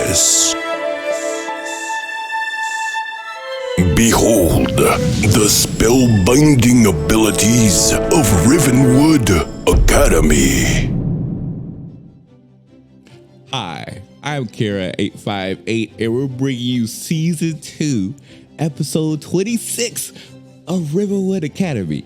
Otis. Behold the spellbinding abilities of Rivenwood Academy. Hi, I'm Kira858, and we're bringing you Season 2, Episode 26 of Rivenwood Academy.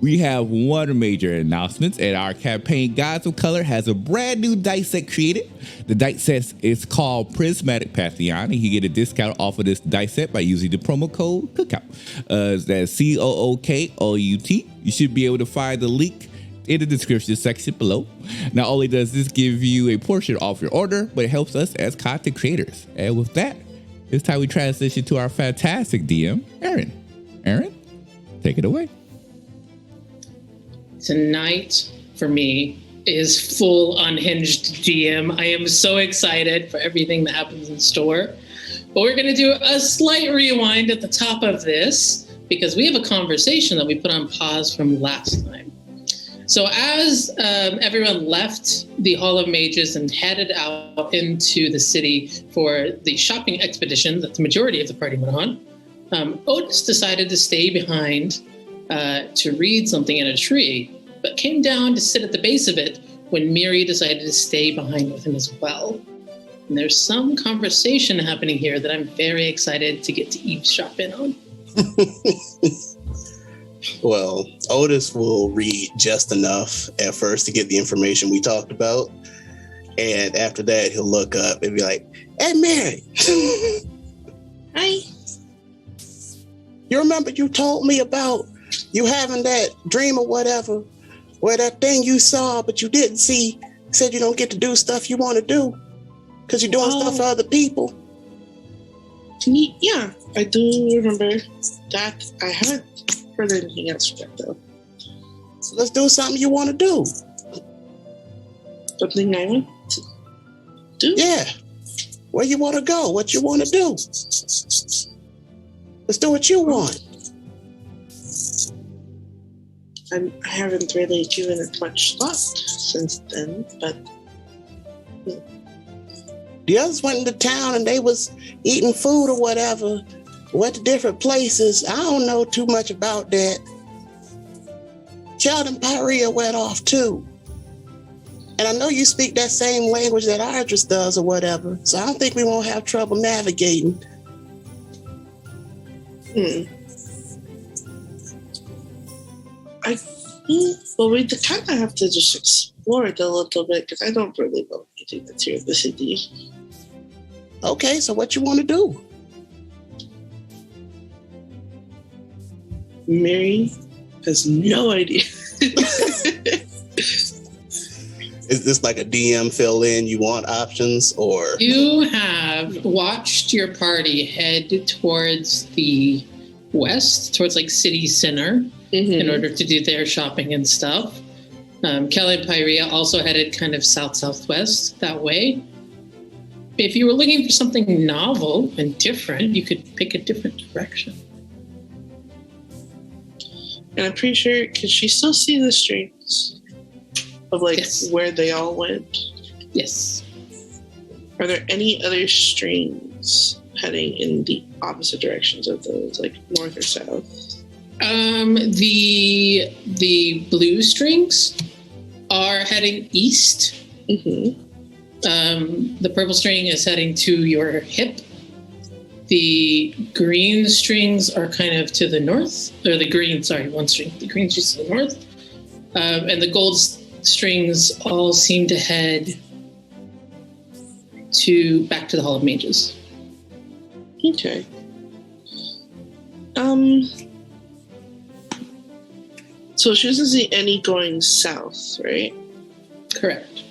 We have one major announcement, and our campaign Gods of Color has a brand new dice set created. The dice set is called Prismatic Pantheon, and you get a discount off of this dice set by using the promo code COOKOUT. That's COOKOUT. You should be able to find the link in the description section below. Not only does this give you a portion off your order, but it helps us as content creators. And with that, it's time we transition to our fantastic DM, Aaron. Aaron, take it away. Tonight, for me, is full unhinged DM. I am so excited for everything that happens in store. But we're going to do a slight rewind at the top of this because we have a conversation that we put on pause from last time. So as everyone left the Hall of Mages and headed out into the city for the shopping expedition that the majority of the party went on, Otis decided to stay behind to read something in a tree, but came down to sit at the base of it when Miri decided to stay behind with him as well. And there's some conversation happening here that I'm very excited to get to eavesdrop in on. Well, Otis will read just enough at first to get the information we talked about. And after that, he'll look up and be like, "Hey, Mary." Hi. You remember you told me about you having that dream or whatever, where that thing you saw but you didn't see said you don't get to do stuff you want to do because you're doing stuff for other people. Yeah, I do remember that. I haven't heard anything else from that, though. So let's do something you want to do. Something I want to do? Yeah. Where you want to go, what you want to do. Let's do what you want. I haven't really given it much thought since then, but... The others went into town and they was eating food or whatever, went to different places. I don't know too much about that. Sheldon Pyrea went off too. And I know you speak that same language that Ardris does or whatever, so I don't think we won't have trouble navigating. I think, well, we kind of have to just explore it a little bit because I don't really know anything that's here in the city. Okay, so what you want to do? Mary has no idea. Is this like a DM fill in? You want options or? You have watched your party head towards the west, towards like city center, in order to do their shopping and stuff. Kelly and Pyrea also headed kind of south-southwest that way. If you were looking for something novel and different, you could pick a different direction. And I'm pretty sure, can she still see the strings of like where they all went? Yes. Are there any other strings heading in the opposite directions of those, like north or south? The blue strings are heading east. The purple string is heading to your hip. The green strings are kind of to the north, or the green string. The green strings to the north. And the gold strings all seem to head back to the Hall of Mages. Okay. So she doesn't see any going south, right? Correct.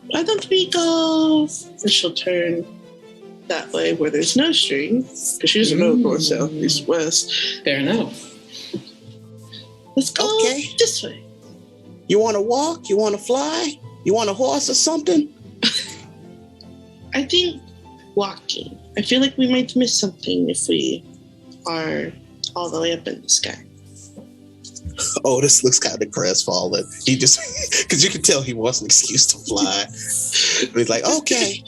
Why don't we go? And she'll turn that way where there's no string, because she doesn't know north, south, east, west. Fair enough. Let's go this way. You want to walk? You want to fly? You want a horse or something? I think walking. I feel like we might miss something if we are all the way up in the sky. Otis looks kind of crestfallen. He just, because you can tell he wants an excuse to fly. He's like, okay.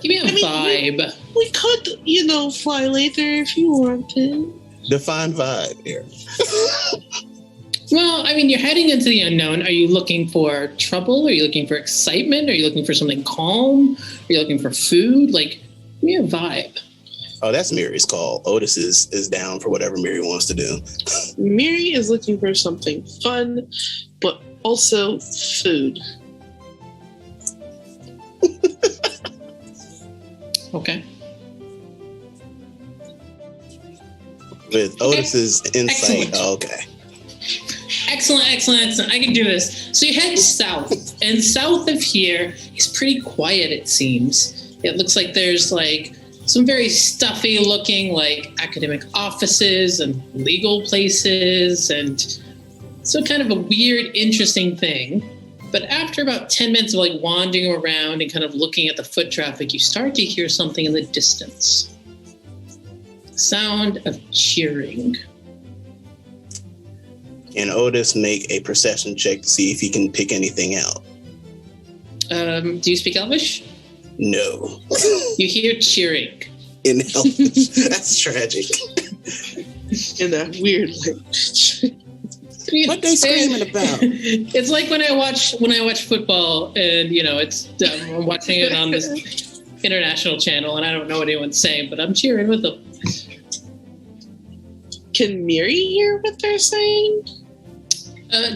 Give me a vibe. We could, fly later if you wanted. Define vibe here. Well, I mean, you're heading into the unknown. Are you looking for trouble? Are you looking for excitement? Are you looking for something calm? Are you looking for food? Like, give me a vibe. Oh, that's Miri's call. Otis is down for whatever Miri wants to do. Miri is looking for something fun, but also food. Okay. With Otis's insight. Excellent. Oh, okay. Excellent. I can do this. So you head south, and south of here is pretty quiet, it seems. It looks like there's like some very stuffy looking like academic offices and legal places, and so kind of a weird, interesting thing. But after about 10 minutes of like wandering around and kind of looking at the foot traffic, you start to hear something in the distance. Sound of cheering. And Otis make a perception check to see if he can pick anything out. Do you speak Elvish? No. You hear cheering. In Elvish. That's tragic. In that weird language. What they screaming about? It's like when I watch football, and it's I'm watching it on this international channel, and I don't know what anyone's saying, but I'm cheering with them. Can Miri hear what they're saying?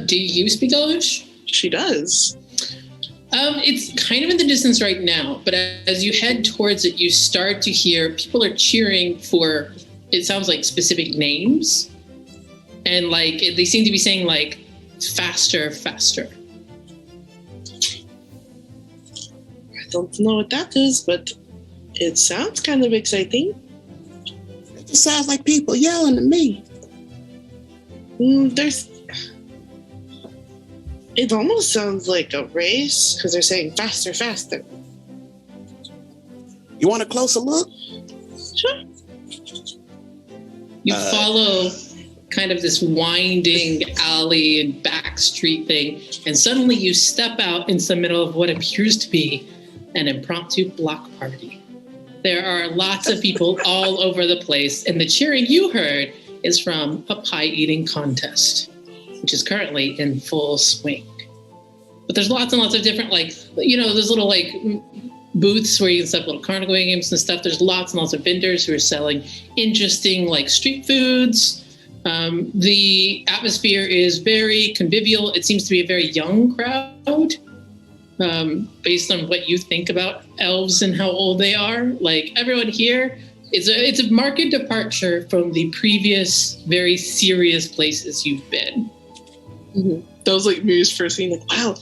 Do you speak Elvish? She does. It's kind of in the distance right now, but as you head towards it, you start to hear people are cheering for, it sounds like, specific names. And like they seem to be saying like faster. I don't know what that is, but it sounds kind of exciting. It just sounds like people yelling at me. It almost sounds like a race because they're saying faster. You want a closer look? Sure. You follow kind of this winding alley and back street thing, and suddenly you step out into the middle of what appears to be an impromptu block party. There are lots of people all over the place, and the cheering you heard is from a pie eating contest, which is currently in full swing. But there's lots and lots of different, those little booths where you can set up little carnival games and stuff. There's lots and lots of vendors who are selling interesting street foods. The atmosphere is very convivial. It seems to be a very young crowd, based on what you think about elves and how old they are. Like everyone here, it's a marked departure from the previous very serious places you've been. Mm-hmm. That was like Miri's first thing. Like, wow,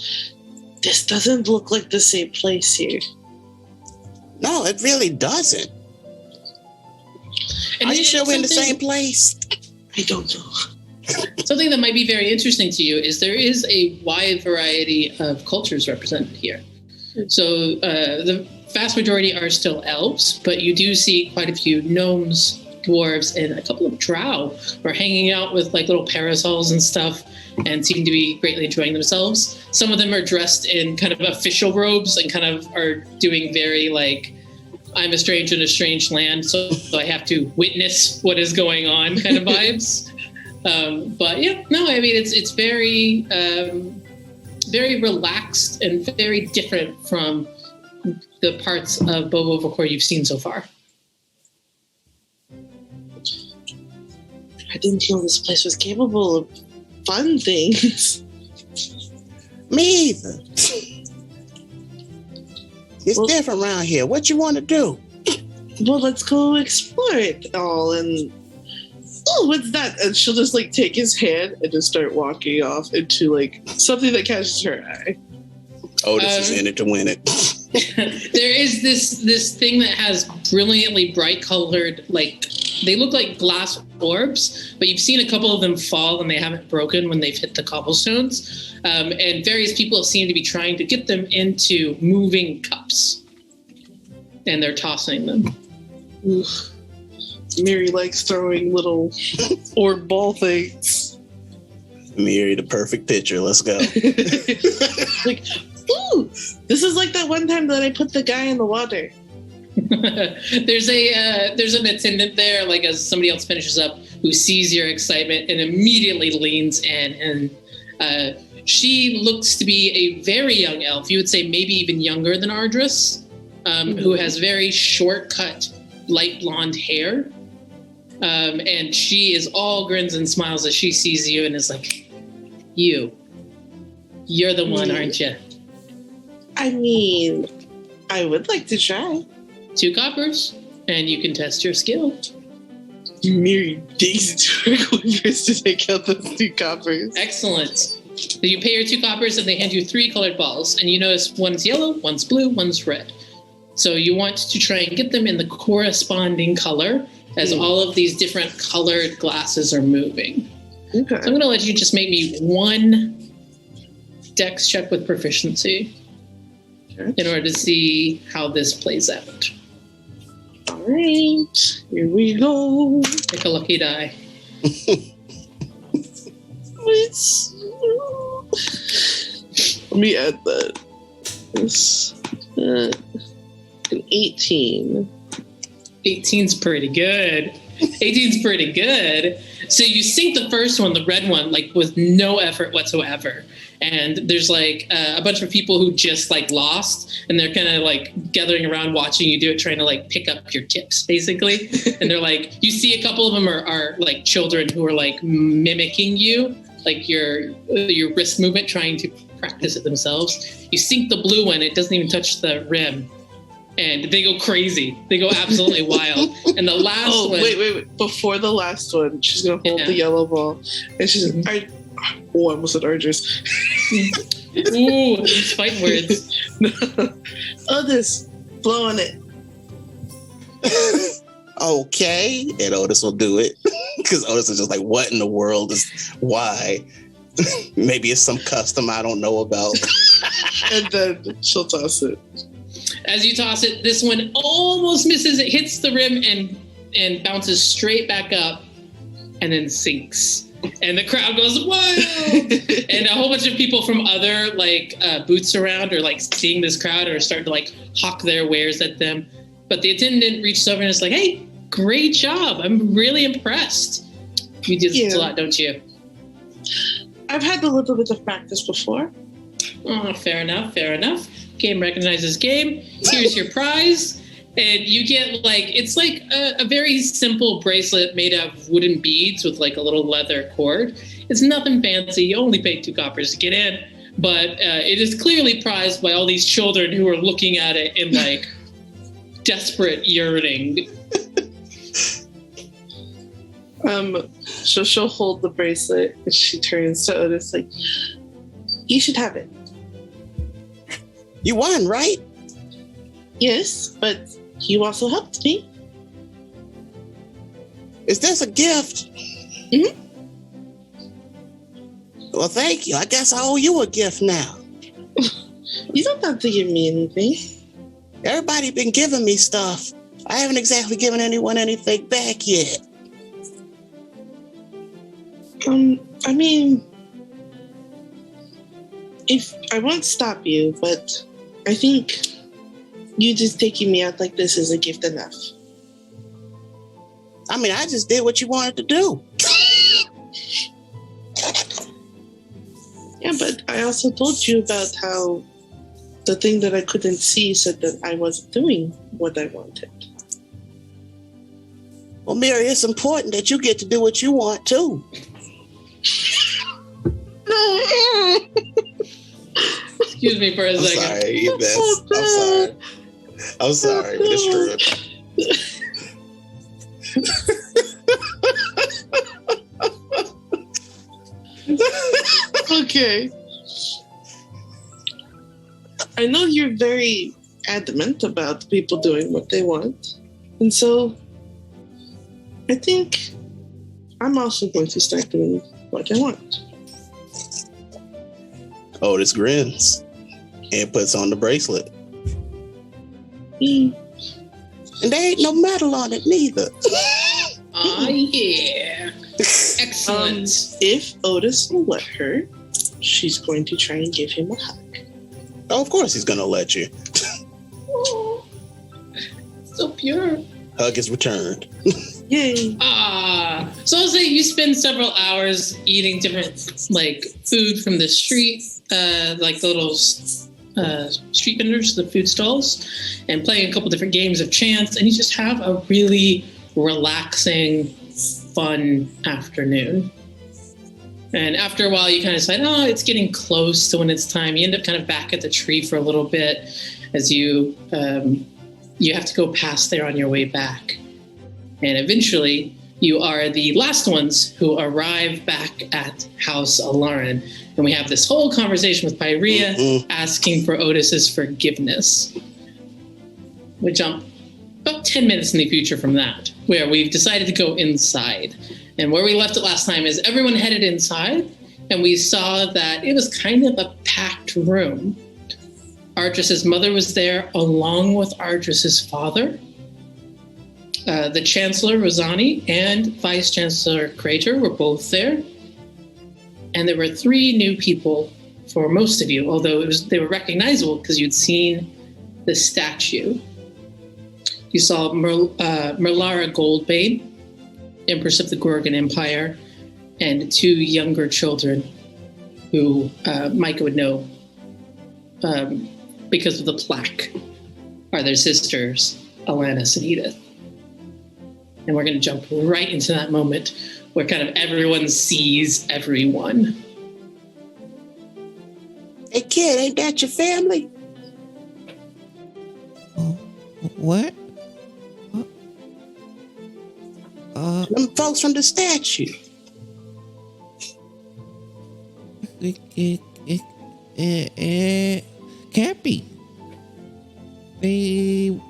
this doesn't look like the same place here. No, it really doesn't. And are you sure we're in the same place? I don't know. Something that might be very interesting to you is there is a wide variety of cultures represented here. So the vast majority are still elves, but you do see quite a few gnomes, dwarves, and a couple of drow who are hanging out with little parasols and stuff and seem to be greatly enjoying themselves. Some of them are dressed in kind of official robes and kind of are doing very I'm a stranger in a strange land, so I have to witness what is going on kind of vibes. But yeah, no, I mean, it's very, very relaxed and very different from the parts of Bobo Vokor you've seen so far. I didn't know this place was capable of fun things. Me either. It's different around here. What you want to do? Well, let's go explore it all. And what's that? And she'll just take his hand and just start walking off into something that catches her eye. Otis is in it to win it. There is this thing that has brilliantly bright colored, they look like glass orbs, but you've seen a couple of them fall and they haven't broken when they've hit the cobblestones. And various people seem to be trying to get them into moving cups. And they're tossing them. Oof. Miri likes throwing little orb ball things. Miri, the perfect picture. Let's go. Ooh, This is like that one time that I put the guy in the water. There's an attendant there, like as somebody else finishes up, who sees your excitement and immediately leans in, and she looks to be a very young elf. You would say maybe even younger than Ardris, who has very short cut, light blonde hair. And she is all grins and smiles as she sees you and is like, you're the one, aren't you? I mean, I would like to try. 2 coppers, and you can test your skill. Mary digs into her coiffers to take out those 2 coppers. Excellent. So you pay your 2 coppers and they hand you 3 colored balls. And you notice one's yellow, one's blue, one's red. So you want to try and get them in the corresponding color as all of these different colored glasses are moving. Okay. So I'm going to let you just make me 1 dex check with proficiency in order to see how this plays out. All right, here we go. Pick a lucky die. Let me add that. It's an 18. 18's pretty good. 18's pretty good. So you sink the first one, the red one, like with no effort whatsoever. And there's like a bunch of people who just like lost, and they're kind of like gathering around watching you do it, trying to like pick up your tips, basically. And they're like, you see a couple of them are like children who are like mimicking you, like your wrist movement, trying to practice it themselves. You sink the blue one, it doesn't even touch the rim. And they go crazy. They go absolutely wild. And the last one... Wait. Before the last one, she's going to hold the yellow ball. And she's I almost said Ardris. Ooh, these fight words. Otis, blow on it. Okay. And Otis will do it. Because Otis is just like, what in the world is... Why? Maybe it's some custom I don't know about. And then she'll toss it. As you toss it, this one almost misses. It hits the rim and bounces straight back up and then sinks. And the crowd goes wild. And a whole bunch of people from other like booths around are like seeing this crowd or starting to like hawk their wares at them. But the attendant reaches over and is like, hey, great job. I'm really impressed. You do this a lot, don't you? I've had a little bit of practice before. Oh, fair enough. Game recognizes game. Here's your prize. And you get like, it's like a very simple bracelet made out of wooden beads with like a little leather cord. It's nothing fancy. You only pay 2 coppers to get in. But it is clearly prized by all these children who are looking at it in like desperate yearning. So she'll hold the bracelet and she turns to Otis like, you should have it. You won, right? Yes, but you also helped me. Is this a gift? Mm-hmm. Well, thank you. I guess I owe you a gift now. You don't have to give me anything. Everybody been giving me stuff. I haven't exactly given anyone anything back yet. I mean, if I won't stop you, but I think you just taking me out like this is a gift enough. I mean, I just did what you wanted to do. Yeah, but I also told you about how the thing that I couldn't see said that I wasn't doing what I wanted. Well, Mary, it's important that you get to do what you want too. Excuse me for a second. Sorry, you missed. I'm sorry, but it's true. Okay. I know you're very adamant about people doing what they want. And so I think I'm also going to start doing what I want. Otis grins and puts on the bracelet. Mm. And there ain't no metal on it neither. Oh, yeah. Excellent. If Otis will let her, she's going to try and give him a hug. Oh, of course he's gonna let you. Oh, so pure. Hug is returned. Yay. So I'll say you spend several hours eating different like food from the street, like the little street vendors, the food stalls, and playing a couple different games of chance, and you just have a really relaxing, fun afternoon. And after a while, you kind of decide, oh, it's getting close to when it's time. You end up kind of back at the tree for a little bit as you have to go past there on your way back. And eventually, you are the last ones who arrive back at House Alarin. And we have this whole conversation with Pyrea asking for Otis's forgiveness. We jump about 10 minutes in the future from that, where we've decided to go inside. And where we left it last time is everyone headed inside, and we saw that it was kind of a packed room. Ardris's mother was there, along with Ardris's father. The Chancellor, Rosani, and Vice Chancellor Crater were both there. And there were 3 new people for most of you, although they were recognizable because you'd seen the statue. You saw Merlara Goldbane, Empress of the Gorgon Empire, and 2 younger children who Micah would know because of the plaque are their sisters, Alanis and Edith. And we're going to jump right into that moment where kind of everyone sees everyone. Hey, kid, ain't that your family? What? Them folks from the statue. It can't be. They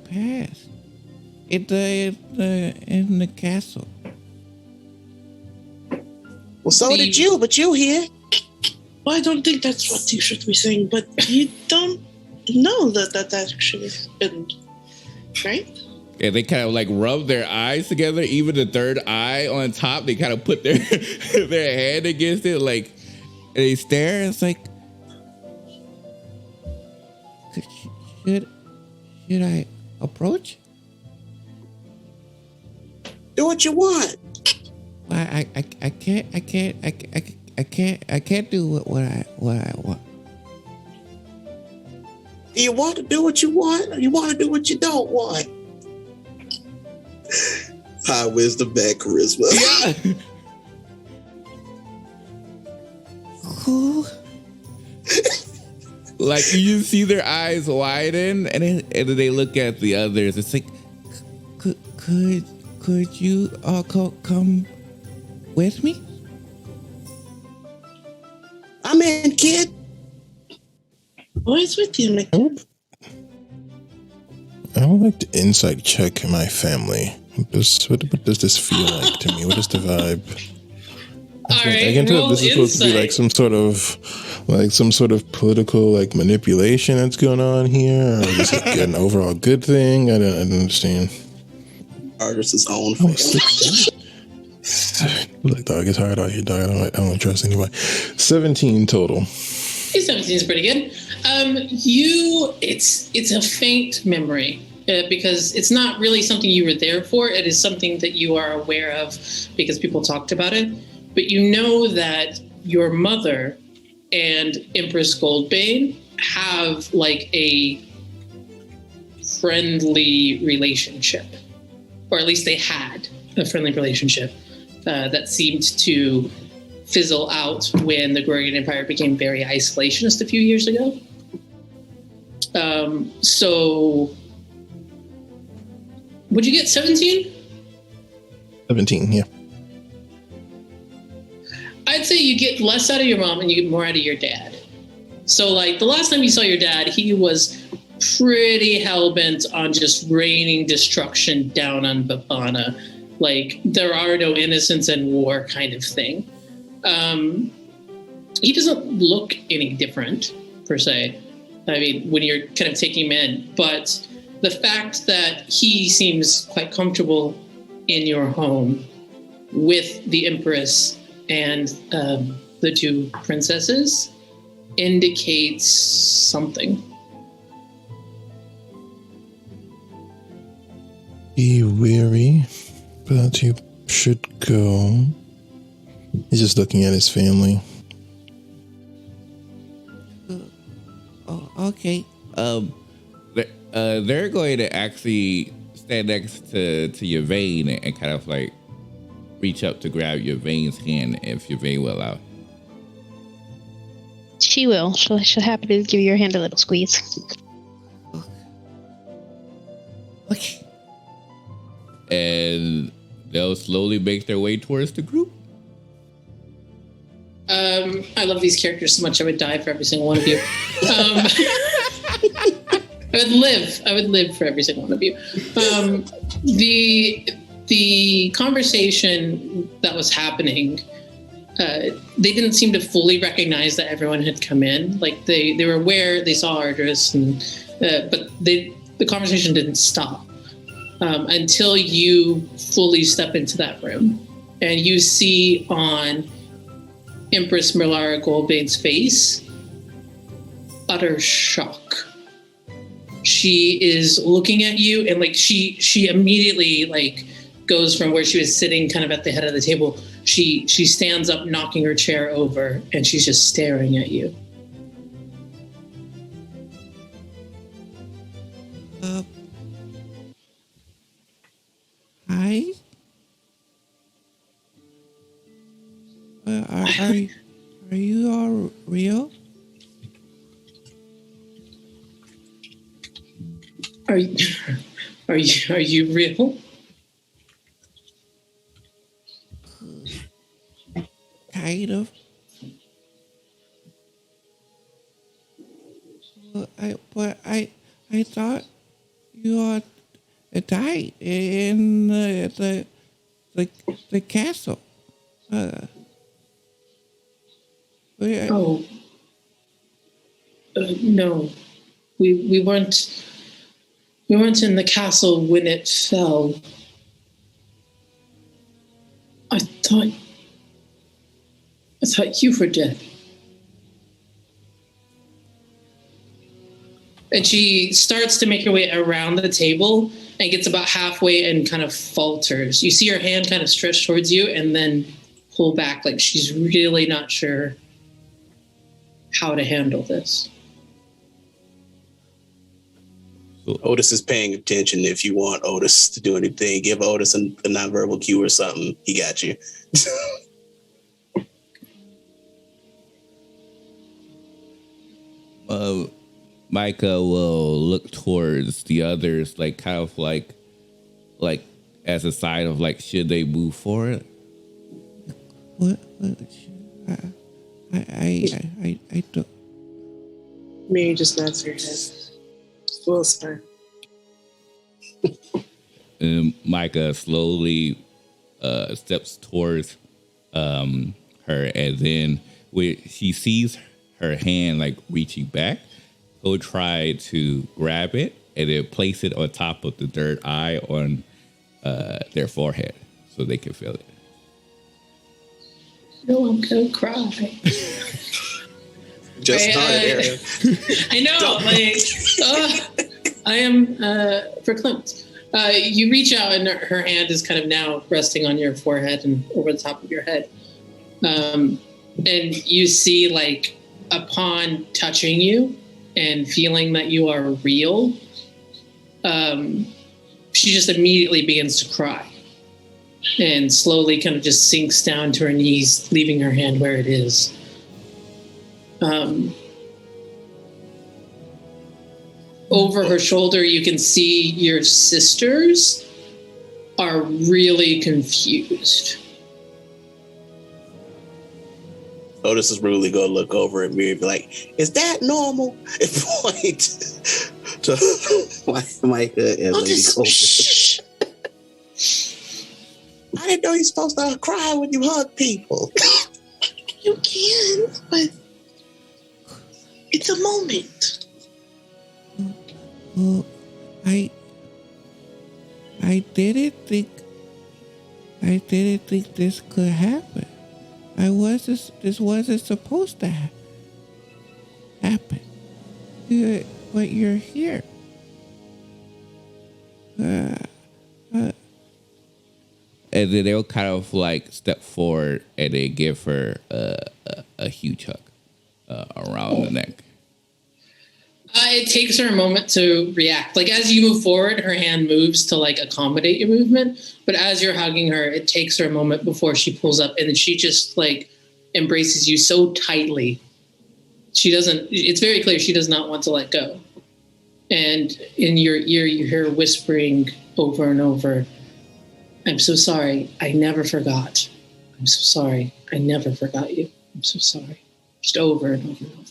passed. In the castle. Well, so did you, but you here. Well, I don't think that's what you should be saying, but you don't know that actually happened, right? Yeah, they kind of like rub their eyes together. Even the third eye on top, they kind of put their their hand against it, like, and they stare. And it's like, should I approach? Do what you want. I can't do what I want. Do you want to do what you want, or you want to do what you don't want? High wisdom, bad charisma. Yeah. Who? Like you see their eyes widen, and then they look at the others. It's like, could you all come with me? I'm in, kid. Always with you, Nick. I would like to insight check my family. What does this feel like to me? What is the vibe? I can tell this is supposed to be like some sort of political like manipulation that's going on here, or is it an overall good thing? I don't understand. Artist's own family. Look, dog, it's hard out here, dog. I don't trust anybody. 17 total. 17 is pretty good. It's a faint memory because it's not really something you were there for. It is something that you are aware of because people talked about it. But you know that your mother and Empress Goldbane have like a friendly relationship, or at least they had a friendly relationship that seemed to fizzle out when the Gorgon Empire became very isolationist a few years ago. So, would you get 17? 17, yeah. I'd say you get less out of your mom and you get more out of your dad. So, like, the last time you saw your dad, he was pretty hell-bent on just raining destruction down on Babana. Like, there are no innocents in war kind of thing. He doesn't look any different, per se. I mean, when you're kind of taking him in. But the fact that he seems quite comfortable in your home with the Empress and the 2 princesses indicates something. Be weary, but you should go. He's just looking at his family. Oh, okay. They're going to actually stand next to Yvain and kind of like reach up to grab Yvain's hand if Yvain will allow. She will. She'll happy to give your hand a little squeeze. Okay. And they'll slowly make their way towards the group. I love these characters so much I would die for every single one of you. I would live for every single one of you. The conversation that was happening, they didn't seem to fully recognize that everyone had come in. Like they were aware, they saw Ardris, but the conversation didn't stop until you fully step into that room and you see on Empress Merlara Goldbane's face utter shock. She is looking at you, and like she immediately like goes from where she was sitting kind of at the head of the table. She stands up, knocking her chair over, and she's just staring at you. Hi. Are you all real? Are you real? Kind of. But I thought you all died in the castle. No, we weren't. We weren't in the castle when it fell. I thought you were dead. And she starts to make her way around the table and gets about halfway and kind of falters. You see her hand kind of stretch towards you and then pull back, like she's really not sure how to handle this. Otis is paying attention. If you want Otis to do anything, give Otis a nonverbal cue or something. He got you. Micah will look towards the others, like kind of like as a sign of like, should they move forward? What? I don't. Mary just nods her head. Well, smart. Micah slowly steps towards her, and then when she sees her hand like reaching back, he'll try to grab it and then place it on top of the third eye on their forehead so they can feel it. No, I'm gonna cry. Just started, Aaron. I know, I am verklempt. You reach out, and her hand is kind of now resting on your forehead and over the top of your head. And you see, like, upon touching you and feeling that you are real, she just immediately begins to cry and slowly kind of just sinks down to her knees, leaving her hand where it is. Over her shoulder, you can see your sisters are really confused. Otis is really going to look over at me and be like, is that normal? And point to Micah and Lady Colbert. I didn't know you're supposed to cry when you hug people. You can, but it's a moment. Well, I didn't think this could happen. This wasn't supposed to happen. good, but you're here. And then they'll kind of like step forward and they give her a huge hug around the neck. It takes her a moment to react. Like as you move forward, her hand moves to like accommodate your movement. But as you're hugging her, it takes her a moment before she pulls up, and then she just like embraces you so tightly. She doesn't. It's very clear she does not want to let go. And in your ear, you hear her whispering over and over, "I'm so sorry. I never forgot. I'm so sorry. I never forgot you. I'm so sorry." Just over and over and over.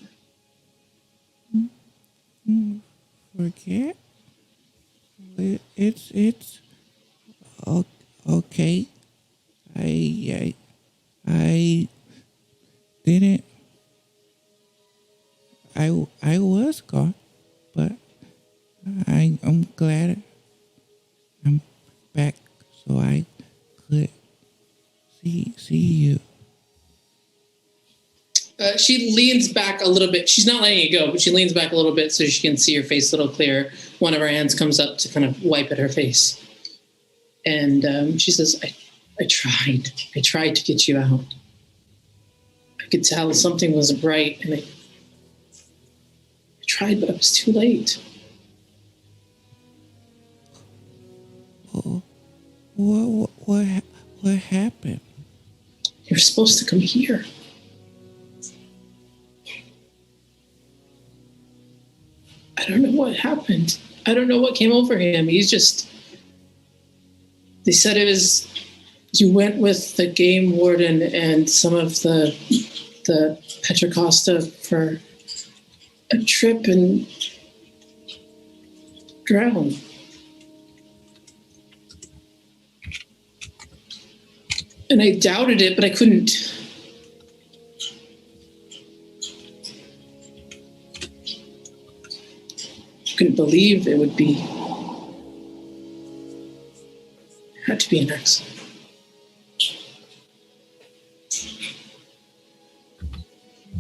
Forget? It's okay. I didn't. I was gone, but I'm glad I'm back so I could see you. She leans back a little bit. She's not letting you go, but she leans back a little bit so she can see your face a little clearer. One of her hands comes up to kind of wipe at her face. And she says, I tried. I tried to get you out. I could tell something wasn't right, and I tried, but it was too late. Oh, what happened? You're supposed to come here. I don't know what happened. I don't know what came over him. They said it was, you went with the game warden and some of the Petra Costa for a trip and drowned. And I doubted it, but I couldn't. Couldn't believe it would be. Had to be an accident.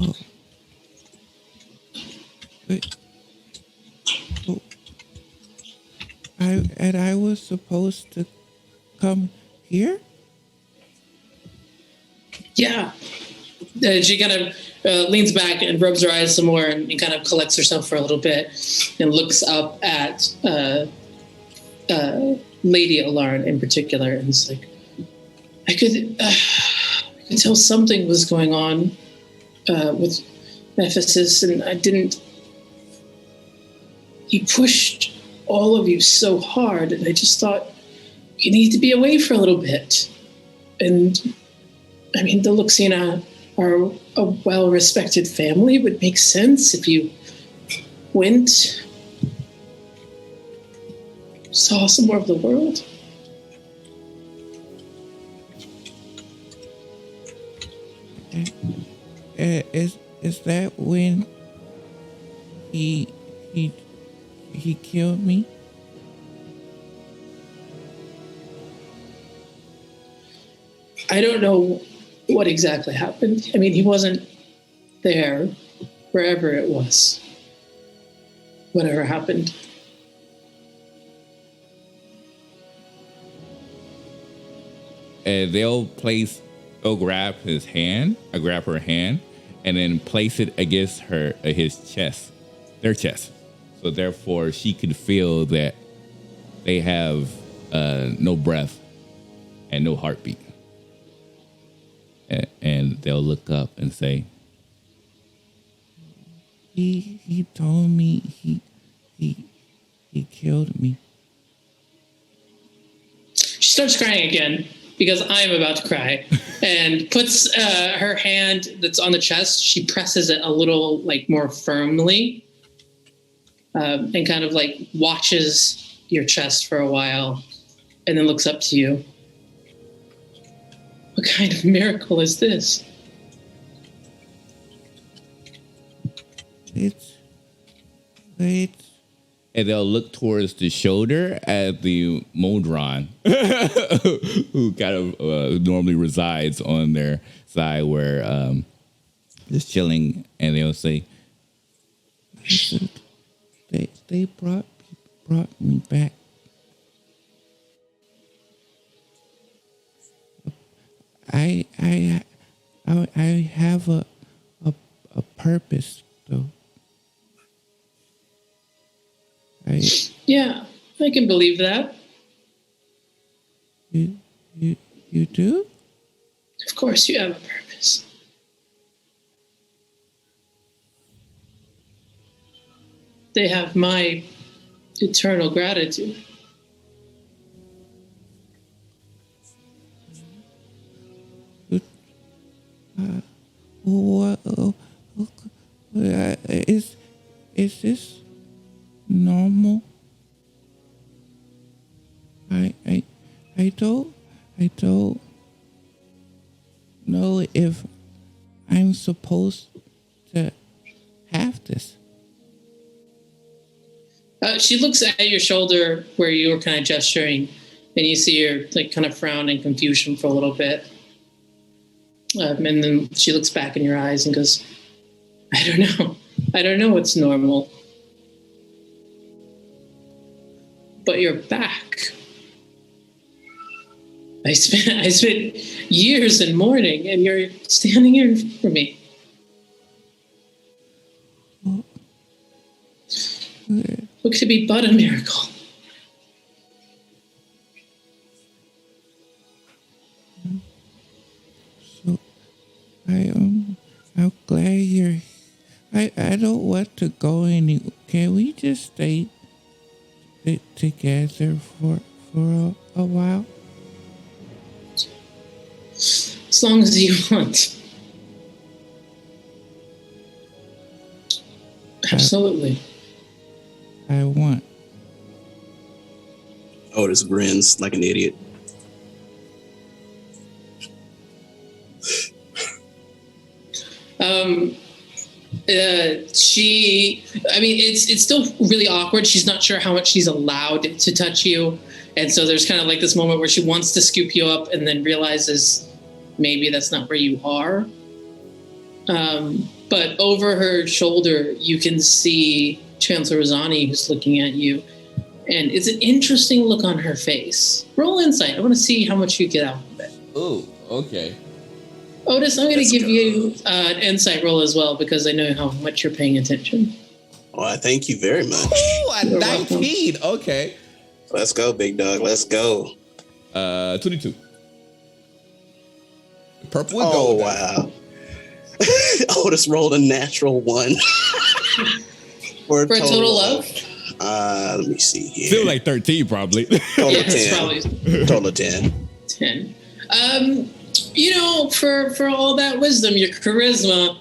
Oh. Wait. Oh. I was supposed to come here? Yeah. She kind of leans back and rubs her eyes some more and kind of collects herself for a little bit and looks up at Lady Alarn in particular, and is like, I could tell something was going on with Ephesus, and I didn't. He pushed all of you so hard, and I just thought you need to be away for a little bit. And I mean, the Luxina are a well-respected family. It would make sense if you went, saw some more of the world. Is that when he killed me? I don't know what exactly happened. I mean, he wasn't there, wherever it was, whatever happened. And they'll grab her hand, and then place it against his chest, their chest. So therefore, she could feel that they have no breath and no heartbeat. And they'll look up and say, he told me he killed me. She starts crying again because I'm about to cry, and puts her hand that's on the chest, she presses it a little like more firmly, and kind of like watches your chest for a while and then looks up to you. What kind of miracle is this? It's and they'll look towards the shoulder at the Modron, who kind of normally resides on their side, where just chilling, and they'll say, they brought me back. I have a purpose though. Yeah, I can believe that. You do? Of course you have a purpose. They have my eternal gratitude. What? Is this normal? I don't know if I'm supposed to have this. She looks at your shoulder where you were kind of gesturing, and you see her like kind of frown in confusion for a little bit. And then she looks back in your eyes and goes, I don't know. I don't know what's normal. But you're back. I spent years in mourning, and you're standing here for me. What could be but a miracle? So, I'm glad you're. I don't want to go any. Can we just stay together for a while? As long as you want. Absolutely. I want. Otis grins like an idiot. It's still really awkward. She's not sure how much she's allowed to touch you. And so there's kind of like this moment where she wants to scoop you up and then realizes maybe that's not where you are. But over her shoulder, you can see Chancellor Rosani who's looking at you. And it's an interesting look on her face. Roll insight. I want to see how much you get out of it. Oh, okay. Otis, I'm going to give you an insight roll as well because I know how much you're paying attention. Well, thank you very much. Oh, a You're 19. welcome. Okay. Let's go, big dog. Let's go. 22. Purple and Oh, gold. wow. Otis rolled a natural 1. For a total of? Let me see here. Feel like 13 probably. Total Yeah, 10. it's probably Total 10. 10. For all that wisdom, your charisma,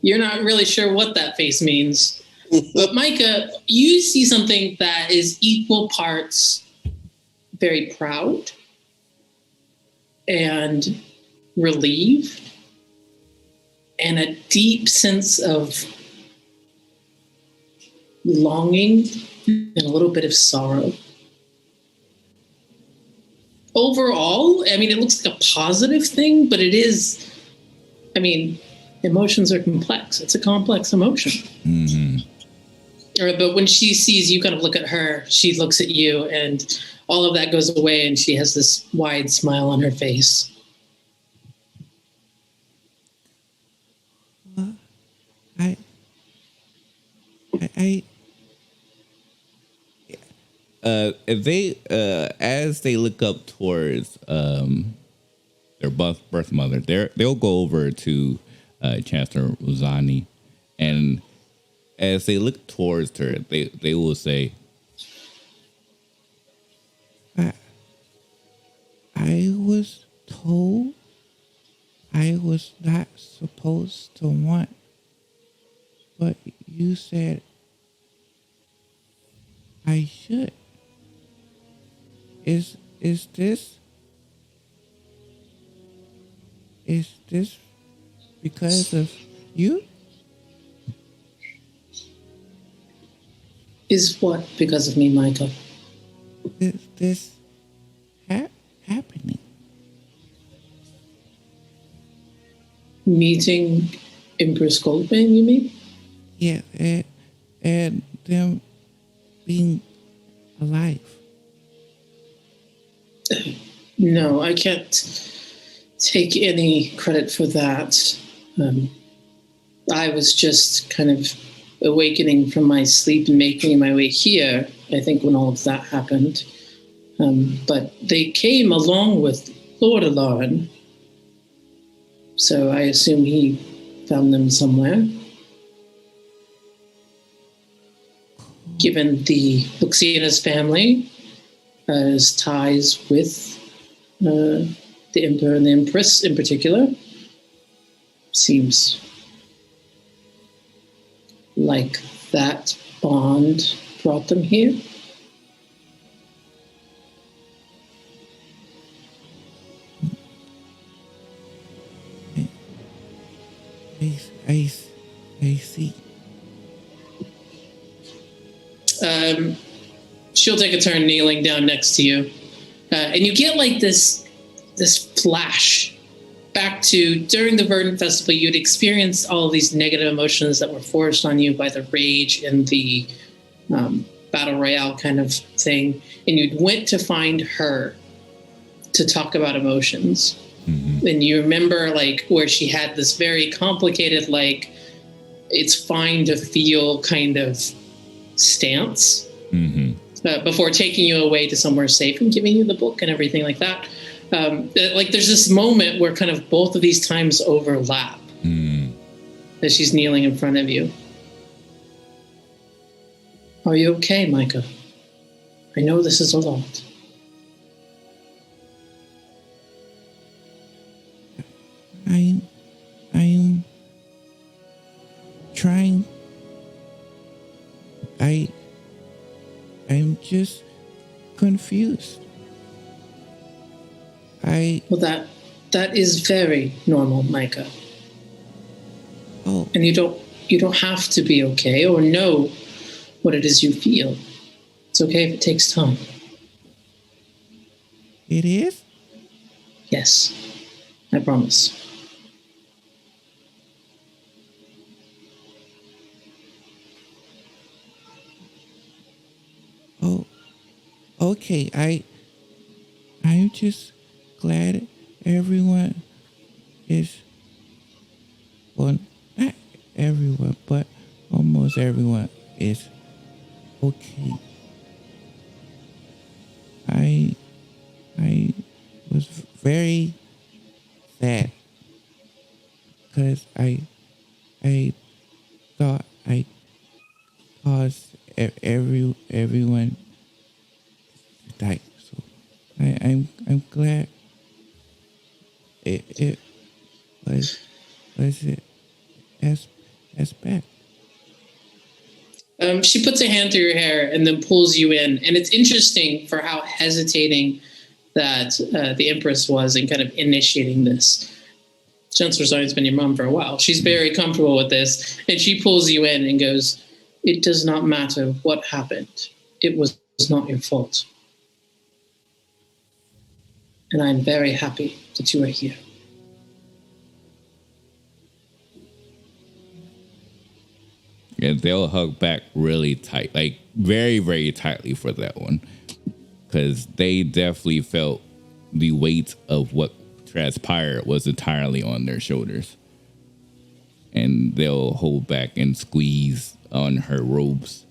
you're not really sure what that face means. But Micah, you see something that is equal parts very proud and relieved and a deep sense of longing and a little bit of sorrow. Overall, it looks like a positive thing, but it is, emotions are complex. It's a complex emotion. Mm-hmm. But when she sees you kind of look at her, she looks at you and all of that goes away and she has this wide smile on her face. As they look up towards their birth mother, they'll go over to Chancellor Rosani, and as they look towards her, they will say, I was told I was not supposed to want, but you said I should. Is this because of you? Is what because of me, Micah? Is this happening? Meeting Empress Goldbane, you mean? Yeah, and them being alive. No, I can't take any credit for that. I was just kind of awakening from my sleep and making my way here, I think, when all of that happened. But they came along with Lord Alarin, so I assume he found them somewhere. Given the Luxiana's family has ties with the Emperor and the Empress in particular, seems like that bond brought them here. I see. She'll take a turn kneeling down next to you. And you get like this flash back to during the Verdant Festival. You'd experienced all of these negative emotions that were forced on you by the rage and the battle royale kind of thing. And you'd went to find her to talk about emotions. Mm-hmm. And you remember like where she had this very complicated, like, it's fine to feel kind of stance. Mm-hmm. Before taking you away to somewhere safe and giving you the book and everything like that. Like there's this moment where kind of both of these times overlap as she's kneeling in front of you. Are you okay, Micah? I know this is a lot. I'm trying. I'm just confused. Well, that is very normal, Micah. Oh. And you don't have to be okay or know what it is you feel. It's okay if it takes time. It is? Yes, I promise. Oh, okay. I'm just glad everyone is, well, not everyone, but almost everyone is okay. I was very sad because I thought I caused everyone to die. So I'm glad it was it as bad. She puts a hand through your hair and then pulls you in. And it's interesting for how hesitating that the Empress was in kind of initiating this. Chancellor Zion's been your mom for a while. She's very comfortable with this. And she pulls you in and goes, "It does not matter what happened. It was not your fault. And I'm very happy that you are here." And they'll hug back really tight, like very, very tightly for that one. Because they definitely felt the weight of what transpired was entirely on their shoulders. And they'll hold back and squeeze on her robes,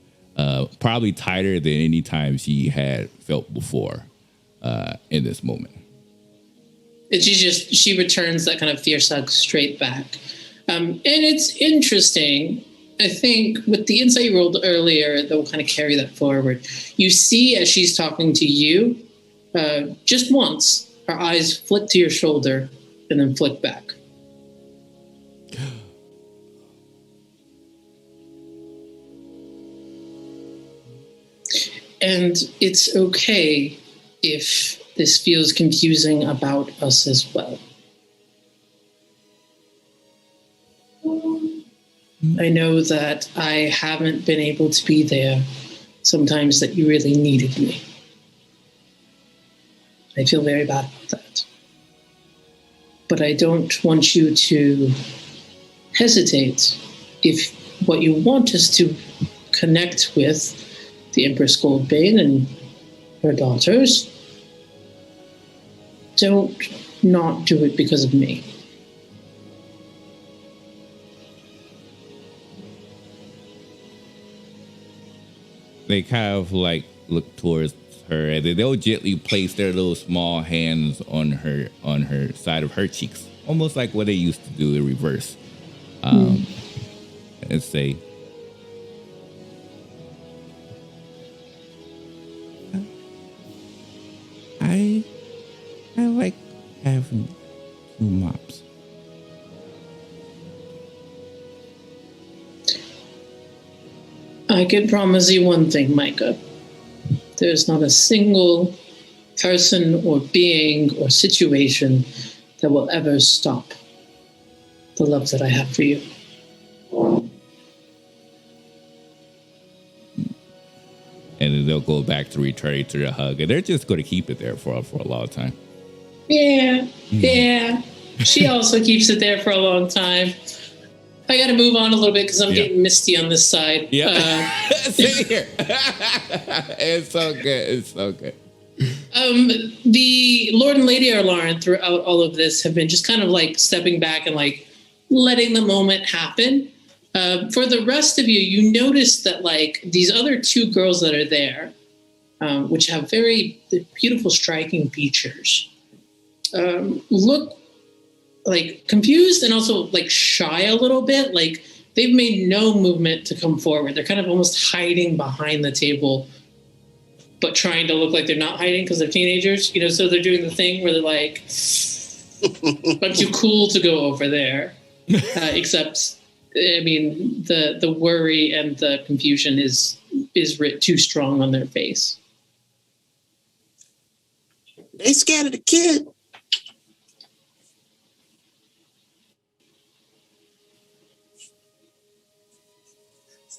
probably tighter than any time she had felt before in this moment. And she returns that kind of fierce hug straight back. And it's interesting. I think with the insight you rolled earlier, that will kind of carry that forward. You see, as she's talking to you, just once, her eyes flick to your shoulder and then flick back. And it's okay if this feels confusing about us as well. I know that I haven't been able to be there sometimes that you really needed me. I feel very bad about that. But I don't want you to hesitate if what you want us to connect with the Empress Goldbane and her daughters, don't not do it because of me. They kind of like look towards her, and then they'll gently place their little small hands on her side of her cheeks, almost like what they used to do in reverse, and say, I like having two mops. I can promise you one thing, Micah. There's not a single person or being or situation that will ever stop the love that I have for you. And then they'll go back to returning to the hug, and they're just going to keep it there for a long time. Yeah. She also keeps it there for a long time. I got to move on a little bit because I'm getting misty on this side. Yeah. Same here. It's so good. It's so good. The Lord and Lady Arlaran throughout all of this have been just kind of like stepping back and like letting the moment happen. For the rest of you, you notice that like these other two girls that are there, which have very beautiful, striking features, look like confused and also like shy a little bit. Like they've made no movement to come forward. They're kind of almost hiding behind the table, but trying to look like they're not hiding because they're teenagers, you know, so they're doing the thing where they're like, I'm too cool to go over there. Except, I mean, the worry and the confusion is writ too strong on their face. They scared of the kid.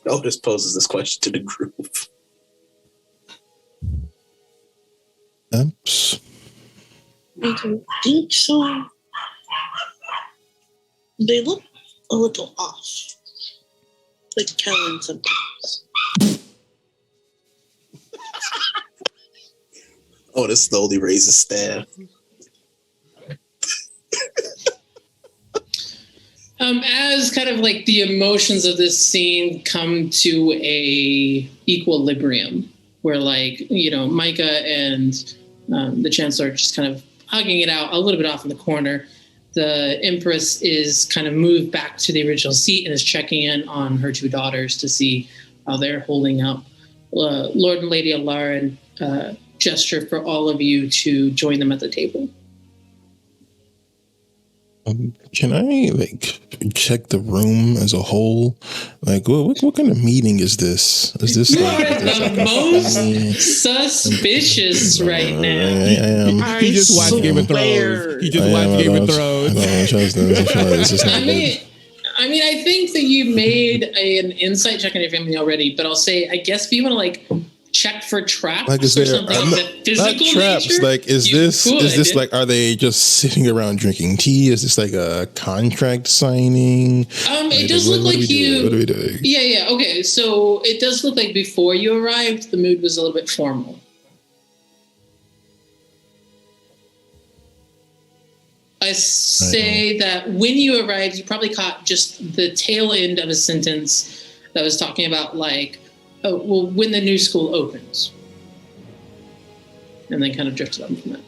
Otis poses this question to the group. Oops. I don't think so. They look a little off. Like Kellen sometimes. Otis slowly raises staff. As kind of like the emotions of this scene come to a equilibrium, where like, you know, Micah and the Chancellor are just kind of hugging it out a little bit off in the corner. The Empress is kind of moved back to the original seat and is checking in on her two daughters to see how they're holding up. Lord and Lady Arlaran gesture for all of you to join them at the table. Can I like check the room as a whole? Like, what kind of meeting is this? Is this You like, are the most suspicious right now. He just watched Game of Thrones. He just watched Game of Thrones. I mean, I think that you made an insight check on your family already, but I'll say, I guess if you want to like check for traps like, is or there, something of the physical not traps, nature, like is this like, are they just sitting around drinking tea? Is this like a contract signing? It does look like you. What are we doing? Yeah. Okay, so it does look like before you arrived, the mood was a little bit formal. I say that when you arrived, you probably caught just the tail end of a sentence that was talking about like, oh, well, when the new school opens. And then kind of drifted on from that.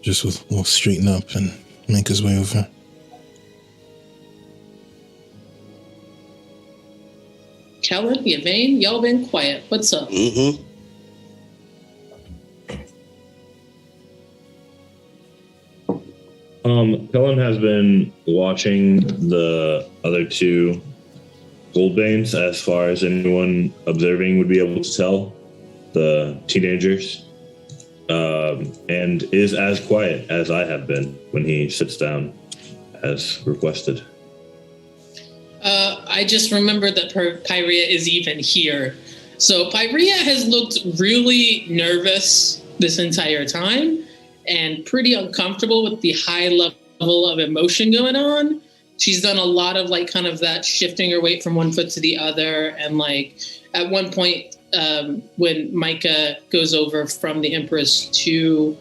Just we'll straighten up and make his way over. Kellen, Yvain, y'all been quiet. What's up? Mm-hmm. Kellen has been watching the other two Goldbanes as far as anyone observing would be able to tell, the teenagers, and is as quiet as I have been when he sits down as requested. I just remembered that Pyrea is even here. So Pyrea has looked really nervous this entire time and pretty uncomfortable with the high level of emotion going on. she's done a lot of like kind of that shifting her weight from one foot to the other. And like at one point, when Micah goes over from the Empress to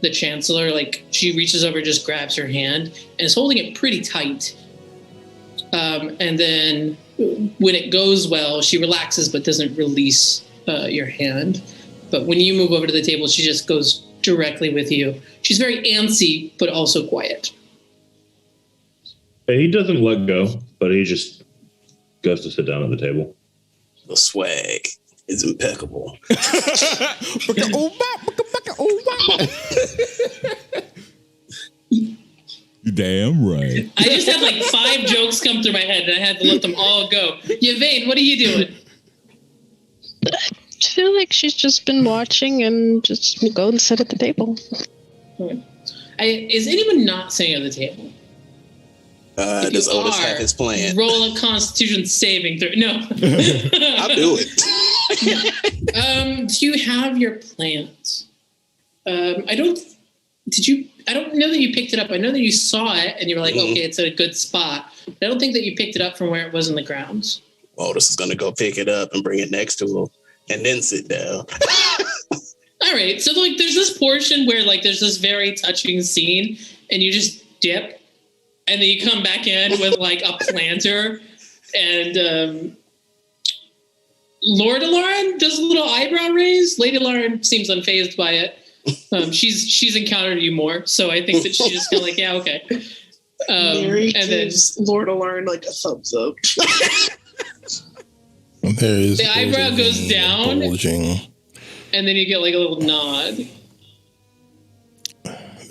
the Chancellor, like she reaches over, just grabs her hand and is holding it pretty tight. And then when it goes well, she relaxes but doesn't release your hand. But when you move over to the table, she just goes directly with you. She's very antsy, but also quiet. He doesn't let go, but he just goes to sit down at the table. The swag is impeccable. You damn right. I just had like 5 jokes come through my head, and I had to let them all go. Yvain, what are you doing? I feel like she's just been watching and just go and sit at the table. Is anyone not sitting at the table? Does Otis have his plan? Roll a Constitution saving throw. No. I'll do it. Do you have your plans? I don't know that you picked it up. I know that you saw it and you were like, okay, it's at a good spot. But I don't think that you picked it up from where it was in the grounds. Otis is going to go pick it up and bring it next to him and then sit down. All right. So like there's this portion where like there's this very touching scene and you just dip and then you come back in with like a planter and Lord Lauren does a little eyebrow raise. Lady Lauren seems unfazed by it. She's encountered you more, so I think that she's just kind of like, yeah, okay. Mary and then gives Lord Alarm like a thumbs up. The eyebrow goes down, bulging. And then you get like a little nod.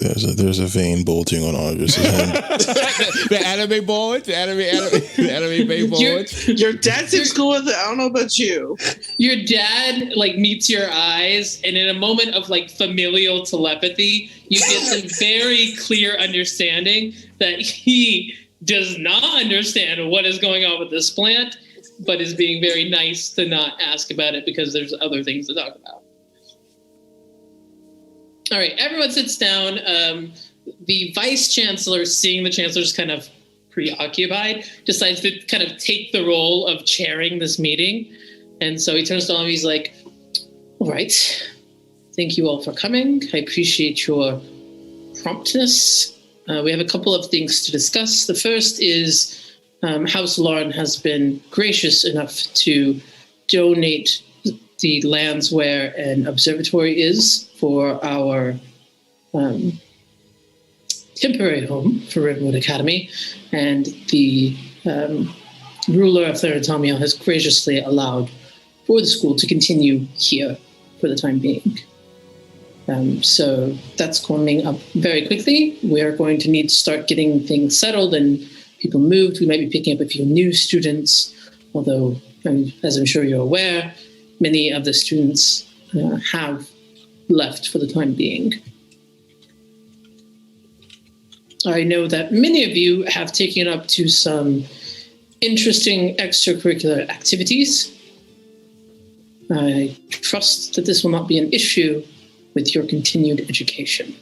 There's a vein bulging on Audrey's hand. The anime bulge, the anime vein bulge. Your dad's in school with it. I don't know about you. Your dad like meets your eyes, and in a moment of like familial telepathy, you get some very clear understanding that he does not understand what is going on with this plant, but is being very nice to not ask about it because there's other things to talk about. All right, everyone sits down. The vice chancellor, seeing the chancellor's kind of preoccupied, decides to kind of take the role of chairing this meeting. And so he turns to all of you, he's like, all right, thank you all for coming. I appreciate your promptness. We have a couple of things to discuss. The first is House Lauren has been gracious enough to donate the lands where an observatory is for our temporary home for Rivenwood Academy, and the ruler of Theratomia has graciously allowed for the school to continue here for the time being. So that's coming up very quickly. We are going to need to start getting things settled and people moved. We might be picking up a few new students, although, as I'm sure you're aware, many of the students have left for the time being. I know that many of you have taken up to some interesting extracurricular activities. I trust that this will not be an issue with your continued education.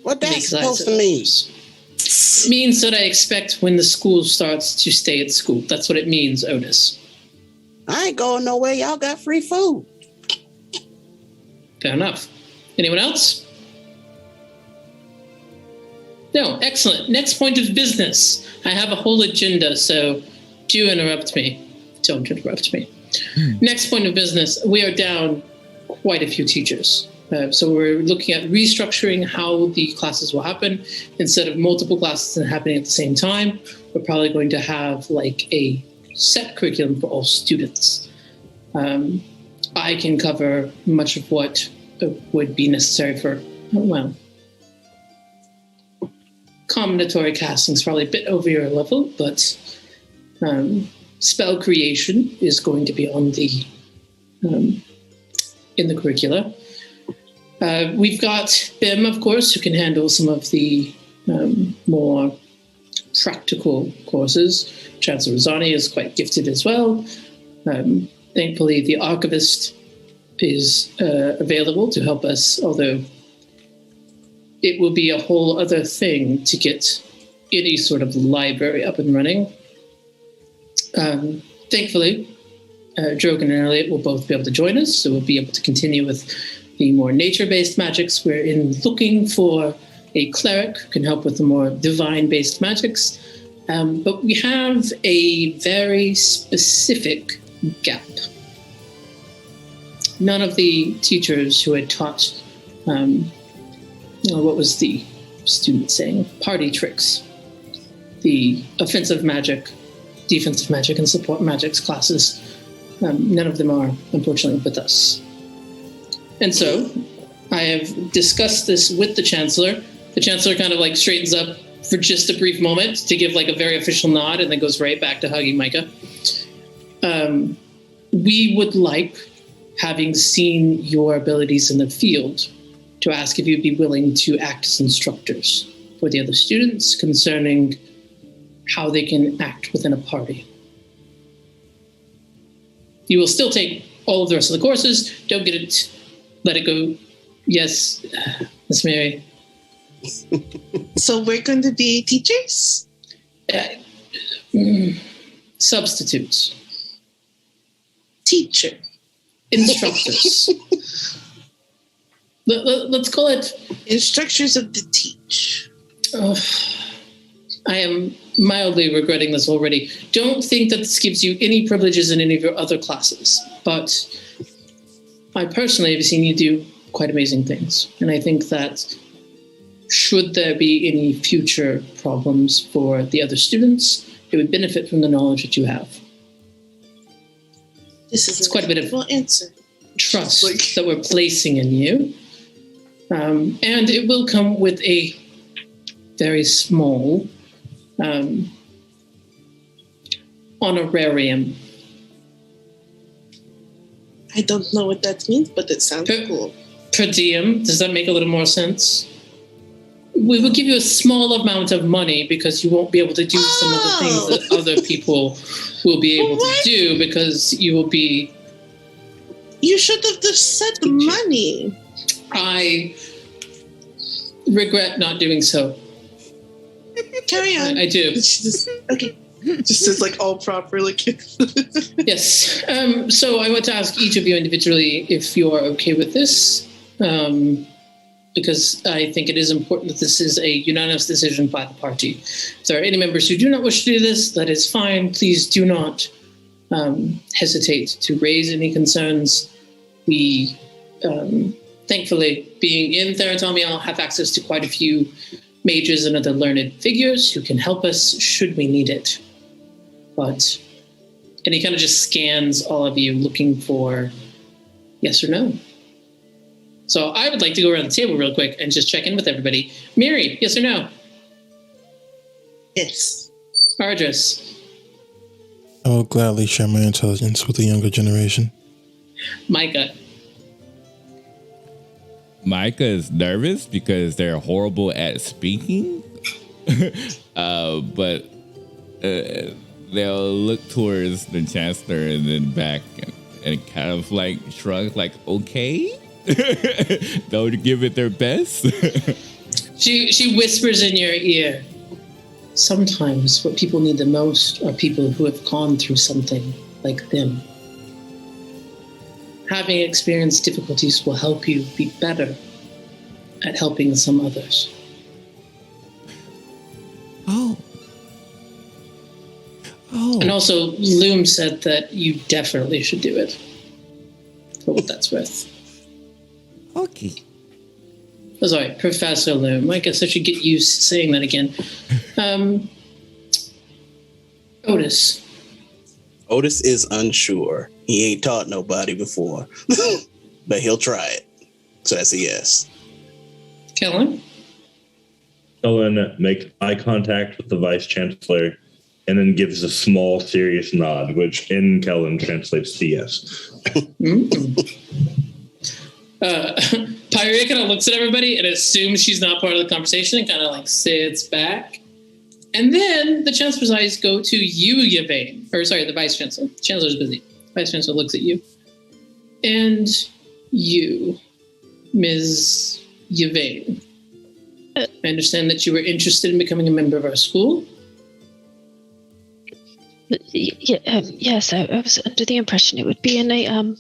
What that's supposed to mean? Means that I expect when the school starts to stay at school. That's what it means, Otis. I ain't going nowhere. Y'all got free food. Fair enough. Anyone else? No, excellent. Next point of business. I have a whole agenda, so do interrupt me. Don't interrupt me. Next point of business. We are down quite a few teachers. So we're looking at restructuring how the classes will happen. Instead of multiple classes happening at the same time, we're probably going to have like a set curriculum for all students. I can cover much of what would be necessary for, well, combinatory casting is probably a bit over your level, but spell creation is going to be on the in the curricula. We've got BIM, of course, who can handle some of the more practical courses. Chancellor Rosani is quite gifted as well. Thankfully, the archivist is available to help us, although it will be a whole other thing to get any sort of library up and running. Thankfully, Drogon and Elliot will both be able to join us, so we'll be able to continue with the more nature-based magics. We're looking for a cleric who can help with the more divine-based magics. But we have a very specific gap. None of the teachers who had taught, what was the student saying? Party tricks. The offensive magic, defensive magic, and support magics classes, none of them are, unfortunately, with us. And so I have discussed this with the Chancellor. The Chancellor kind of like straightens up for just a brief moment to give like a very official nod and then goes right back to hugging Micah. We would like, having seen your abilities in the field, to ask if you'd be willing to act as instructors for the other students concerning how they can act within a party. You will still take all of the rest of the courses. Don't let it go. Yes, Miss Mary. So we're going to be teachers? Substitutes. Teacher. Instructors. Let's call it... Instructors of the teach. I am mildly regretting this already. Don't think that this gives you any privileges in any of your other classes, but I personally have seen you do quite amazing things. And I think that should there be any future problems for the other students, it would benefit from the knowledge that you have. This is quite a bit of answer. Trust that we're placing in you. And it will come with a very small honorarium. I don't know what that means, but it sounds cool. Per diem, does that make a little more sense? We will give you a small amount of money because you won't be able to do some of the things that other people will be able to do because you will be... You should have just said the money. I regret not doing so. Carry on. I do. Okay. Just as like all proper, like... Yes. So I want to ask each of you individually if you are okay with this, because I think it is important that this is a unanimous decision by the party. If there are any members who do not wish to do this, that is fine. Please do not hesitate to raise any concerns. We, thankfully, being in Theratamiel, have access to quite a few mages and other learned figures who can help us should we need it. And he kind of just scans all of you looking for yes or no. So I would like to go around the table real quick and just check in with everybody. Miri, yes or no? Yes. Ardris. I will gladly share my intelligence with the younger generation. Micah. Micah is nervous because they're horrible at speaking. But they'll look towards the Chancellor and then back and kind of like shrug like, okay. They'll give it their best. She whispers in your ear. Sometimes what people need the most are people who have gone through something like them. Having experienced difficulties will help you be better at helping some others. Oh. And also, Loom said that you definitely should do it. For what that's worth. Okay. Oh, sorry, Professor Loom. I guess I should get used to saying that again. Otis. Otis is unsure. He ain't taught nobody before, but he'll try it. So that's a yes. Kellen? Kellen makes eye contact with the Vice Chancellor and then gives a small, serious nod, which in Kellen translates to yes. Pyrea kind of looks at everybody and assumes she's not part of the conversation and kind of like sits back. And then the Chancellor's eyes go to you, Yvain. Or sorry, the Vice Chancellor. The Chancellor's busy. Vice Chancellor looks at you. And You, Ms. Yvain. I understand that you were interested in becoming a member of our school. Yes, I was under the impression it would be in a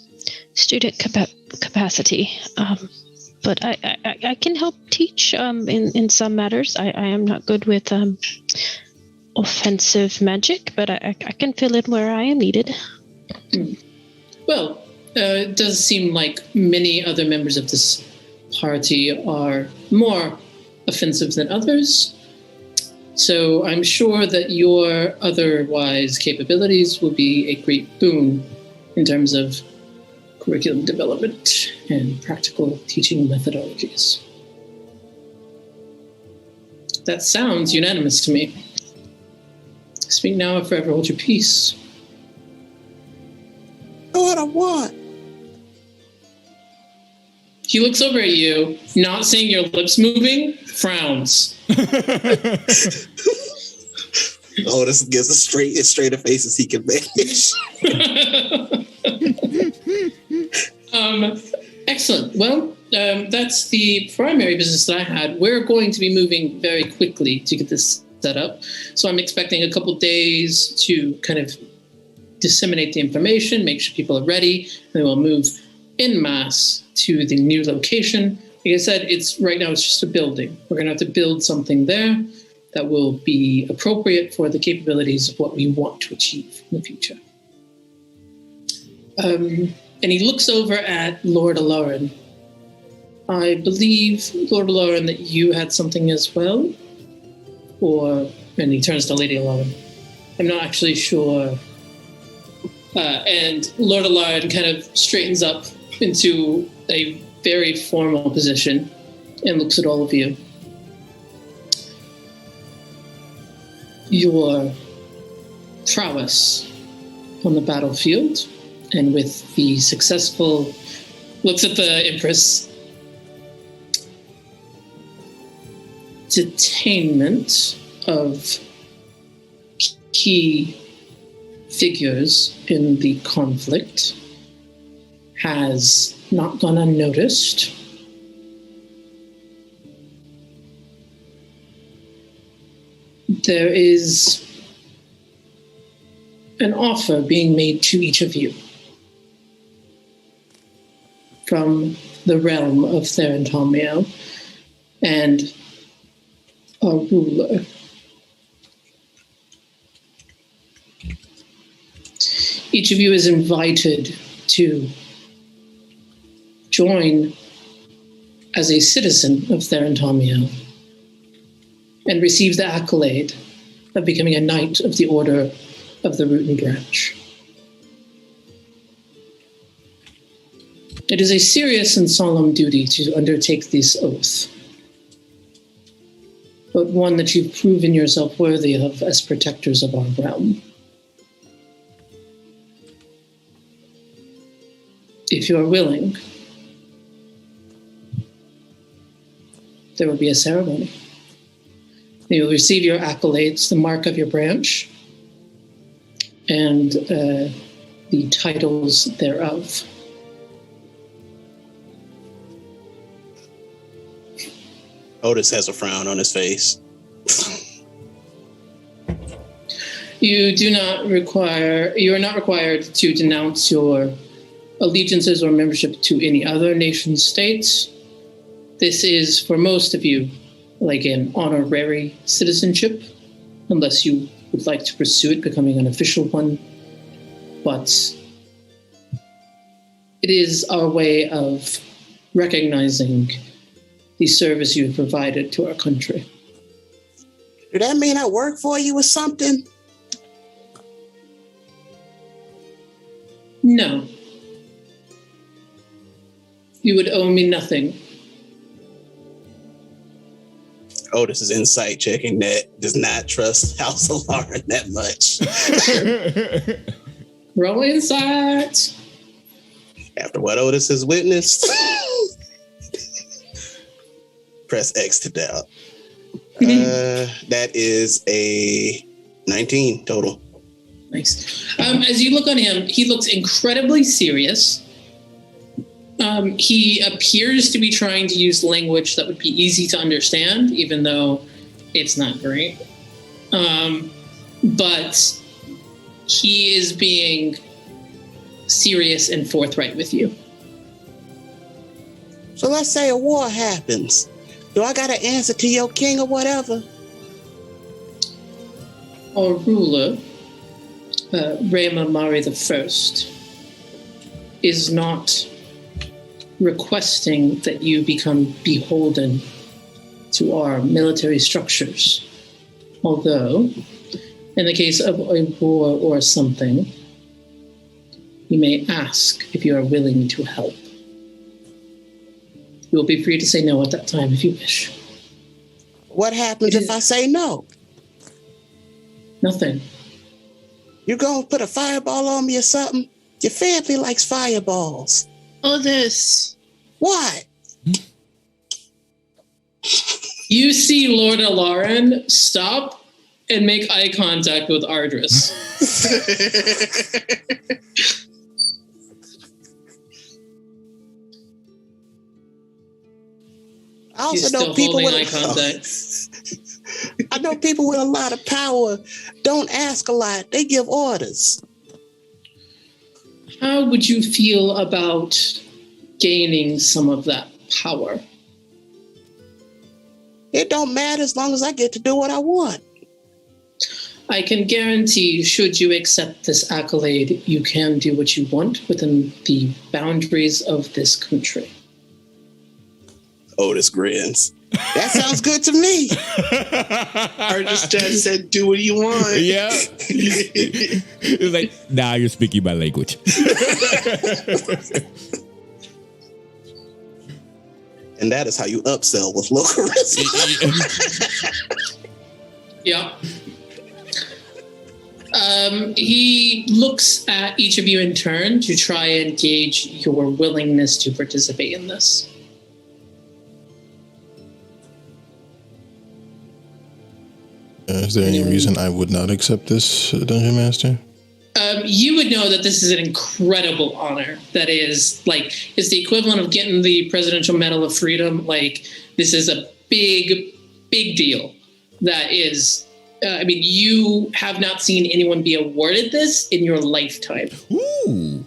student capacity. But I can help teach in some matters. I am not good with offensive magic, but I can fill in where I am needed. Well, it does seem like many other members of this party are more offensive than others. So I'm sure that your otherwise capabilities will be a great boon in terms of curriculum development and practical teaching methodologies. That sounds unanimous to me. Speak now or forever hold your peace. What I want. He looks over at you, not seeing your lips moving, frowns. Otis gives as straight a face as he can manage. Excellent. Well, that's the primary business that I had. We're going to be moving very quickly to get this set up. So I'm expecting a couple days to kind of disseminate the information, make sure people are ready, and then we'll move en masse to the new location. Like I said, right now it's just a building. We're going to have to build something there that will be appropriate for the capabilities of what we want to achieve in the future. And he looks over at Lord Aloran. I believe, Lord Aloran, that you had something as well? And he turns to Lady Aloran. I'm not actually sure. And Lord Aloran kind of straightens up into a very formal position and looks at all of you. Your prowess on the battlefield and with the successful, looks at the Empress, detainment of key figures in the conflict has not gone unnoticed. There is an offer being made to each of you from the realm of Therantomio and a ruler. Each of you is invited to join as a citizen of Therantomio and receive the accolade of becoming a Knight of the Order of the Root and Branch. It is a serious and solemn duty to undertake this oath, but one that you've proven yourself worthy of as protectors of our realm. If you are willing, there will be a ceremony. You will receive your accolades, the mark of your branch, and the titles thereof. Otis has a frown on his face. You are not required to denounce your allegiances or membership to any other nation states. This is, for most of you, like an honorary citizenship, unless you would like to pursue it, becoming an official one. But it is our way of recognizing the service you have provided to our country. Do that mean I work for you or something? No. You would owe me nothing. Otis is insight checking that does not trust House Aloran that much. Roll insight. After what Otis has witnessed, press X to doubt. That is a 19 total. Nice. As you look on him, he looks incredibly serious. He appears to be trying to use language that would be easy to understand, even though it's not great. But he is being serious and forthright with you. So let's say a war happens. Do I got to answer to your king or whatever? Our ruler, Rama Mari I, is not requesting that you become beholden to our military structures. Although, in the case of a war or something, you may ask if you are willing to help. You will be free to say no at that time if you wish. What happens if I say no? Nothing. You gonna put a fireball on me or something? Your family likes fireballs. This. What? You see Lord Alarin stop and make eye contact with Ardris. I also He's know still people holding with eye contact. I know people with a lot of power don't ask a lot. They give orders. How would you feel about gaining some of that power? It don't matter as long as I get to do what I want. I can guarantee, should you accept this accolade, you can do what you want within the boundaries of this country. Otis grins. That sounds good to me. Artist Dad said, do what you want. Yeah. It's like, now you're speaking my language. And that is how you upsell with low charisma. Yeah. He looks at each of you in turn to try and gauge your willingness to participate in this. Is there any reason I would not accept this, Dungeon Master? You would know that this is an incredible honor. That is, like, it's the equivalent of getting the Presidential Medal of Freedom. Like, this is a big, big deal. That is, I mean, you have not seen anyone be awarded this in your lifetime. Ooh.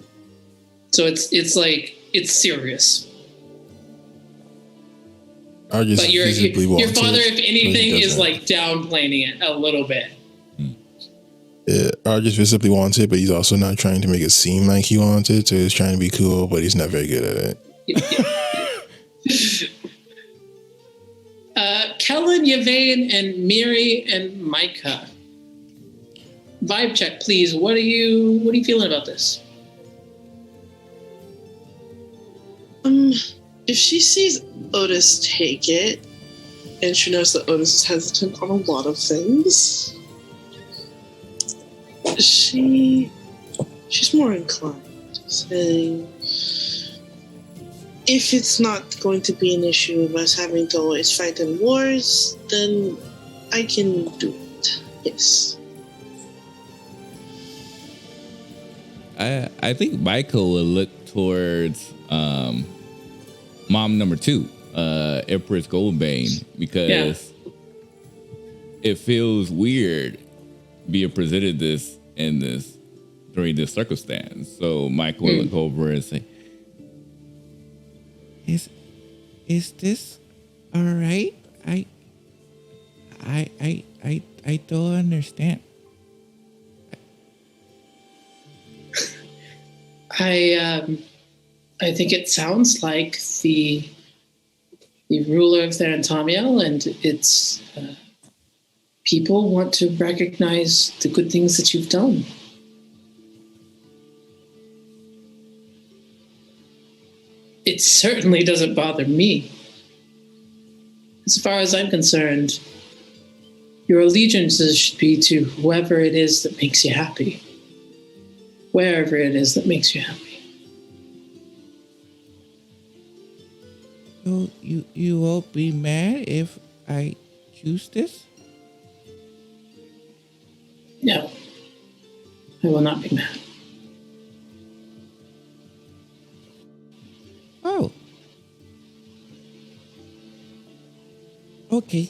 So it's like, it's serious. But your father, if anything, is like downplaying it a little bit. Argus visibly wants it, but he's also not trying to make it seem like he wants it. So he's trying to be cool, but he's not very good at it. Kellen, Yvain, and Miri and Micah. Vibe check, please. What are you feeling about this? If she sees Otis take it, and she knows that Otis is hesitant on a lot of things, she's more inclined to say, if it's not going to be an issue of us having to always fight in wars, then I can do it. Yes. I think Michael will look towards mom number 2, Empress Goldbane, because it feels weird being presented this during this circumstance. So Michael will look over and say, Is this all right? I don't understand. I think it sounds like the ruler of Therantamiel and its people want to recognize the good things that you've done. It certainly doesn't bother me. As far as I'm concerned, your allegiances should be to whoever it is that makes you happy. Wherever it is that makes you happy. So you won't be mad if I choose this? No. I will not be mad. Oh. Okay.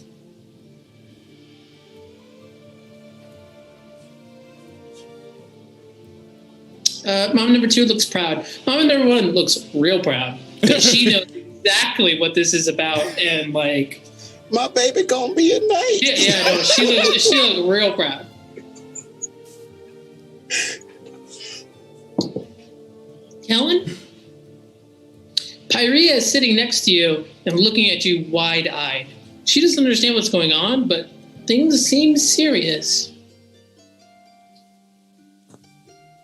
Mom number 2 looks proud. Mom number 1 looks real proud because she knows exactly what this is about, and like, my baby gonna be a knight. No, she looked real proud. Kellen, Pyrea is sitting next to you and looking at you wide-eyed. She doesn't understand what's going on, but things seem serious.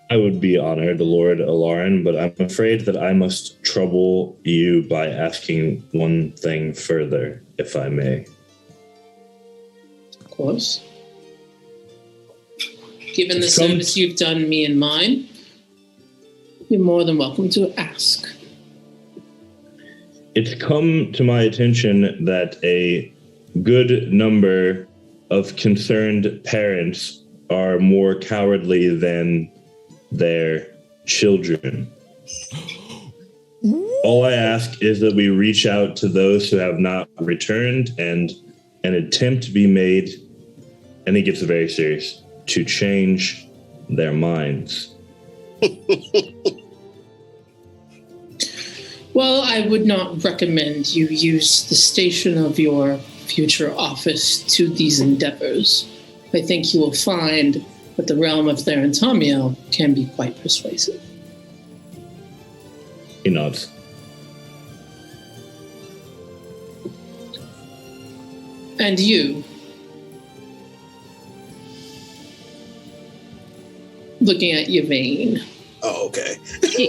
I would be honored, Lord Alarin, but I'm afraid that I must trouble you by asking one thing further, if I may. Of course. Given the service you've done me and mine, you're more than welcome to ask. It's come to my attention that a good number of concerned parents are more cowardly than their children. All I ask is that we reach out to those who have not returned and an attempt be made, and he gets very serious, to change their minds. Well, I would not recommend you use the station of your future office to these endeavors. I think you will find that the realm of Therantamio can be quite persuasive. He nods. And you, looking at Yvain. Oh, okay.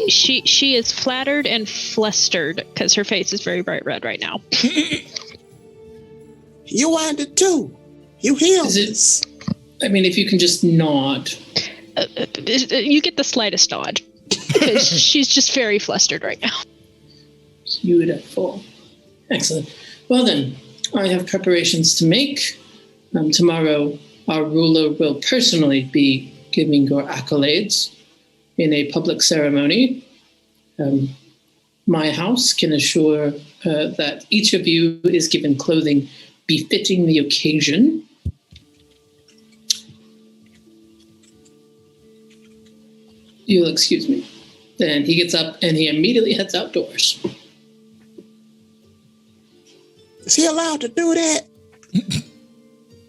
she is flattered and flustered because her face is very bright red right now. You wanted it too. You healed us. I mean, if you can just nod. You get the slightest nod. Because she's just very flustered right now. Beautiful. Excellent. Well then, I have preparations to make. Tomorrow, our ruler will personally be giving your accolades in a public ceremony. My house can assure that each of you is given clothing befitting the occasion. You'll excuse me. Then he gets up and he immediately heads outdoors. Is he allowed to do that?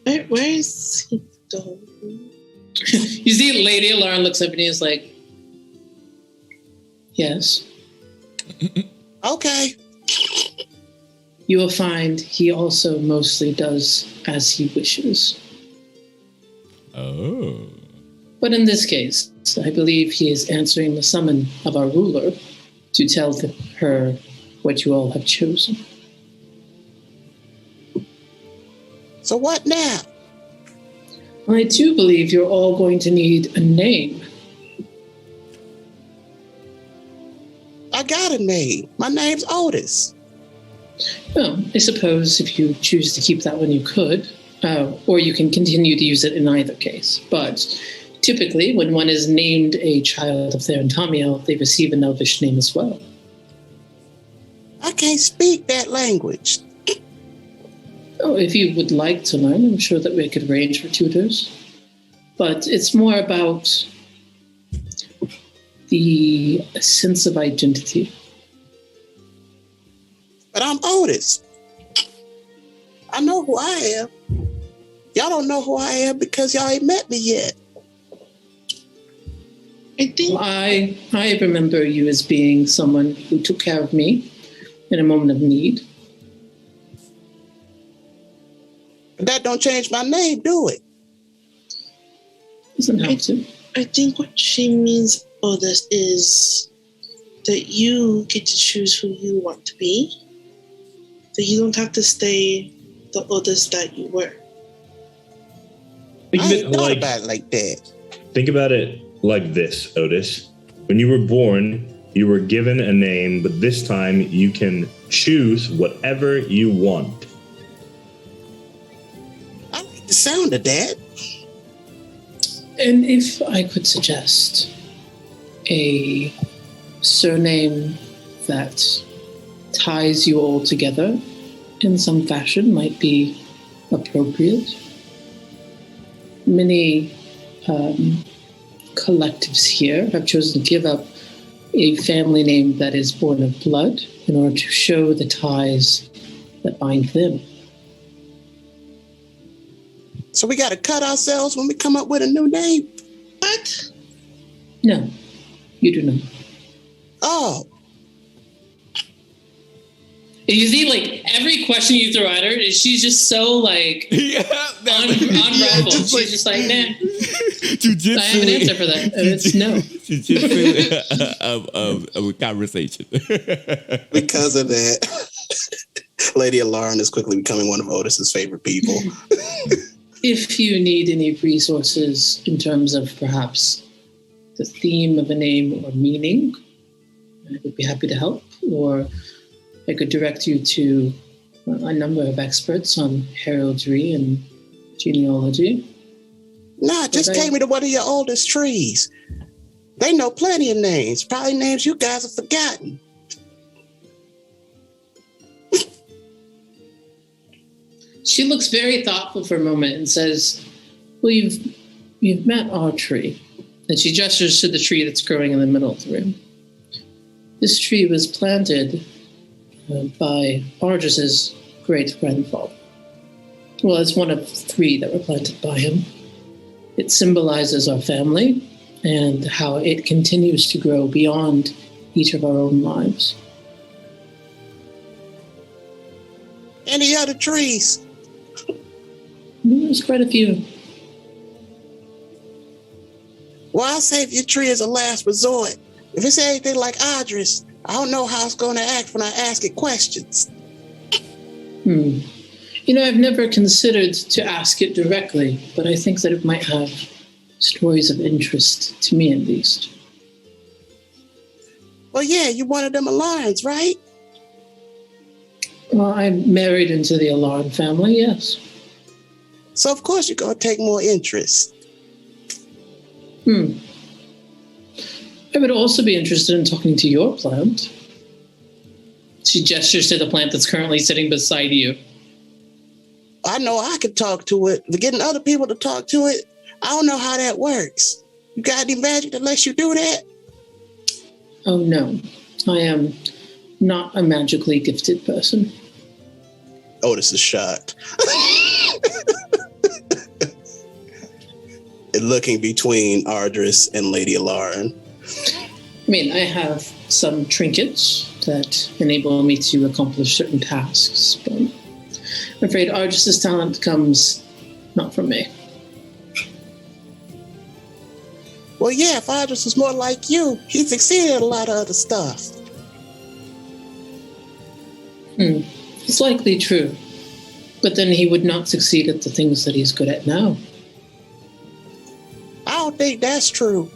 Where is he going? You see Lady Alarin looks up and he's like, yes. Okay. You will find he also mostly does as he wishes. Oh. But in this case, I believe he is answering the summon of our ruler to tell her what you all have chosen. So what now? I too believe you're all going to need a name. I got a name. My name's Otis. Well, I suppose if you choose to keep that one, you could. Or you can continue to use it in either case. But typically, when one is named a child of Therantamio, they receive an elvish name as well. I can't speak that language. Oh, if you would like to learn, I'm sure that we could arrange for tutors. But it's more about the sense of identity. But I'm Otis. I know who I am. Y'all don't know who I am because y'all ain't met me yet. I remember you as being someone who took care of me in a moment of need. But that don't change my name, do it? Doesn't have to. I think what she means, Otis, is that you get to choose who you want to be. That you don't have to stay the Otis that you were. I ain't thought about it like that. Think about it like this, Otis. When you were born, you were given a name, but this time you can choose whatever you want. I like the sound of that. And if I could suggest a surname that ties you all together in some fashion might be appropriate. Many collectives here have chosen to give up a family name that is born of blood in order to show the ties that bind them. So we got to cut ourselves when we come up with a new name? What? No, you do not. Oh. You see, like, every question you throw at her, she's just so, like, unraveled. She's just like, man, Jiu-jitsu. I have an answer for that. And it's no. Jiu-jitsu of a conversation. Because of that, Lady Alarn is quickly becoming one of Otis's favorite people. If you need any resources in terms of perhaps the theme of a name or meaning, I would be happy to help. Or I could direct you to a number of experts on heraldry and genealogy. Nah, just take me to one of your oldest trees. They know plenty of names, probably names you guys have forgotten. She looks very thoughtful for a moment and says, well, you've met our tree. And she gestures to the tree that's growing in the middle of the room. This tree was planted by Argis's great-grandfather. Well, it's one of 3 that were planted by him. It symbolizes our family and how it continues to grow beyond each of our own lives. Any other trees? There's quite a few. Well, I'll save your tree as a last resort. If it's anything like Audris, I don't know how it's going to act when I ask it questions. You know, I've never considered to ask it directly, but I think that it might have stories of interest, to me at least. Well, yeah, you're one of them Alarns, right? Well, I'm married into the Alarn family, yes. So, of course, you're going to take more interest. I would also be interested in talking to your plant. She gestures to the plant that's currently sitting beside you. I know I could talk to it, but getting other people to talk to it, I don't know how that works. You got any magic that lets you do that? Oh, no. I am not a magically gifted person. Otis is shocked. And looking between Ardris and Lady Alarn. I mean, I have some trinkets that enable me to accomplish certain tasks, but I'm afraid Ardris's talent comes not from me. Well, yeah, if Ardris was more like you, he'd succeed at a lot of other stuff. It's likely true, but then he would not succeed at the things that he's good at now. I don't think that's true.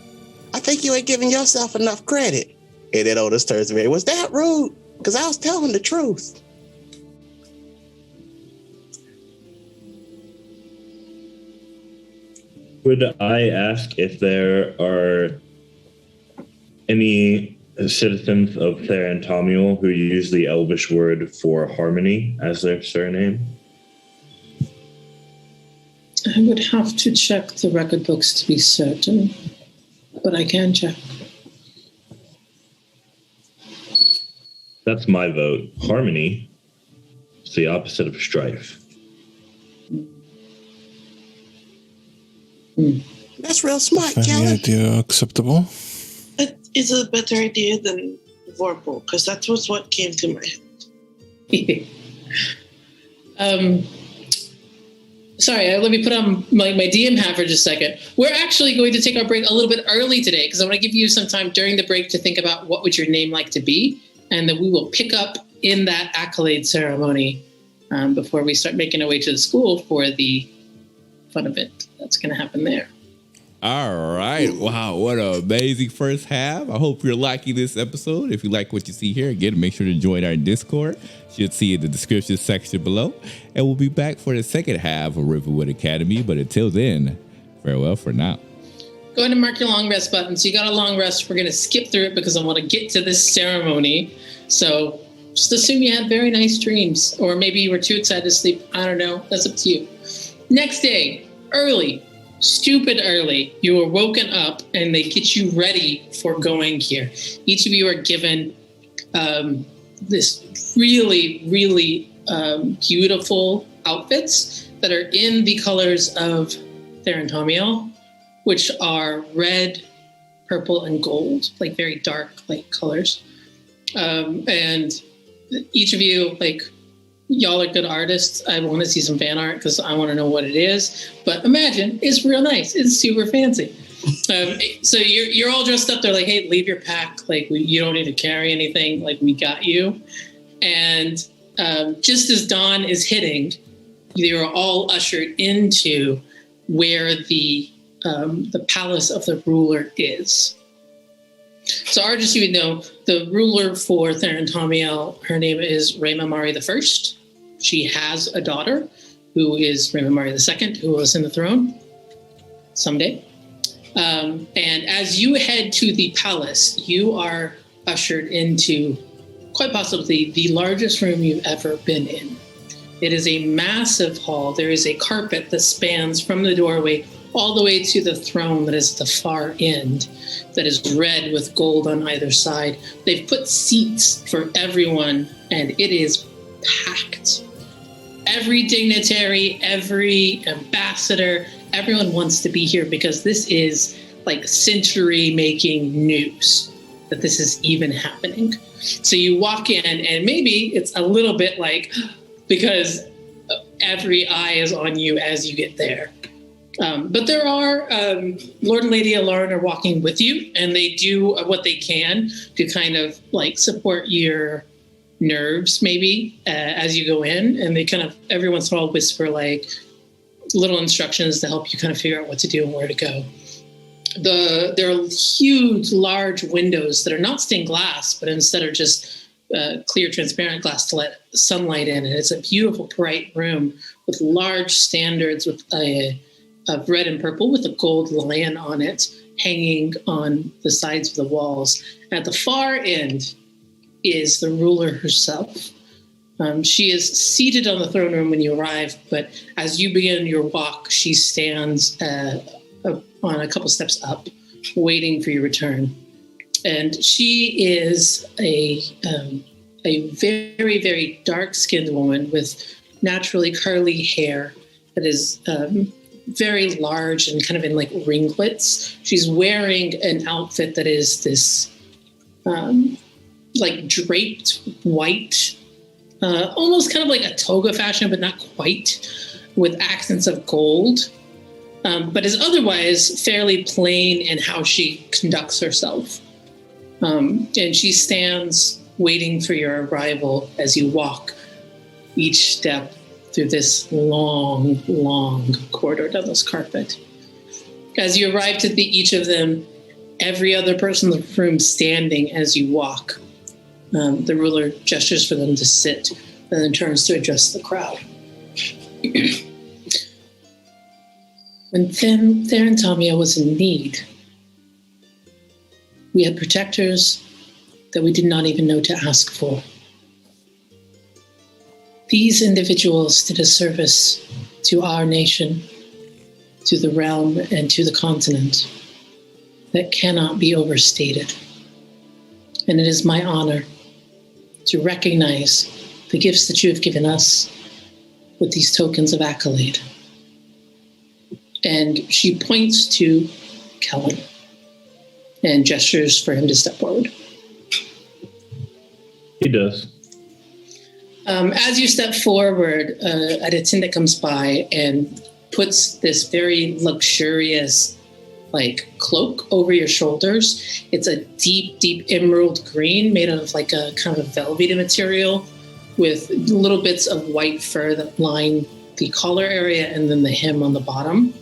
I think you ain't giving yourself enough credit. And then Otis turns to me, was that rude? Because I was telling the truth. Would I ask if there are any citizens of Therantomiel who use the Elvish word for harmony as their surname? I would have to check the record books to be certain, but I can check. That's my vote. Harmony is the opposite of strife. That's real smart, Any Kelly. idea acceptable? It is a better idea than Vorpal, because that was what came to my head. Sorry, let me put on my DM hat for just a second. We're actually going to take our break a little bit early today because I want to give you some time during the break to think about what would your name like to be, and then we will pick up in that accolade ceremony before we start making our way to the school for the fun event that's going to happen there. All right. Wow, what an amazing first half. I hope you're liking this episode. If you like what you see here, again, make sure to join our Discord. You'll see in the description section below. And we'll be back for the second half of Rivenwood Academy. But until then, farewell for now. Go ahead and mark your long rest button. So you got a long rest. We're going to skip through it because I want to get to this ceremony. So Just assume you had very nice dreams, or maybe you were too excited to sleep. I don't know. That's up to you. Next day, early, stupid early, you were woken up and they get you ready for going here. Each of you are given this really, really beautiful outfits that are in the colors of Therantomiel, which are red, purple, and gold, like very dark, like colors. And each of you, like, y'all are good artists. I want to see some fan art because I want to know what it is. But imagine, it's real nice. It's super fancy. So you're all dressed up. They're like, hey, leave your pack. Like, you don't need to carry anything. Like, we got you. And just as dawn is hitting, you are all ushered into where the palace of the ruler is. So, just so you know, the ruler for Therantomiel, her name is Raymamari I. She has a daughter who is Raymamari II, who will ascend the throne someday. And as you head to the palace, you are ushered into quite possibly the largest room you've ever been in. It is a massive hall. There is a carpet that spans from the doorway all the way to the throne that is at the far end, that is red with gold on either side. They've put seats for everyone, and it is packed. Every dignitary, every ambassador, everyone wants to be here because this is like century-making news that this is even happening. So you walk in, and maybe it's a little bit like, because every eye is on you as you get there. But there are, Lord and Lady Alarin are walking with you, and they do what they can to kind of like support your nerves maybe as you go in. And they kind of every once in a while whisper like little instructions to help you kind of figure out what to do and where to go. There are huge, large windows that are not stained glass, but instead are just clear, transparent glass to let sunlight in. And it's a beautiful, bright room with large standards with of red and purple with a gold lion on it hanging on the sides of the walls. At the far end is the ruler herself. She is seated on the throne room when you arrive, but as you begin your walk, she stands on a couple steps up, waiting for your return. And she is a very, very dark-skinned woman with naturally curly hair that is very large and kind of in like ringlets. She's wearing an outfit that is this like draped white, almost kind of like a toga fashion, but not quite, with accents of gold, but is otherwise fairly plain in how she conducts herself. And she stands waiting for your arrival as you walk each step through this long, long corridor down this carpet. As you arrive to each of them, every other person in the room standing as you walk. The ruler gestures for them to sit and then turns to address the crowd. When Therantomiel was in need, we had protectors that we did not even know to ask for. These individuals did a service to our nation, to the realm, and to the continent that cannot be overstated. And it is my honor to recognize the gifts that you have given us with these tokens of accolade. And she points to Kellen and gestures for him to step forward. He does. As you step forward, an attendant comes by and puts this very luxurious, like, cloak over your shoulders. It's a deep, deep emerald green made out of like a kind of velvety material with little bits of white fur that line the collar area and then the hem on the bottom.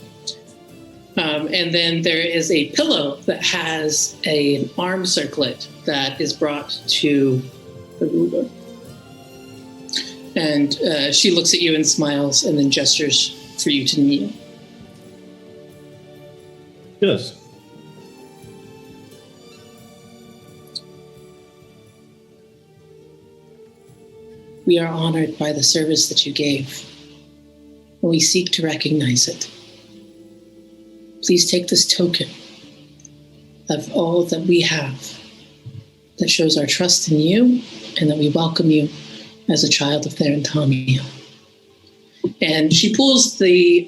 And then there is a pillow that has an arm circlet that is brought to the ruler. And she looks at you and smiles and then gestures for you to kneel. Yes. We are honored by the service that you gave, and we seek to recognize it. Please take this token of all that we have that shows our trust in you and that we welcome you as a child of Therantamia. And she pulls the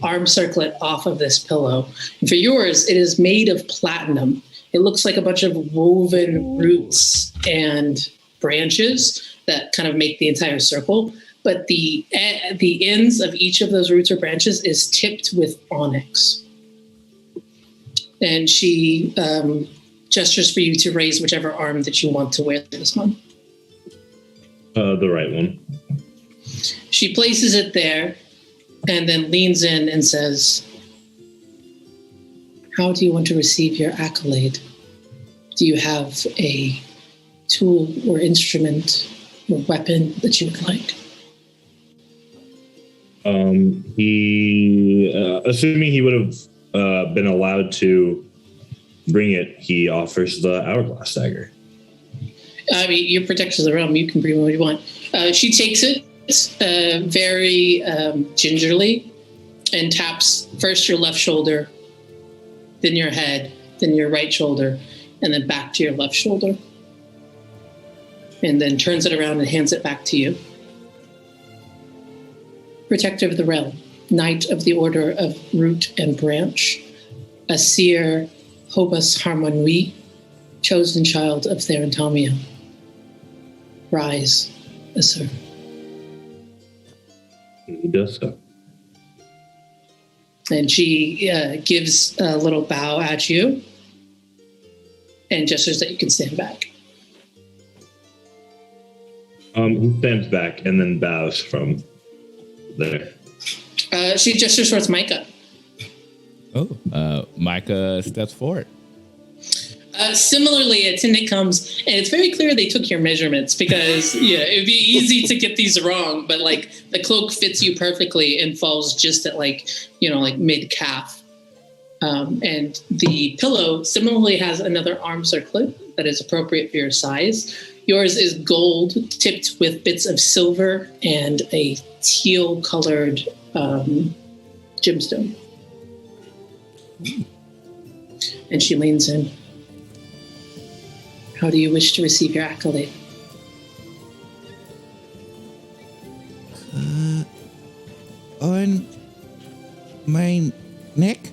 arm circlet off of this pillow. And for yours, it is made of platinum. It looks like a bunch of woven roots and branches that kind of make the entire circle. But the ends of each of those roots or branches is tipped with onyx. And she gestures for you to raise whichever arm that you want to wear this on. The right one. She places it there and then leans in and says, how do you want to receive your accolade? Do you have a tool or instrument or weapon that you would like? He, assuming he would have been allowed to bring it, he offers the hourglass dagger. I mean, you're protectors of the realm. You can bring what you want. She takes it very gingerly and taps first your left shoulder, then your head, then your right shoulder, and then back to your left shoulder. And then turns it around and hands it back to you. Protector of the realm, Knight of the Order of Root and Branch, Asir Hobus Harmonui, chosen child of Therantamia. Rise, Asir. He does so. And she gives a little bow at you and gestures that you can stand back. He stands back and then bows from there. She gestures towards Micah. Oh, Micah steps forward. Similarly, a attendant comes, and it's very clear they took your measurements because, it'd be easy to get these wrong, but, the cloak fits you perfectly and falls just at, mid-calf. And the pillow similarly has another arm circlet that is appropriate for your size. Yours is gold tipped with bits of silver and a teal-colored gemstone. And she leans in. How do you wish to receive your accolade? On my neck?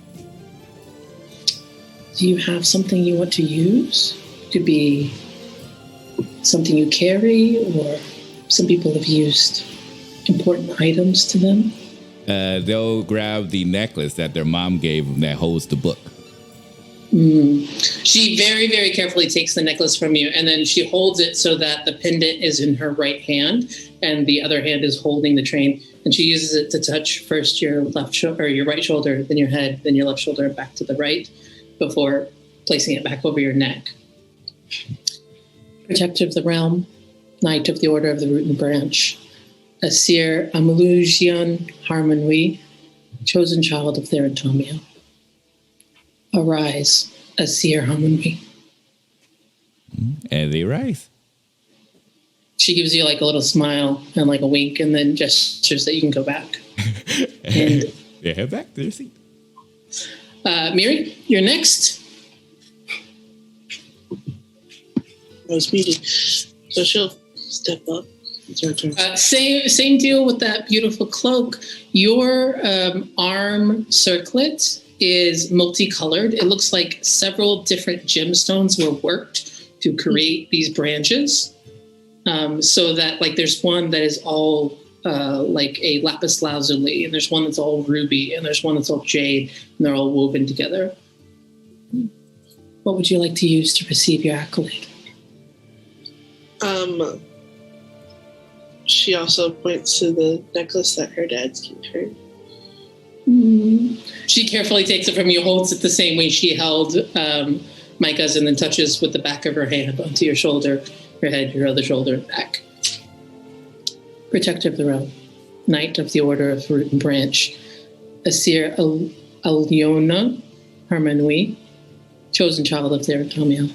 Do you have something you want to use? Could be something you carry, or some people have used important items to them. They'll grab the necklace that their mom gave them that holds the book. She very, very carefully takes the necklace from you, and then she holds it so that the pendant is in her right hand, and the other hand is holding the train. And she uses it to touch first your left shoulder, or your right shoulder, then your head, then your left shoulder, back to the right, before placing it back over your neck. Protector of the realm, Knight of the Order of the Root and Branch, Asir Amalujian Harmonui, chosen child of Therantamia. Arise, Asir Harmonui. And they rise. She gives you a little smile and a wink, and then gestures that you can go back. And they head back to their seat. Miri, you're next. Speedy. So she'll step up. It's her turn. Same deal with that beautiful cloak. Your arm circlet is multicolored. It looks like several different gemstones were worked to create these branches. So that there's one that is all a lapis lazuli, and there's one that's all ruby, and there's one that's all jade, and they're all woven together. What would you like to use to receive your accolade? She also points to the necklace that her dad's gave her. She carefully takes it from you, holds it the same way she held Micah's, and then touches with the back of her hand onto your shoulder, your head, your other shoulder, and back. Protector of the realm, Knight of the Order of Root and Branch, Asir Alyona Harmonui, chosen child of Therantamia.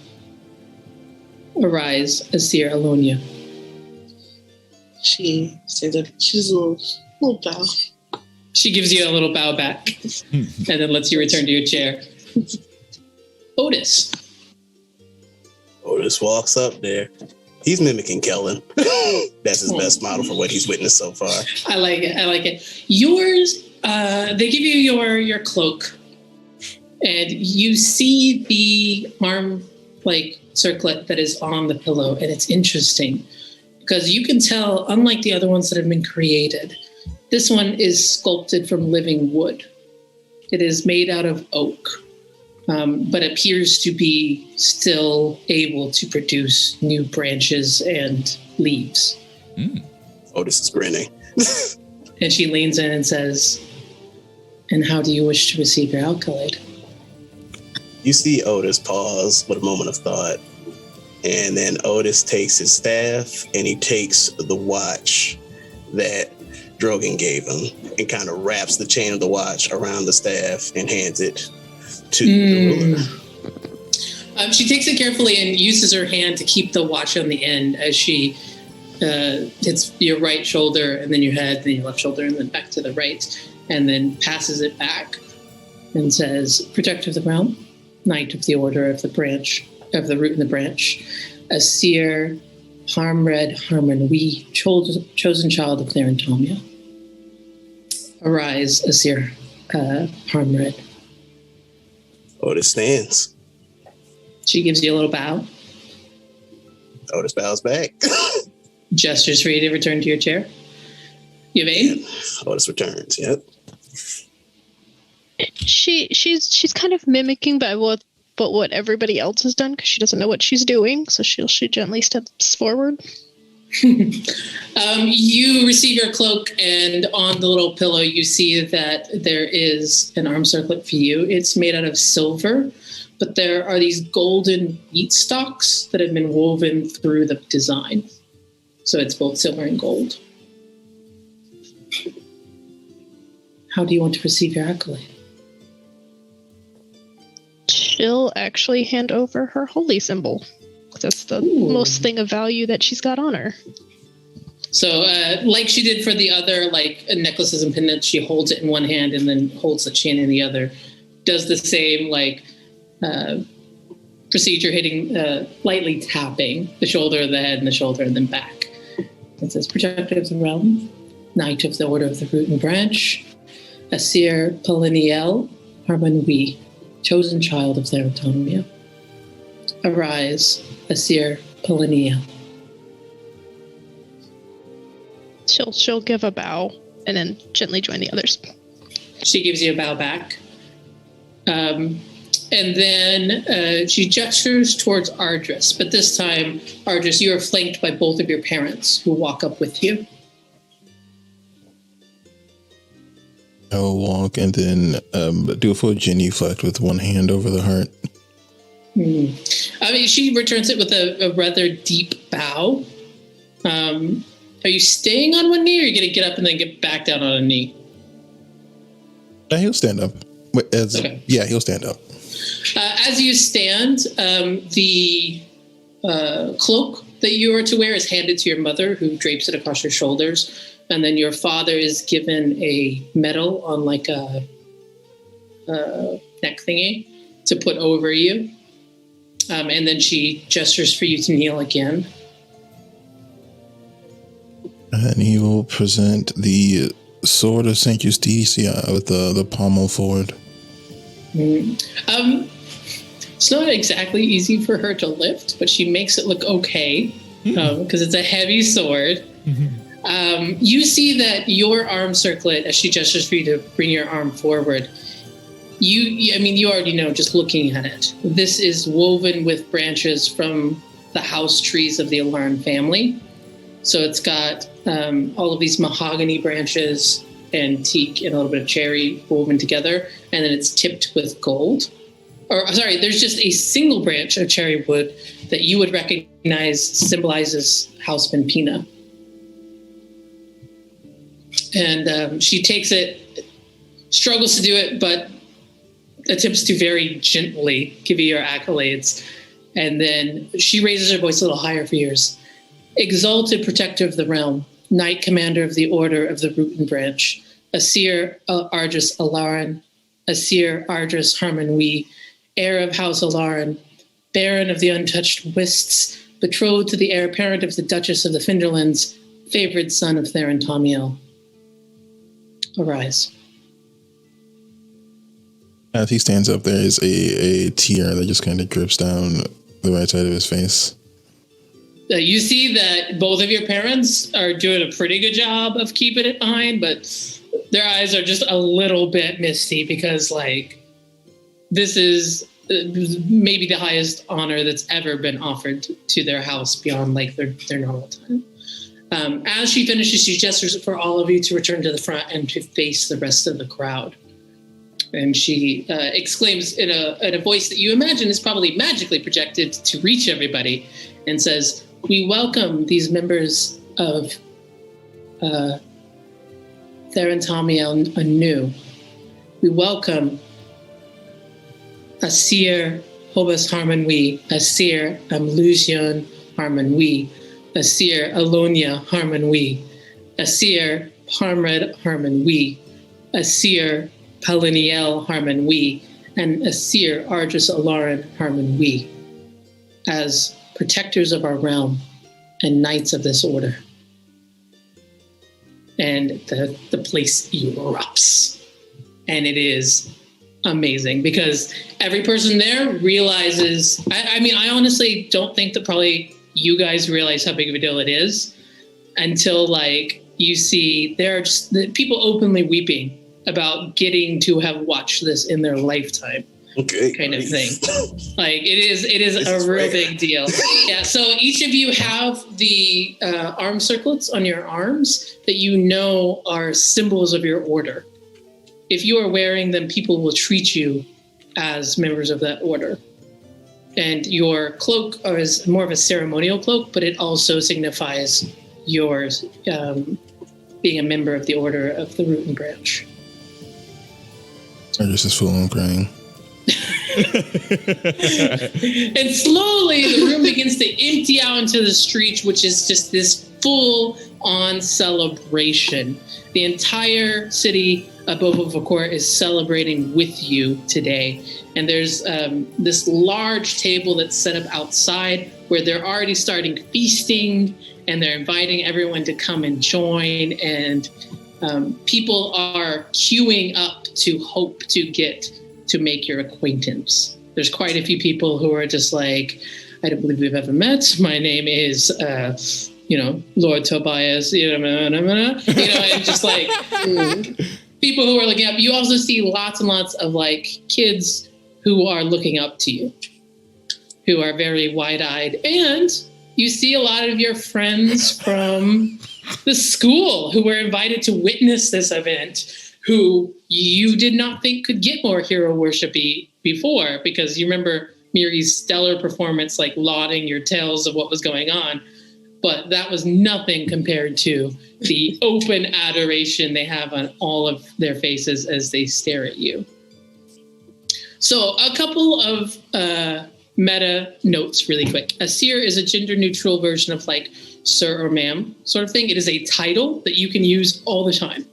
Arise, Asir Alonia. she says that she's a little bow. She gives you a little bow back and then lets you return to your chair. Otis. Otis walks up there. He's mimicking Kellen. That's his best model for what he's witnessed so far. I like it. Yours, they give you your cloak, and you see the arm circlet that is on the pillow, and it's interesting because you can tell, unlike the other ones that have been created, this one is sculpted from living wood. It is made out of oak, but appears to be still able to produce new branches and leaves. Otis is grinning. And she leans in and says, "And how do you wish to receive your accolade?" You see Otis pause with a moment of thought, and then Otis takes his staff and he takes the watch that Drogon gave him and kind of wraps the chain of the watch around the staff and hands it to the ruler. She takes it carefully and uses her hand to keep the watch on the end as she hits your right shoulder and then your head, then your left shoulder, and then back to the right, and then passes it back and says, "Protector of the realm, Knight of the Order of the Branch, of the Root and the Branch, Asir Harmred Harmonwi, chosen child of Therantomia. Arise, Asir Harmred." Otis stands. She gives you a little bow. Otis bows back. Gestures for you to return to your chair. Yvain? Otis returns, yep. She's kind of mimicking but what everybody else has done because she doesn't know what she's doing, so she gently steps forward. You receive your cloak, and on the little pillow you see that there is an arm circlet for you. It's made out of silver, but there are these golden bead stalks that have been woven through the design. So it's both silver and gold. How do you want to receive your accolade? She'll actually hand over her holy symbol. That's the most thing of value that she's got on her. So like she did for the other necklaces and pendants, she holds it in one hand and then holds the chain in the other. Does the same procedure, hitting, lightly tapping the shoulder, the head, and the shoulder, and then back. It says, "Protector of the realm, Knight of the Order of the Root and Branch, Asir Poliniel Harmonwi, chosen child of Therantomia. Arise, Asir Poliniel." She'll give a bow and then gently join the others. She gives you a bow back. And then she gestures towards Ardris. But this time, Ardris, you are flanked by both of your parents who walk up with you. I'll walk and then do a full genuflect with one hand over the heart. I mean, she returns it with a rather deep bow. Are you staying on one knee, or are you going to get up and then get back down on a knee? He'll stand up. Okay. Yeah, he'll stand up. As you stand, the cloak that you are to wear is handed to your mother, who drapes it across your shoulders. And then your father is given a medal on a neck thingy to put over you. And then she gestures for you to kneel again. And he will present the sword of Saint Justicia with the pommel forward. It's not exactly easy for her to lift, but she makes it look okay because it's a heavy sword. You see that your arm circlet, as she gestures for you to bring your arm forward, you already know just looking at it. This is woven with branches from the house trees of the Alaran family. So it's got all of these mahogany branches and teak and a little bit of cherry woven together, and then it's tipped with gold. There's just a single branch of cherry wood that you would recognize symbolizes House Benpina. And she takes it, struggles to do it, but attempts to very gently give you your accolades. And then she raises her voice a little higher for yours. "Exalted Protector of the Realm, Knight Commander of the Order of the Root and Branch, Asir Ardris Alaran, Asir Ardris Harmonwe, heir of House Alaran, Baron of the Untouched Wists, betrothed to the heir apparent of the Duchess of the Finderlands, favored son of Theron Tomiel. Arise. As he stands up, there is a tear that just kind of drips down the right side of his face. You see that both of your parents are doing a pretty good job of keeping it behind, but their eyes are just a little bit misty because, like, this is maybe the highest honor that's ever been offered to their house beyond, like, their normal time. As she finishes, she gestures for all of you to return to the front and to face the rest of the crowd. And she exclaims in a voice that you imagine is probably magically projected to reach everybody, and says, "We welcome these members of Theron Tomiel anew. We welcome Asir Hobus Harmonwe, Asir Amlusion Harmonwe, Asir Alonia Harmonwe, Asir Parmred Harmonwe, Asir Paliniel Harmonwe, and Asir Ardris Alaran Harmonwe, as protectors of our realm and knights of this order." And the place erupts. And it is amazing because every person there realizes, I mean, I honestly don't think that probably you guys realize how big of a deal it is until, like, you see there are just people openly weeping about getting to have watched this in their lifetime. Okay, kind of thing. Like, it is a real big deal. Yeah, so each of you have the arm circlets on your arms that you know are symbols of your order. If you are wearing them, people will treat you as members of that order. And your cloak is more of a ceremonial cloak, but it also signifies your being a member of the Order of the Root and Branch. I just is full on crying. And slowly the room begins to empty out into the streets, which is just this full-on celebration. The entire city of Beauvau is celebrating with you today. And there's this large table that's set up outside where they're already starting feasting, and they're inviting everyone to come and join. And people are queuing up to hope to get to make your acquaintance. There's quite a few people who are just like, "I don't believe we've ever met. My name is, Lord Tobias, and just like people who are looking up. You also see lots and lots of, like, kids who are looking up to you, who are very wide-eyed. And you see a lot of your friends from the school who were invited to witness this event, who you did not think could get more hero worshipy before, because you remember Miri's stellar performance, like, lauding your tales of what was going on. But that was nothing compared to the open adoration they have on all of their faces as they stare at you. So a couple of meta notes really quick. Asir is a gender-neutral version of, like, sir or ma'am sort of thing. It is a title that you can use all the time.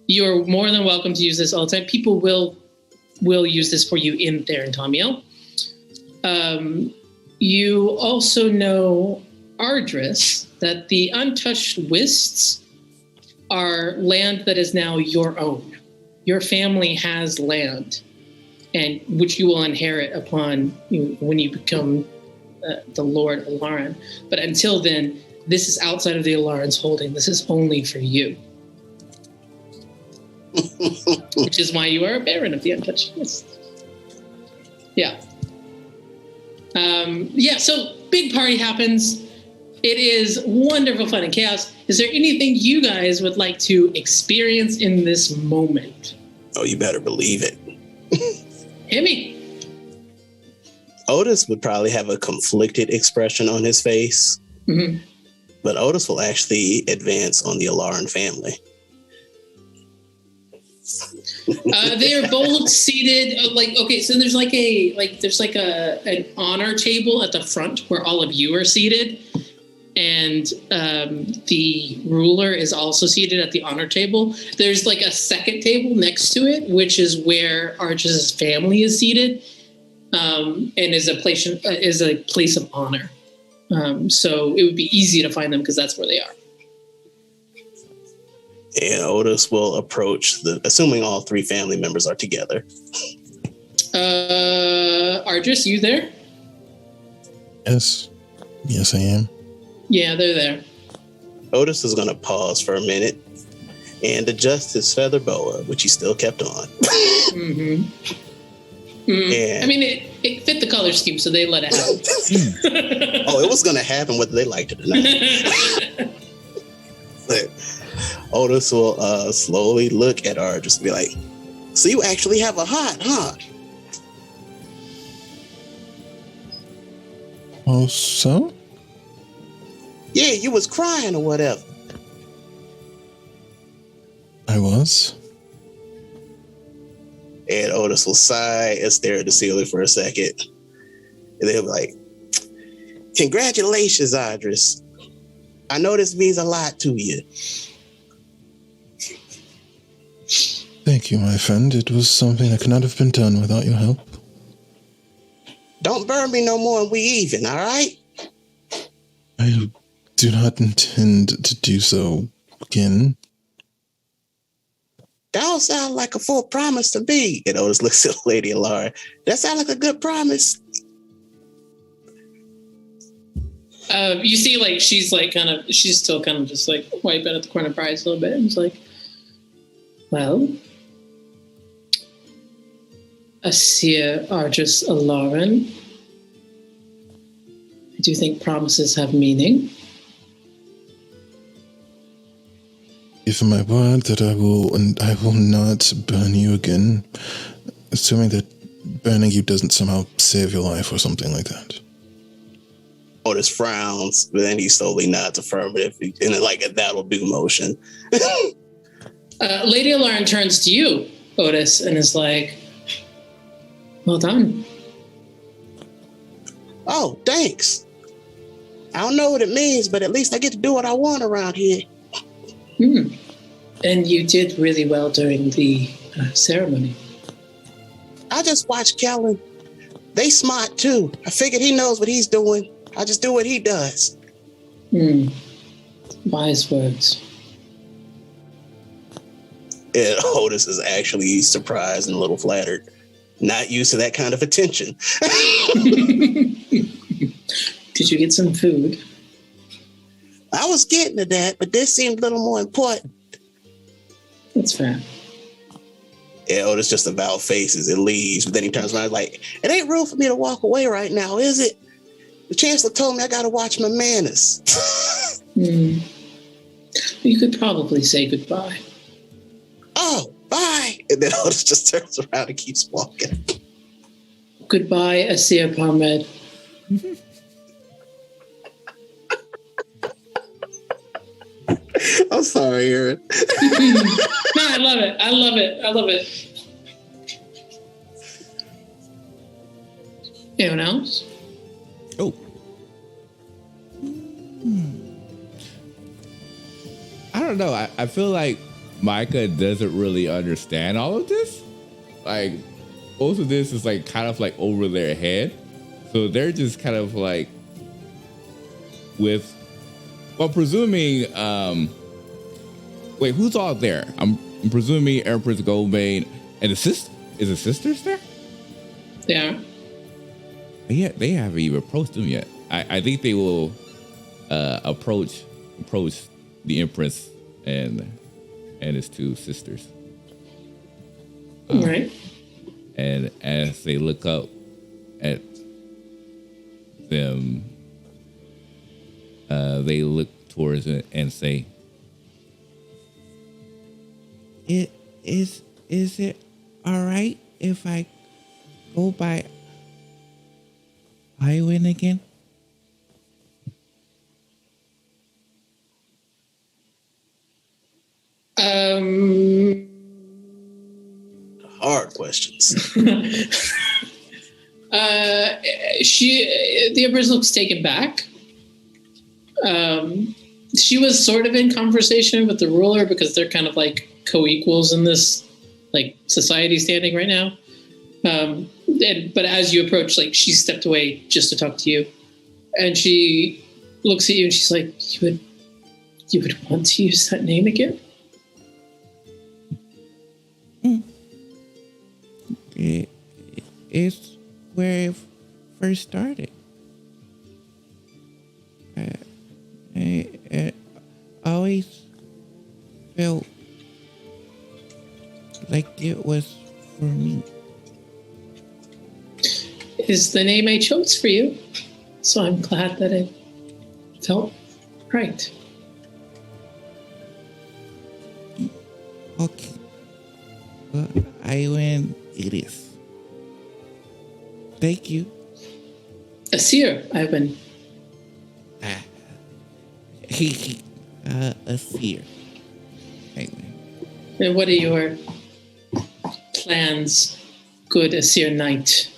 You're more than welcome to use this all the time. People will use this for you in Theron Tomiel. You also know, Ardris, that the Untouched Wists are land that is now your own. Your family has land, and which you will inherit upon when you become the Lord Alaran. But until then, this is outside of the Alaran's holding. This is only for you. Which is why you are a Baron of the Untouched Wists. Yeah. So big party happens. It is wonderful fun and chaos. Is there anything you guys would like to experience in this moment? Oh, you better believe it. Hit me. Otis would probably have a conflicted expression on his face, but Otis will actually advance on the Alaran family. They are both seated. So there's an honor table at the front where all of you are seated, and the ruler is also seated at the honor table. There's like a second table next to it, which is where Arch's family is seated, and is a place of honor. So it would be easy to find them because that's where they are. And Otis will approach assuming all three family members are together. Argis, you there? Yes. Yes, I am. Yeah, they're there. Otis is going to pause for a minute and adjust his feather boa, which he still kept on. Mm-hmm. Mm. I mean, it fit the color scheme, so they let it happen. Oh, it was going to happen whether they liked it or not. But Otis will slowly look at Argis and be like, so you actually have a heart, huh? Oh, so? Yeah, you was crying or whatever. I was. And Otis will sigh and stare at the ceiling for a second. And they'll be like, congratulations, Idris. I know this means a lot to you. Thank you, my friend. It was something that could not have been done without your help. Don't burn me no more and we even, all right? I do not intend to do so again. That don't sound like a full promise to me. And Otis looks at Lady Alara. That sounds like a good promise. You see, like, she's still kind of just like wiping at the corner of her eyes a little bit. And it's like, well, Asir Argis Alaran, I do think promises have meaning. Give my word that I will not burn you again, assuming that burning you doesn't somehow save your life or something like that. Otis frowns, but then he slowly nods affirmative in like a that'll do motion. Lady Alaran turns to you, Otis, and is like, well done. Oh, thanks. I don't know what it means, but at least I get to do what I want around here. And you did really well during the ceremony. I just watched Kellen. They smart too. I figured he knows what he's doing. I just do what he does. Wise words. And Otis is actually surprised and a little flattered. Not used to that kind of attention. Did you get some food? I was getting to that, but this seemed a little more important. That's fair. Yeah, Otis just about faces and leaves, but then he turns around like, it ain't room for me to walk away right now, is it? The chancellor told me I gotta watch my manners. You could probably say goodbye. Oh, bye. And then Otis just turns around and keeps walking. Goodbye, Asir Parmed. I'm sorry, Aaron. No, I love it. I love it. I love it. Anyone else? Oh. I don't know. I feel like Micah doesn't really understand all of this. Like, most of this is like kind of like over their head. So they're just kind of like with, well, presuming, wait, who's all there? I'm presuming Empress Goldbane and the sisters there? Yeah. Yeah, they haven't even approached them yet. I think they will approach the Empress and his two sisters. Right. And as they look up at them, they look towards it and say, Is it all right if I go by Iwin again? Hard questions. The Empress looks taken back. She was sort of in conversation with the ruler because they're kind of like co-equals in this like society standing right now. But as you approach, like she stepped away just to talk to you, and she looks at you and she's like, "You would want to use that name again?" It's where it first started. I always felt like it was for me. It is the name I chose for you, so I'm glad that it felt right. Okay. Well, I win it is. Thank you. Asir, I win. Asir. I win. And what are your plans, good Asir Knight?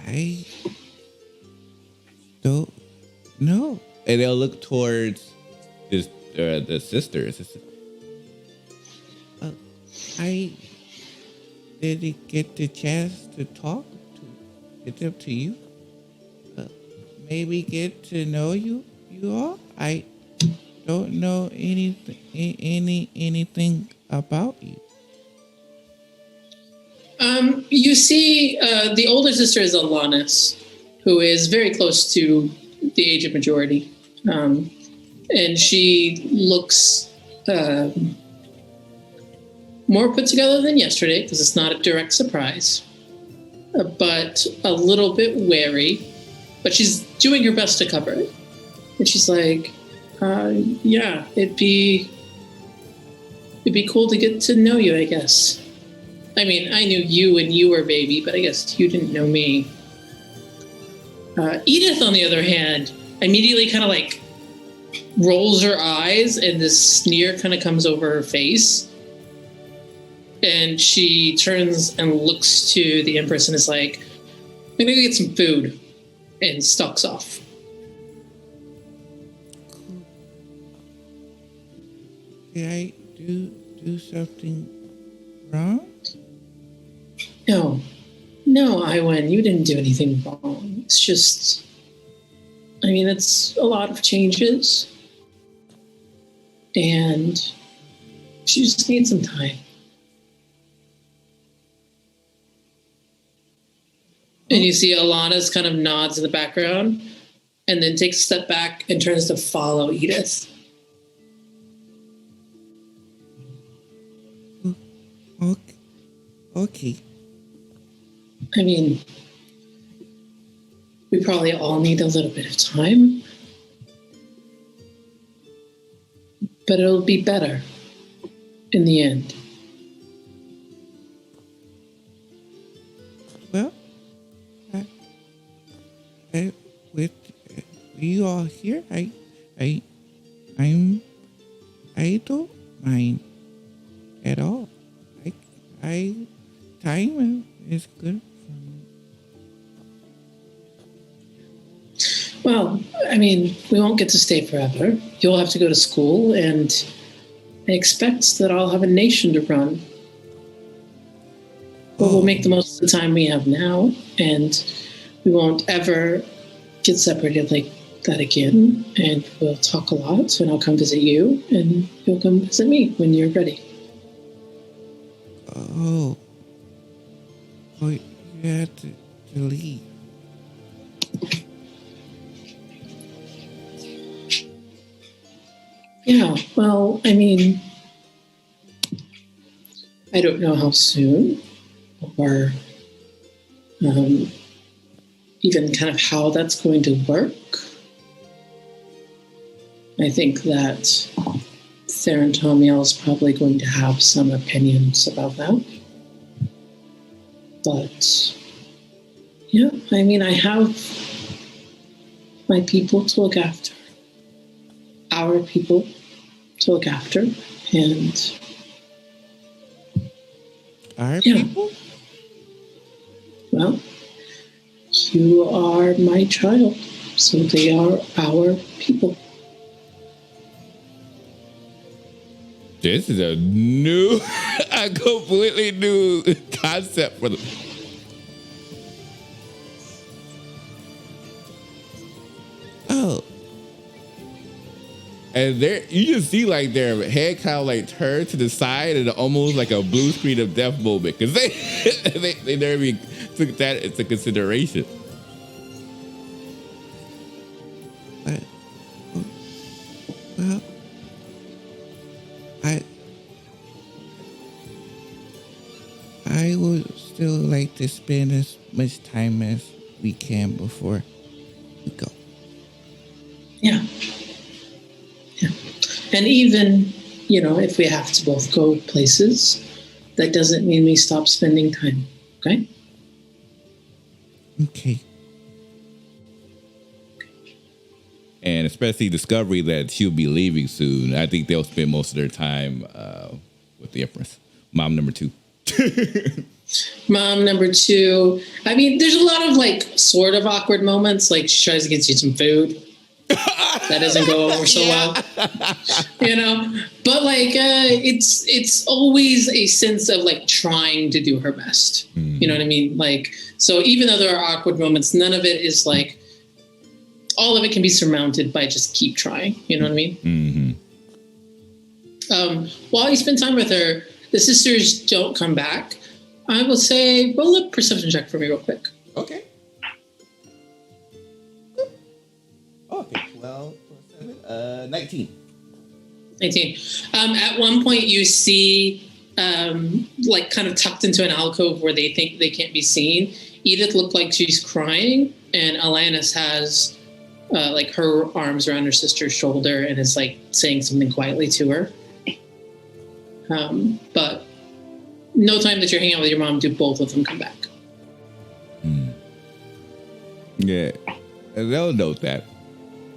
I don't know. And they'll look towards this, the sisters. I didn't get the chance to talk to them to you. Maybe get to know you all. I don't know anything about you. You see, the older sister is Alanis, who is very close to the age of majority. And she looks more put together than yesterday, because it's not a direct surprise, but a little bit wary. But she's doing her best to cover it. And she's like, yeah, it'd be cool to get to know you, I guess. I mean, I knew you when you were a baby, but I guess you didn't know me. Edith, on the other hand, immediately kind of like rolls her eyes and this sneer kind of comes over her face. And she turns and looks to the Empress and is like, I'm going to go get some food, and stalks off. Did I do something wrong? No, Iwan, you didn't do anything wrong. It's just, I mean, it's a lot of changes. And she just needs some time. And you see Alana's kind of nods in the background and then takes a step back and turns to follow Edith. Okay. I mean, we probably all need a little bit of time, but it'll be better in the end. Well, with you all here, I don't mind at all. Time is good for me. Well, I mean, we won't get to stay forever. You'll have to go to school, and I expect that I'll have a nation to run. But we'll make the most of the time we have now, and we won't ever get separated like that again. And we'll talk a lot, and I'll come visit you, and you'll come visit me when you're ready. Oh, you had to leave. Yeah, well, I mean, I don't know how soon or even kind of how that's going to work. I think that Theron Tomiel is probably going to have some opinions about that. But, yeah, I mean, I have my people to look after. Our people to look after. And... Our people? Well, You are my child, so they are our people. This is a completely new concept for them. Oh. And there, you just see like their head kind of like turn to the side and almost like a blue screen of death moment because they never even took that into consideration. Well, I would still like to spend as much time as we can before we go. Yeah. And even, if we have to both go places, that doesn't mean we stop spending time, okay? Okay. And especially Discovery that she'll be leaving soon. I think they'll spend most of their time with the Empress. Mom number 2. Mom number 2. I mean, there's a lot of sort of awkward moments. Like she tries to get you some food. That doesn't go over so well, but it's always a sense of trying to do her best. You know what I mean? So even though there are awkward moments, none of it is all of it can be surmounted by just keep trying. You know what I mean? Mm-hmm. While you spend time with her, the sisters don't come back. I will say, roll a perception check for me real quick. Okay. Okay, 12 plus 7, 19. 19. At one point, you see, kind of tucked into an alcove where they think they can't be seen. Edith looked like she's crying, and Alanis has, her arms around her sister's shoulder and is, saying something quietly to her. But no time that you're hanging out with your mom do both of them come back. Yeah, and they'll note that.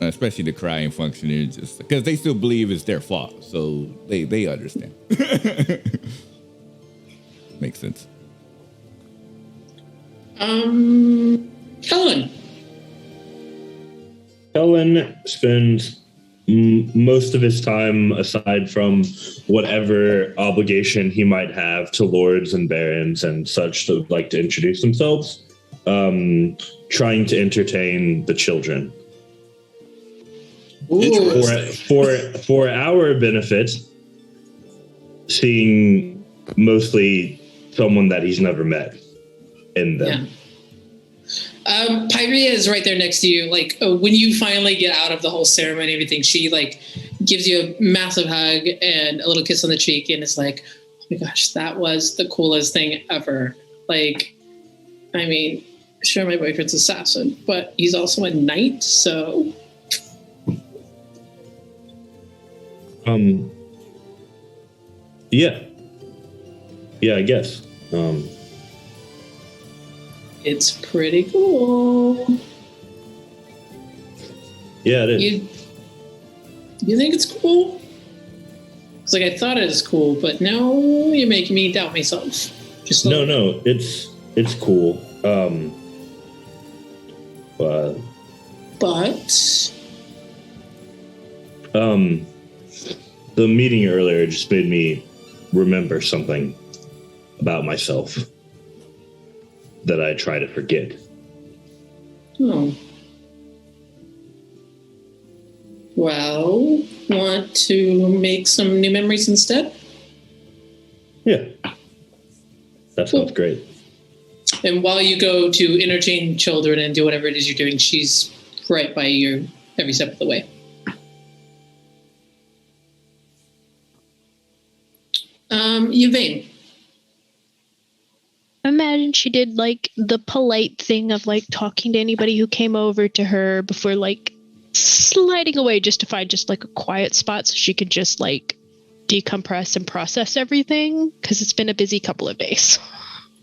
Especially the crying function, just because they still believe it's their fault, so they understand. Makes sense. Helen spends most of his time, aside from whatever obligation he might have to lords and barons and such to like to introduce themselves, trying to entertain the children. For our benefit, seeing mostly someone that he's never met in them. Yeah. Pyrea is right there next to you. When you finally get out of the whole ceremony and everything, she gives you a massive hug and a little kiss on the cheek, and it's like, oh my gosh, that was the coolest thing ever. Sure, my boyfriend's assassin, but he's also a knight, so. Yeah, I guess. It's pretty cool. Yeah, it is. You think it's cool? It's I thought it was cool, but now you're making me doubt myself. No, it's cool. But the meeting earlier just made me remember something about myself that I try to forget. Oh. Well, want to make some new memories instead? Yeah. That sounds great. And while you go to entertain children and do whatever it is you're doing, she's right by you every step of the way. Yvain. Imagine she did the polite thing of talking to anybody who came over to her before sliding away just to find a quiet spot so she could just decompress and process everything because it's been a busy couple of days.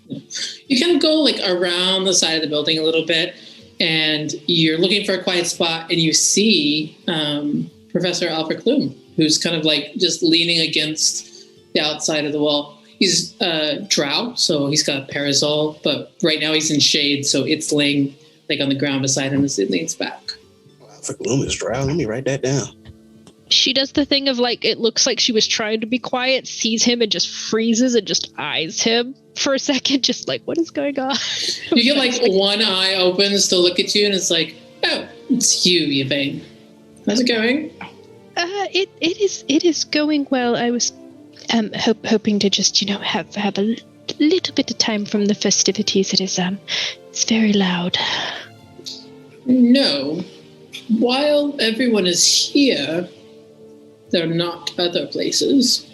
You kind of go around the side of the building a little bit and you're looking for a quiet spot and you see Professor Alfred Klum, who's kind of just leaning against the outside of the wall. He's drow, so he's got a parasol, but right now he's in shade, so it's laying like on the ground beside him as it leans back. For gloom is dry. Let me write that down. She does the thing of like, it looks like she was trying to be quiet, sees him and just freezes and just eyes him for a second, just like, what is going on? You get like one eye opens to look at you and it's like, oh, it's you, Yvain. How's it going? It is going well. I was hoping to just, have a little bit of time from the festivities. It is it's very loud. No. While everyone is here, they're not other places.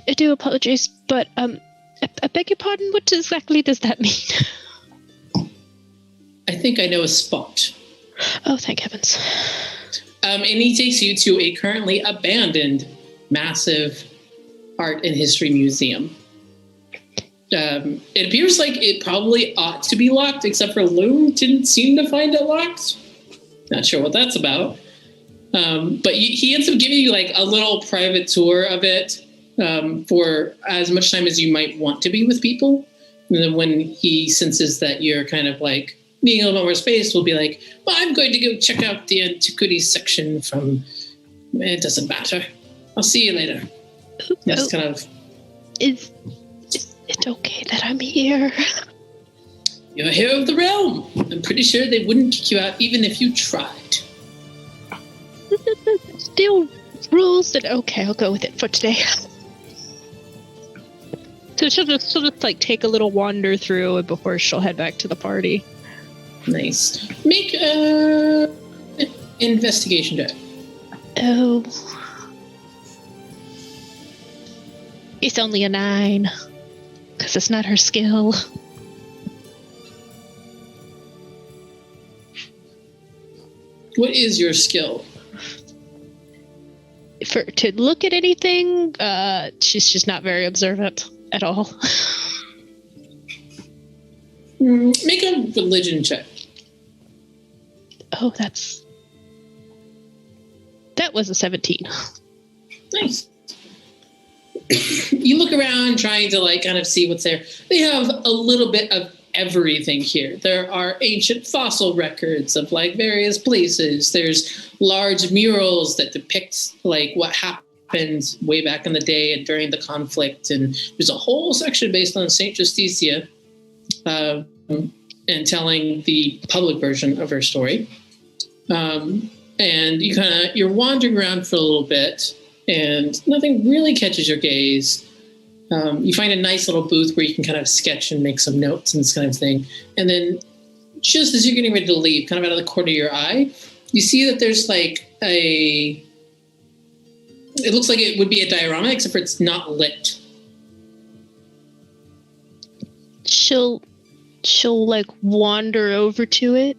I do apologize, but I beg your pardon. What exactly does that mean? I think I know a spot. Oh, thank heavens! And he takes you to a currently abandoned, massive art and history museum. It appears like it probably ought to be locked, except for Loom didn't seem to find it locked. Not sure what that's about. But he ends up giving you like a little private tour of it for as much time as you might want to be with people. And then when he senses that you're kind of like needing a little more space, we'll be like, well, I'm going to go check out the antiquities section from, it doesn't matter. I'll see you later. That's kind of... Is it okay that I'm here? You're a hero of the realm. I'm pretty sure they wouldn't kick you out even if you tried. Still rules that okay, I'll go with it for today. So she'll just like take a little wander through before she'll head back to the party. Nice. Make an investigation check. Oh. It's only a 9. Because it's not her skill. What is your skill? To look at anything, she's just not very observant at all. Make a religion check. Oh, that was a 17. Nice. You look around trying to like kind of see what's there. They have a little bit of everything here. There are ancient fossil records of like various places. There's large murals that depict like what happened way back in the day and during the conflict. And there's a whole section based on Saint Justicia and telling the public version of her story. And you're wandering around for a little bit and nothing really catches your gaze. You find a nice little booth where you can kind of sketch and make some notes and this kind of thing. And then just as you're getting ready to leave, kind of out of the corner of your eye, you see that there's like it looks like it would be a diorama, except for it's not lit. She'll like wander over to it.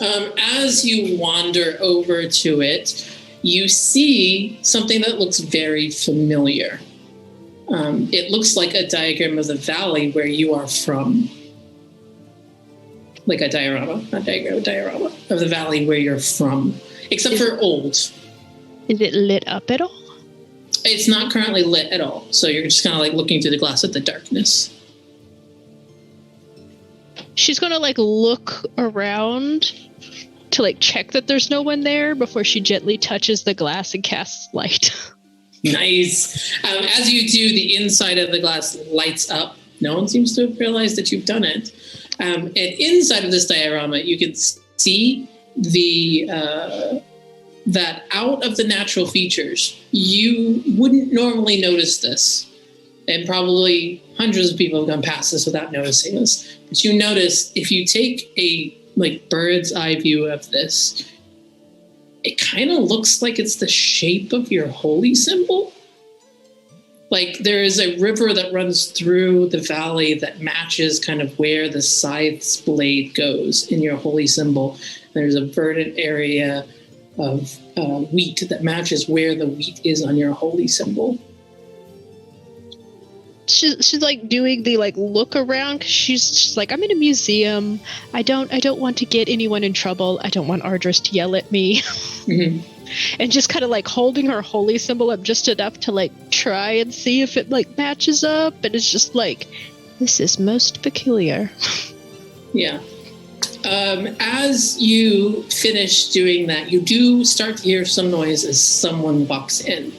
As you wander over to it, you see something that looks very familiar. It looks like a diagram of the valley where you are from. Like a diorama, not diagram, a diorama of the valley where you're from. Except for old. Is it lit up at all? It's not currently lit at all. So you're just kind of like looking through the glass at the darkness. She's going to like look around to like check that there's no one there before she gently touches the glass and casts light. Nice. As you do, the inside of the glass lights up. No one seems to have realized that you've done it. And inside of this diorama, you can see that out of the natural features, you wouldn't normally notice this. And probably hundreds of people have gone past this without noticing this. But you notice if you take a like bird's eye view of this, it kind of looks like it's the shape of your holy symbol. Like there is a river that runs through the valley that matches kind of where the scythe's blade goes in your holy symbol. There's a verdant area of wheat that matches where the wheat is on your holy symbol. she's like doing the like look around. She's like, I'm in a museum. I don't want to get anyone in trouble. I don't want Ardris to yell at me. Mm-hmm. And just kind of like holding her holy symbol up just enough to like try and see if it like matches up. And it's just like, this is most peculiar. Yeah. As you finish doing that, you do start to hear some noise as someone walks in.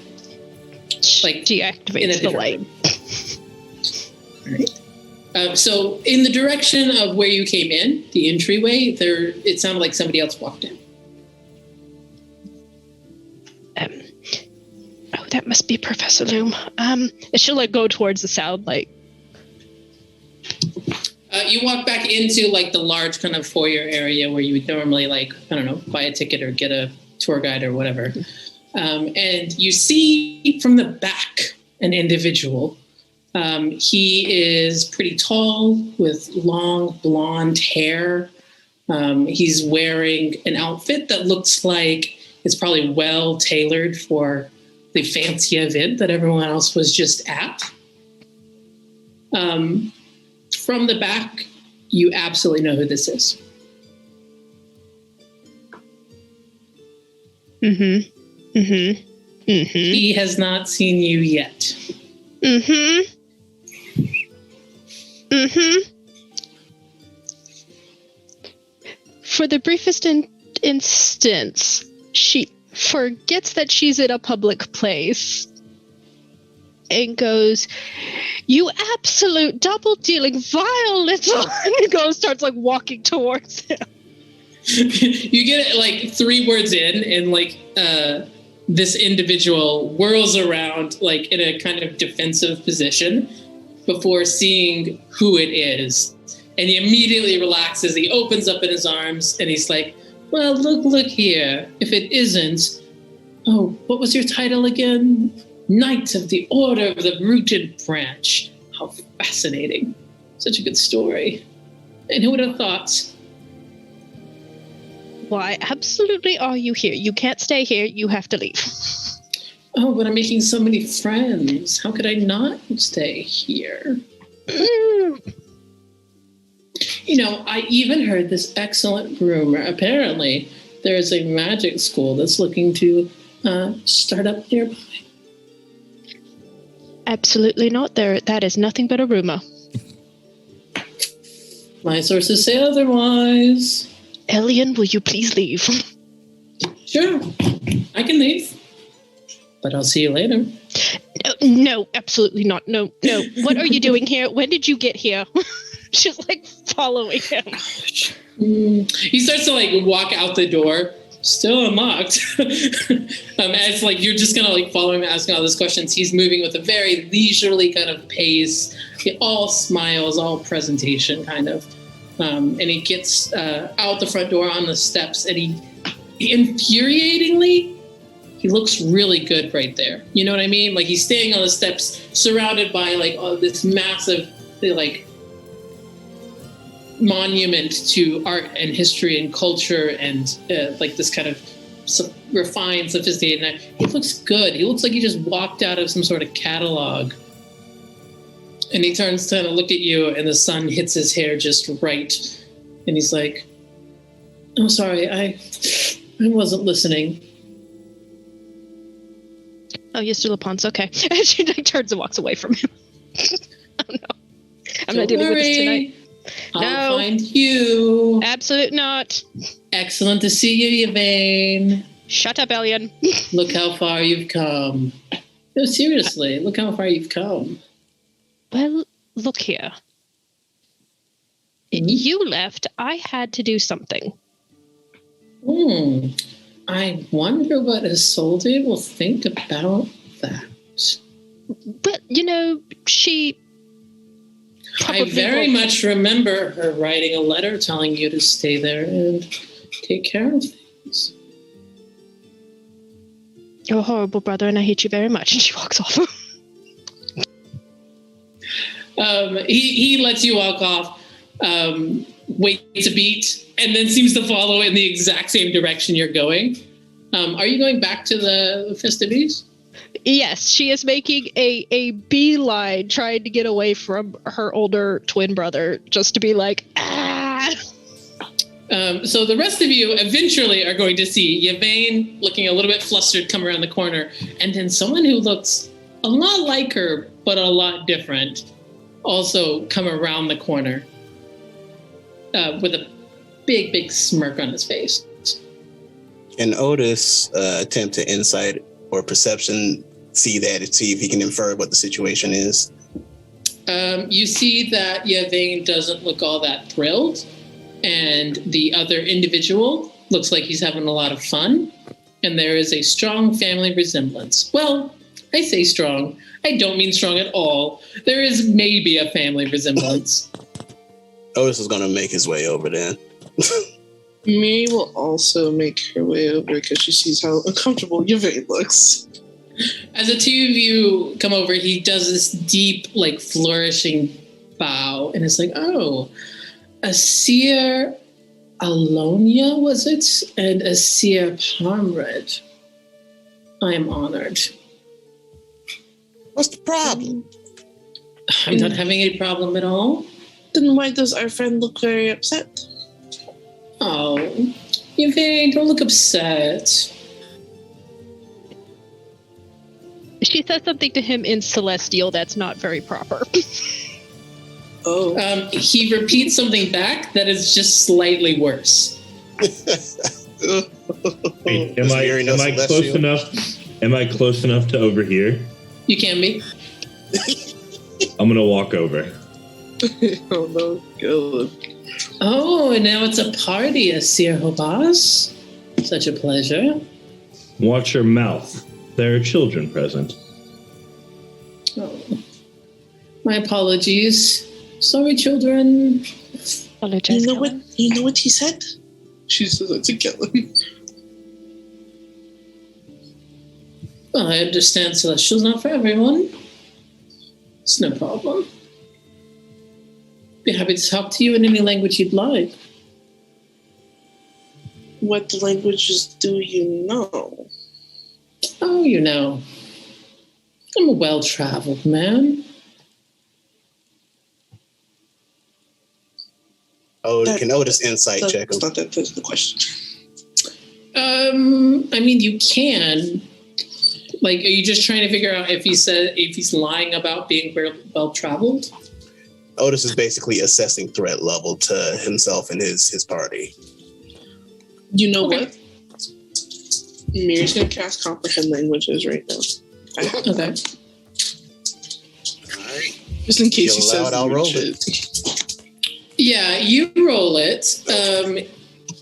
Like deactivates the light. All right. So in the direction of where you came in, the entryway, it sounded like somebody else walked in. That must be Professor Loom. And she'll like go towards the sound, like. You walk back into like the large kind of foyer area where you would normally like, I don't know, buy a ticket or get a tour guide or whatever. And you see from the back an individual. He is pretty tall with long blonde hair. He's wearing an outfit that looks like it's probably well tailored for the fancy event that everyone else was just at. From the back, you absolutely know who this is. Mm-hmm. Mm-hmm. Mm-hmm. He has not seen you yet. Mm-hmm. Mm-hmm. For the briefest instance, she forgets that she's in a public place and goes, "You absolute double-dealing vile little..." And starts like walking towards him. You get like 3 words in, and like this individual whirls around like in a kind of defensive position before seeing who it is. And he immediately relaxes. He opens up in his arms and he's like, "Well, look here. If it isn't, what was your title again? Knight of the Order of the Rooted Branch. How fascinating. Such a good story. And who would have thought?" Why absolutely are you here? You can't stay here. You have to leave. Oh, but I'm making so many friends. How could I not stay here? You know, I even heard this excellent rumor. Apparently, there's a magic school that's looking to start up nearby. Absolutely not. That is nothing but a rumor. My sources say otherwise. Elian, will you please leave? Sure, I can leave. But I'll see you later. No, absolutely not. No. What are you doing here? When did you get here? She's like following him. He starts to like walk out the door, still unlocked. As like you're just gonna like follow him, asking all these questions. He's moving with a very leisurely kind of pace, all smiles, all presentation kind of. And he gets out the front door on the steps, and he infuriatingly, he looks really good right there. You know what I mean? Like he's standing on the steps, surrounded by like this massive like monument to art and history and culture, and like this kind of refined, sophisticated. He looks good. He looks like he just walked out of some sort of catalog. And he turns to look at you, and the sun hits his hair just right. And he's like, "Oh, sorry, I wasn't listening." Oh, yes, Laponce, okay. And she like turns and walks away from him. Oh, no. I'm not dealing with this tonight. I'll find you. Absolutely not. Excellent to see you, Yvain. Shut up, Elian. Look how far you've come. No, seriously, look how far you've come. Well, look here. You left. I had to do something. I wonder what Isolde will think about that. But, you know, she... I very much remember her writing a letter telling you to stay there and take care of things. You're a horrible brother, and I hate you very much. And she walks off. He lets you walk off, waits a beat, and then seems to follow in the exact same direction you're going. Are you going back to the festivities? Yes, she is making a beeline trying to get away from her older twin brother just to be like, ah! So the rest of you eventually are going to see Yvain looking a little bit flustered come around the corner, and then someone who looks a lot like her, but a lot different, also come around the corner with a big, big smirk on his face. And Otis attempt to insight or perception, see that and see if he can infer what the situation is. You see that Yvain doesn't look all that thrilled, and the other individual looks like he's having a lot of fun, and there is a strong family resemblance. Well, I say strong. I don't mean strong at all. There is maybe a family resemblance. Otis is going to make his way over then. Miri will also make her way over because she sees how uncomfortable Yvain looks. As the two of you come over, he does this deep, like, flourishing bow, and it's like, oh, Asir Alonia, was it? And Asir Palmred. I am honored. What's the problem? I'm not having any problem at all. Then why does our friend look very upset? Oh, Yvain, don't look upset. She says something to him in Celestial that's not very proper. Oh. He repeats something back that is just slightly worse. Hey, am I close enough? Am I close enough to overhear? You can be. I'm gonna walk over. Oh no, God. Oh, and now it's a party, Asir Hobas. Such a pleasure. Watch your mouth. There are children present. Oh. My apologies. Sorry, children. Apologize. You know what he said? She says that to Kellen. Well, I understand Celestial's not for everyone. It's no problem. Be happy to talk to you in any language you'd like. What languages do you know? Oh, you know. I'm a well-traveled man. Oh, can Otis insight check him? That's not that's the question. I mean, you can. Like, are you just trying to figure out if he's lying about being well-traveled? Otis is basically assessing threat level to himself and his party. You know what? Miri's gonna cast Comprehend Languages right now. Okay. All right. Just in case Feel he says loud, I'll roll shit. Yeah, you roll it.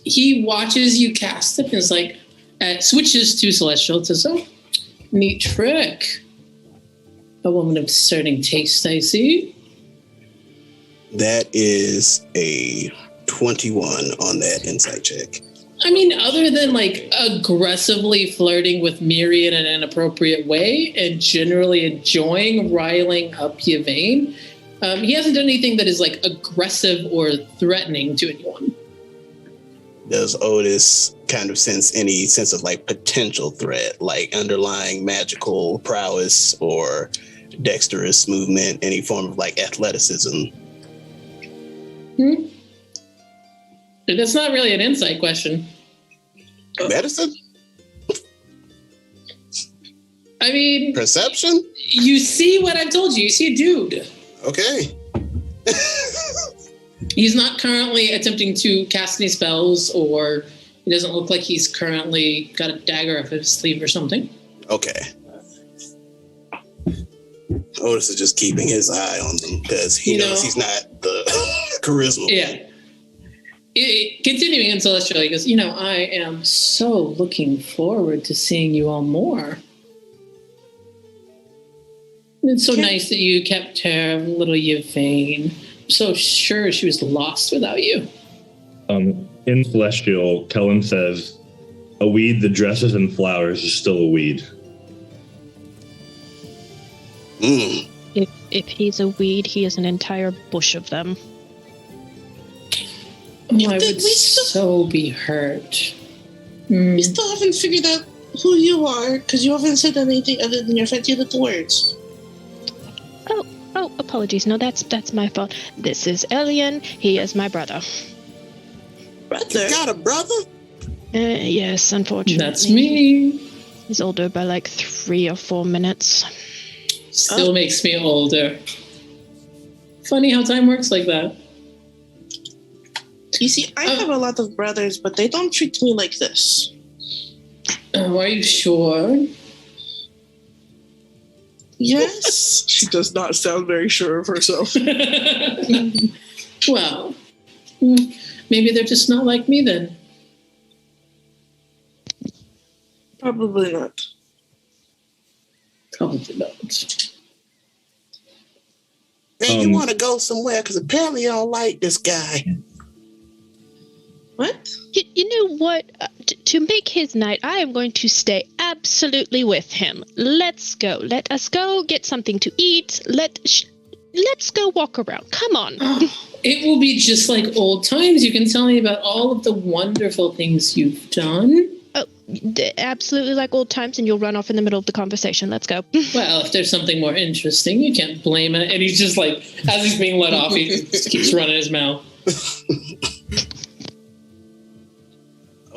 He watches you cast it and is like, switches to Celestial to so neat trick. A woman of discerning taste, I see. That is a 21 on that insight check. I mean, other than like aggressively flirting with Miri in an inappropriate way and generally enjoying riling up Yvain, he hasn't done anything that is like aggressive or threatening to anyone. Does Otis kind of sense any sense of like potential threat, like underlying magical prowess or dexterous movement, any form of like athleticism? That's not really an insight question. Medicine? I mean, Perception? You see what I told you. You see a dude. Okay. He's not currently attempting to cast any spells, or he doesn't look like he's currently got a dagger up his sleeve or something. Okay. Otis is just keeping his eye on them because he knows he's not the charisma. Yeah. Continuing in Celestial, he goes, I am so looking forward to seeing you all more. It's so nice that you kept care of little Yvain. I'm so sure she was lost without you. In Celestial, Kellen says, a weed that dresses in flowers is still a weed. If he's a weed, he is an entire bush of them. Oh, I would so be hurt. We still haven't figured out who you are, because you haven't said anything other than your fancy little words. Oh, apologies. No, that's my fault. This is Elian. He is my brother. Brother? You got a brother? Yes, unfortunately. That's me. He's older by like 3 or 4 minutes. Still makes me older. Funny how time works like that. You see, I have a lot of brothers, but they don't treat me like this. Are you sure? Yes. She does not sound very sure of herself. Well, maybe they're just not like me then. Probably not. Probably not. Hey, you want to go somewhere? Because apparently you don't like this guy. What? You know what? To make his night, I am going to stay absolutely with him. Let's go. Let us go get something to eat. Let's go walk around. Come on. It will be just like old times. You can tell me about all of the wonderful things you've done. Oh, absolutely like old times, and you'll run off in the middle of the conversation. Let's go. Well, if there's something more interesting, you can't blame it. And he's just like, as he's being let off, he just keeps running his mouth.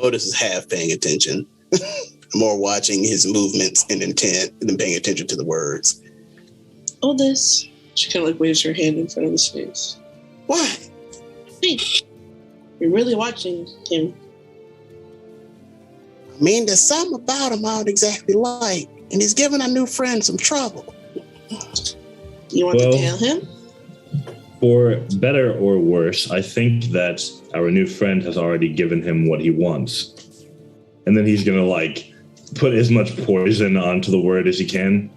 Otis is half paying attention. More watching his movements and intent than paying attention to the words. Otis. She kind of like waves her hand in front of his face. Why? Hey, you're really watching him. I mean, there's something about him I don't exactly like, and he's giving our new friend some trouble. You want to tell him? For better or worse, I think that our new friend has already given him what he wants. And then he's going to, like, put as much poison onto the word as he can.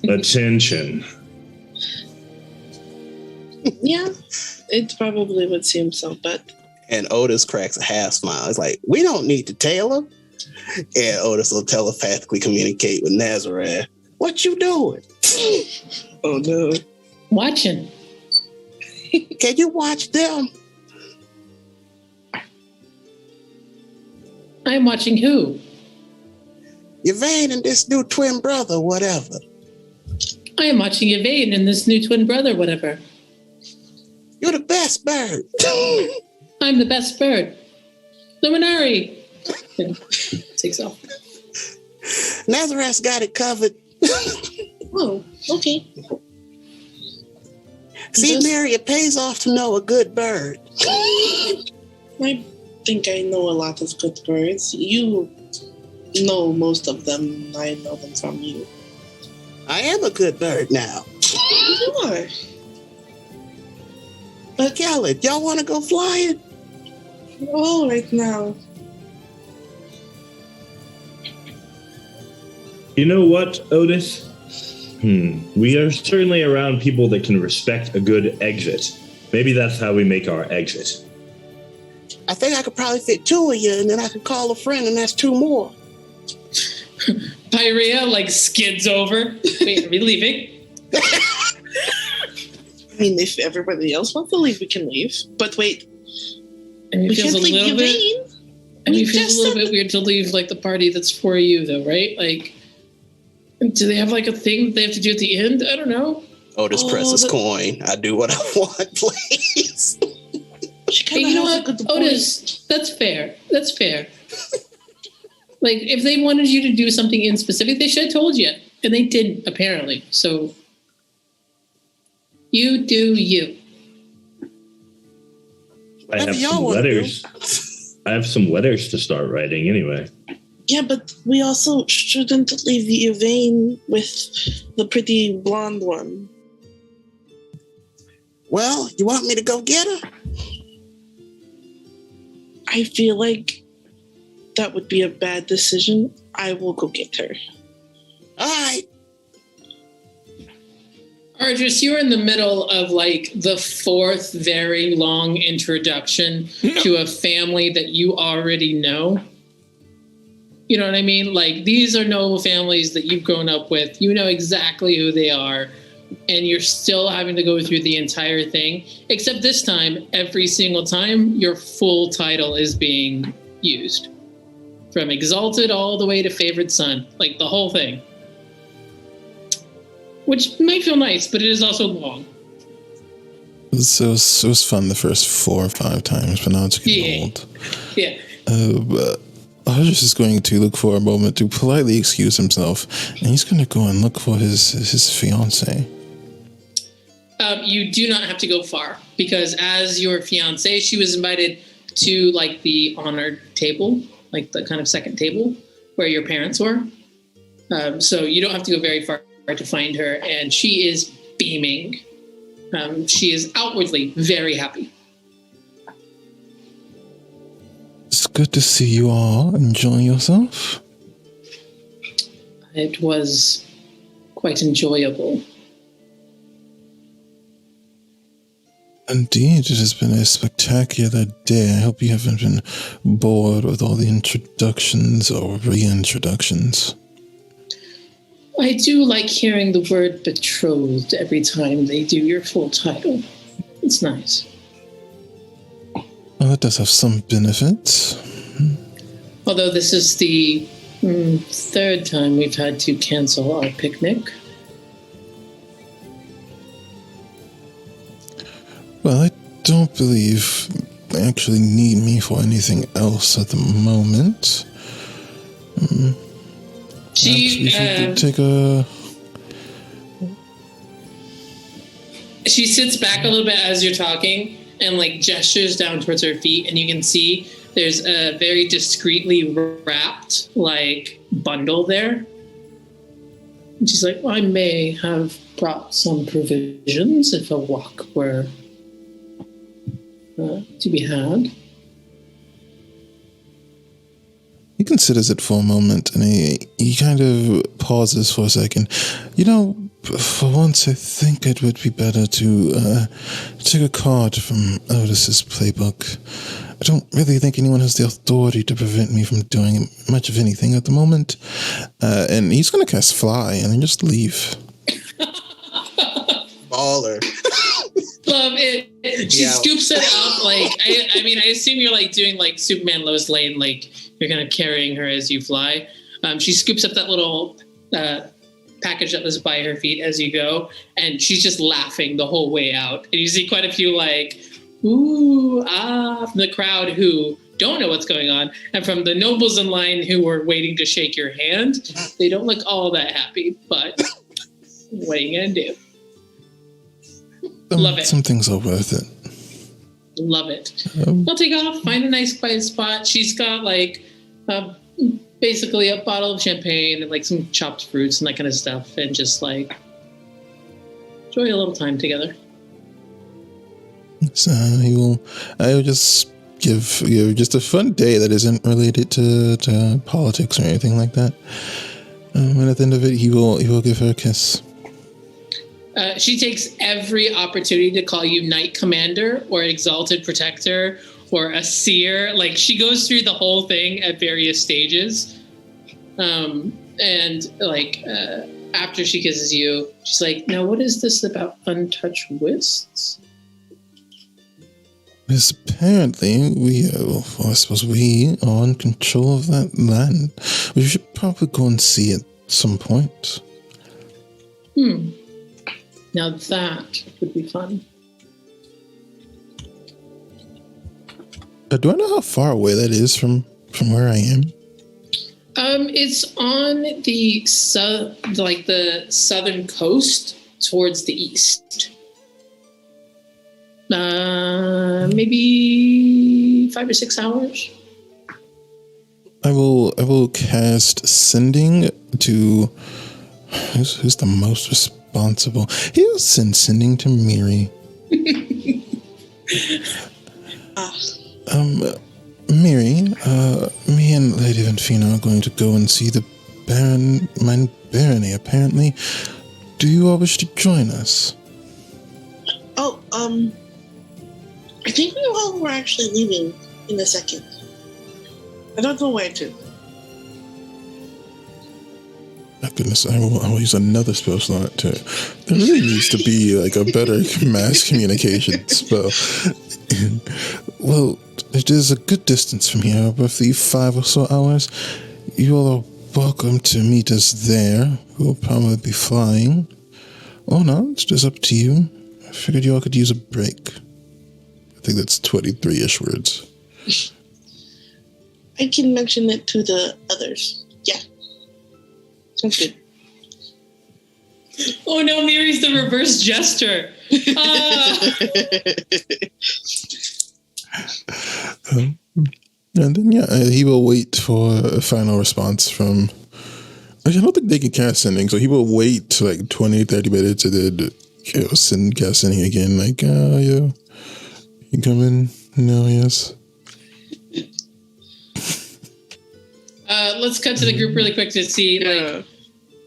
Attention. Yeah, it probably would seem so, but... And Otis cracks a half smile. It's like, we don't need to tell him. And Otis will telepathically communicate with Nazareth. What you doing? Oh, no. Watching. Can you watch them? I'm watching who? Yvain and this new twin brother, whatever. I am watching Yvain and this new twin brother, whatever. You're the best bird. I'm the best bird. Luminary. Takes off. Nazareth's got it covered. Oh, okay. See, Mary, it pays off to know a good bird. I think I know a lot of good birds. You know most of them. I know them from you. I am a good bird now. You are. But Khaled, y'all want to go flying? Oh, right now. You know what, Otis? We are certainly around people that can respect a good exit. Maybe that's how we make our exit. I think I could probably fit 2 of you, and then I could call a friend, and that's 2 more. Pyrea, like, skids over. Wait, are we leaving? I mean, if everybody else wants to leave, we can leave. But wait, I mean, we can't leave Yvain. I mean, it feels a little bit weird to leave, like, the party that's for you, though, right? Like, do they have, like, a thing that they have to do at the end? I don't know. Otis presses coin. I do what I want, please. Hey, you know what, Otis? That's fair. That's fair. Like, if they wanted you to do something in specific, they should have told you. And they didn't, apparently. So, you do you. I have some letters. I have some letters to start writing anyway. Yeah, but we also shouldn't leave Yvain with the pretty blonde one. Well, you want me to go get her? I feel like that would be a bad decision. I will go get her. All right. Argis, you're in the middle of, like, the 4th very long introduction to a family that you already know. You know what I mean? Like, these are noble families that you've grown up with. You know exactly who they are. And you're still having to go through the entire thing. Except this time, every single time, your full title is being used. from exalted all the way to favored son, like the whole thing. Which might feel nice, but it is also long. It was fun the first 4 or 5 times, but now it's getting old. Yeah. But Arjus is going to look for a moment to politely excuse himself, and he's going to go and look for his fiancée. You do not have to go far, because as your fiancée, she was invited to like the honored table, like the kind of second table where your parents were. So you don't have to go very far to find her, and she is beaming. She is outwardly very happy. It's good to see you all enjoying yourself. It was quite enjoyable. Indeed, it has been a spectacular day. I hope you haven't been bored with all the introductions or reintroductions. I do like hearing the word betrothed every time they do your full title. It's nice. Well, it does have some benefits. Although this is the 3rd time we've had to cancel our picnic. Well, I don't believe they actually need me for anything else at the moment. She take a... She sits back a little bit as you're talking and like gestures down towards her feet, and you can see there's a very discreetly wrapped like bundle there. And she's like, well, I may have brought some provisions if a walk were to be had. He considers it for a moment, and he kind of pauses for a second. You know, for once, I think it would be better to take a card from Otis's playbook. I don't really think anyone has the authority to prevent me from doing much of anything at the moment. And he's going to cast Fly and then just leave. Baller. Love it. She scoops it up. Like, I mean, I assume you're like doing like Superman Lois Lane, like you're kind of carrying her as you fly. She scoops up that little package that was by her feet as you go, and she's just laughing the whole way out. And you see quite a few like, ooh, ah, from the crowd who don't know what's going on, and from the nobles in line who were waiting to shake your hand. They don't look all that happy, but what are you gonna do? Love it. Some things are worth it. Love it. I'll take off, find a nice quiet spot. She's got like basically a bottle of champagne and like some chopped fruits and that kind of stuff, and just like enjoy a little time together. So I will just give you just a fun day that isn't related to politics or anything like that. And at the end of it, he will give her a kiss. She takes every opportunity to call you Knight Commander or Exalted Protector or a Seer. Like, she goes through the whole thing at various stages. And like, after she kisses you, she's like, now what is this about untouched wrists? Because apparently I suppose we are in control of that land. We should probably go and see it at some point. Now that would be fun. Do I know how far away that is from where I am? It's on the southern coast towards the east. Maybe 5 or 6 hours. I will cast Sending to who's the most responsible. He'll sending to Miri. Miri, me and Lady Venfina are going to go and see the my barony, apparently. Do you all wish to join us? Oh, I think we all were actually leaving in a second. I don't know where to. Oh goodness, I will use another spell slot to... There really needs to be like a better mass communication spell. Well, It is a good distance from here, roughly 5 or so hours. You all are welcome to meet us there. We'll probably be flying. Oh no, it's just up to you. I figured you all could use a break. I think that's 23-ish words. I can mention it to the others. Yeah. Sounds good. Oh no, Miri's the reverse jester. And then, he will wait for a final response from... Actually, I don't think they can cast sending, so he will wait like 20, 30 minutes and then he'll cast sending again. Like, yeah, you come in? No, yes. Let's cut to the group really quick to see,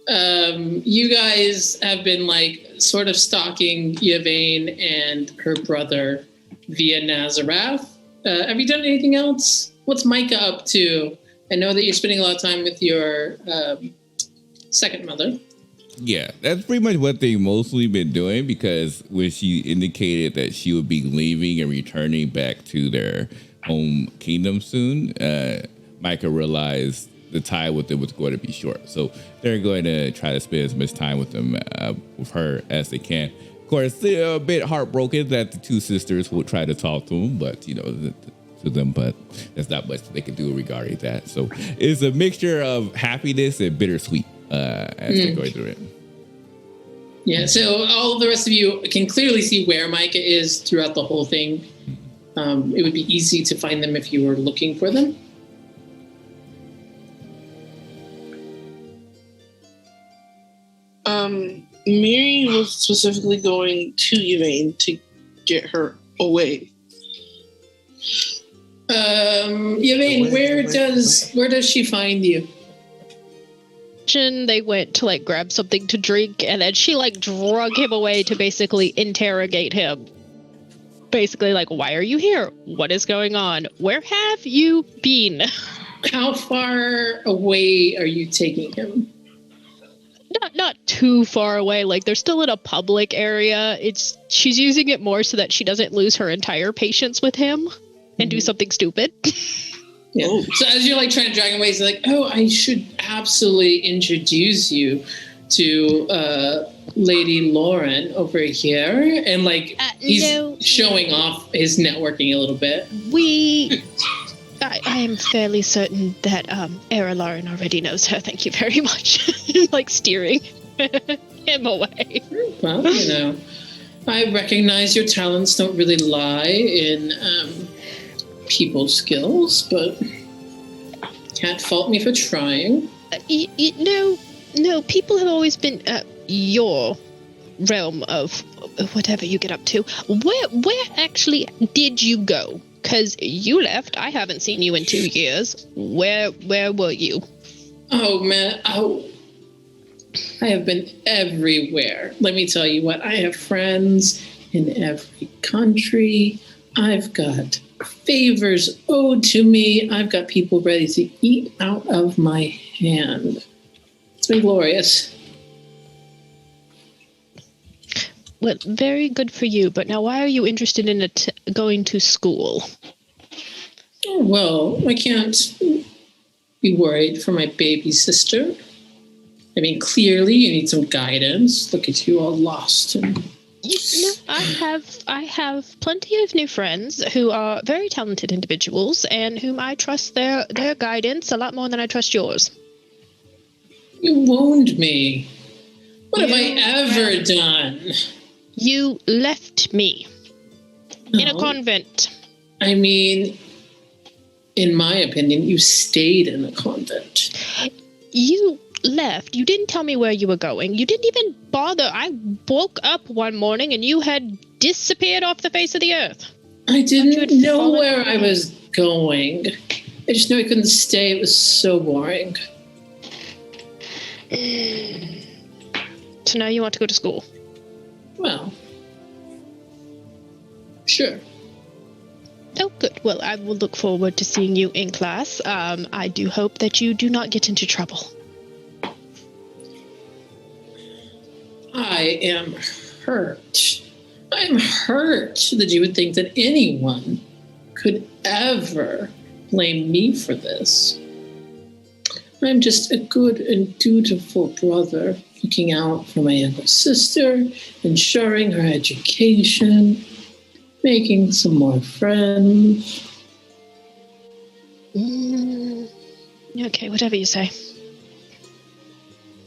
you guys have been like sort of stalking Yvain and her brother via Nazarath. Have you done anything else? What's Micah up to? I know that you're spending a lot of time with your second mother. Yeah, that's pretty much what they've mostly been doing, because when she indicated that she would be leaving and returning back to their home kingdom soon, Micah realized the tie with them was going to be short. So they're going to try to spend as much time with them, with her as they can. Of course, they're a bit heartbroken that the two sisters will try to talk to them, but but there's not much they can do regarding that. So it's a mixture of happiness and bittersweet as they're going through it. Yeah, so all of the rest of you can clearly see where Micah is throughout the whole thing. It would be easy to find them if you were looking for them. Miri was specifically going to Yvain to get her away. Yvain, where does she find you? They went to like grab something to drink, and then she like drug him away to basically interrogate him. Basically, like, why are you here? What is going on? Where have you been? How far away are you taking him? Not too far away. Like, they're still in a public area. She's using it more so that she doesn't lose her entire patience with him and do something stupid. Yeah. Oh. So as you're like trying to drag him away, he's like, "Oh, I should absolutely introduce you to Lady Lauren over here," and like he's showing off his networking a little bit. I am fairly certain that Era Lauren already knows her. Thank you very much. Like steering him away. Well, I recognize your talents don't really lie in people skills, but can't fault me for trying. No, people have always been your realm of whatever you get up to. Where actually did you go? Because you left. I haven't seen you in 2 years. Where were you? Oh, man. I have been everywhere. Let me tell you what. I have friends in every country. I've got favors owed to me. I've got people ready to eat out of my hand. It's been glorious. Well, very good for you. But now why are you interested in going to school? Oh, well, I can't be worried for my baby sister. I mean, clearly you need some guidance. Look at you all lost. I have plenty of new friends who are very talented individuals and whom I trust their guidance a lot more than I trust yours. You wound me. What have I ever done? You left me in a convent. I mean, in my opinion, you stayed in a convent. You left. You didn't tell me where you were going. You didn't even bother. I woke up one morning and you had disappeared off the face of the earth. I didn't know where I was going. I just knew I couldn't stay. It was so boring. So now you want to go to school? Well, sure. Oh, good. Well, I will look forward to seeing you in class. I do hope that you do not get into trouble. I am hurt. I'm hurt that you would think that anyone could ever blame me for this. I'm just a good and dutiful brother, looking out for my younger sister, ensuring her education, making some more friends. Okay, whatever you say.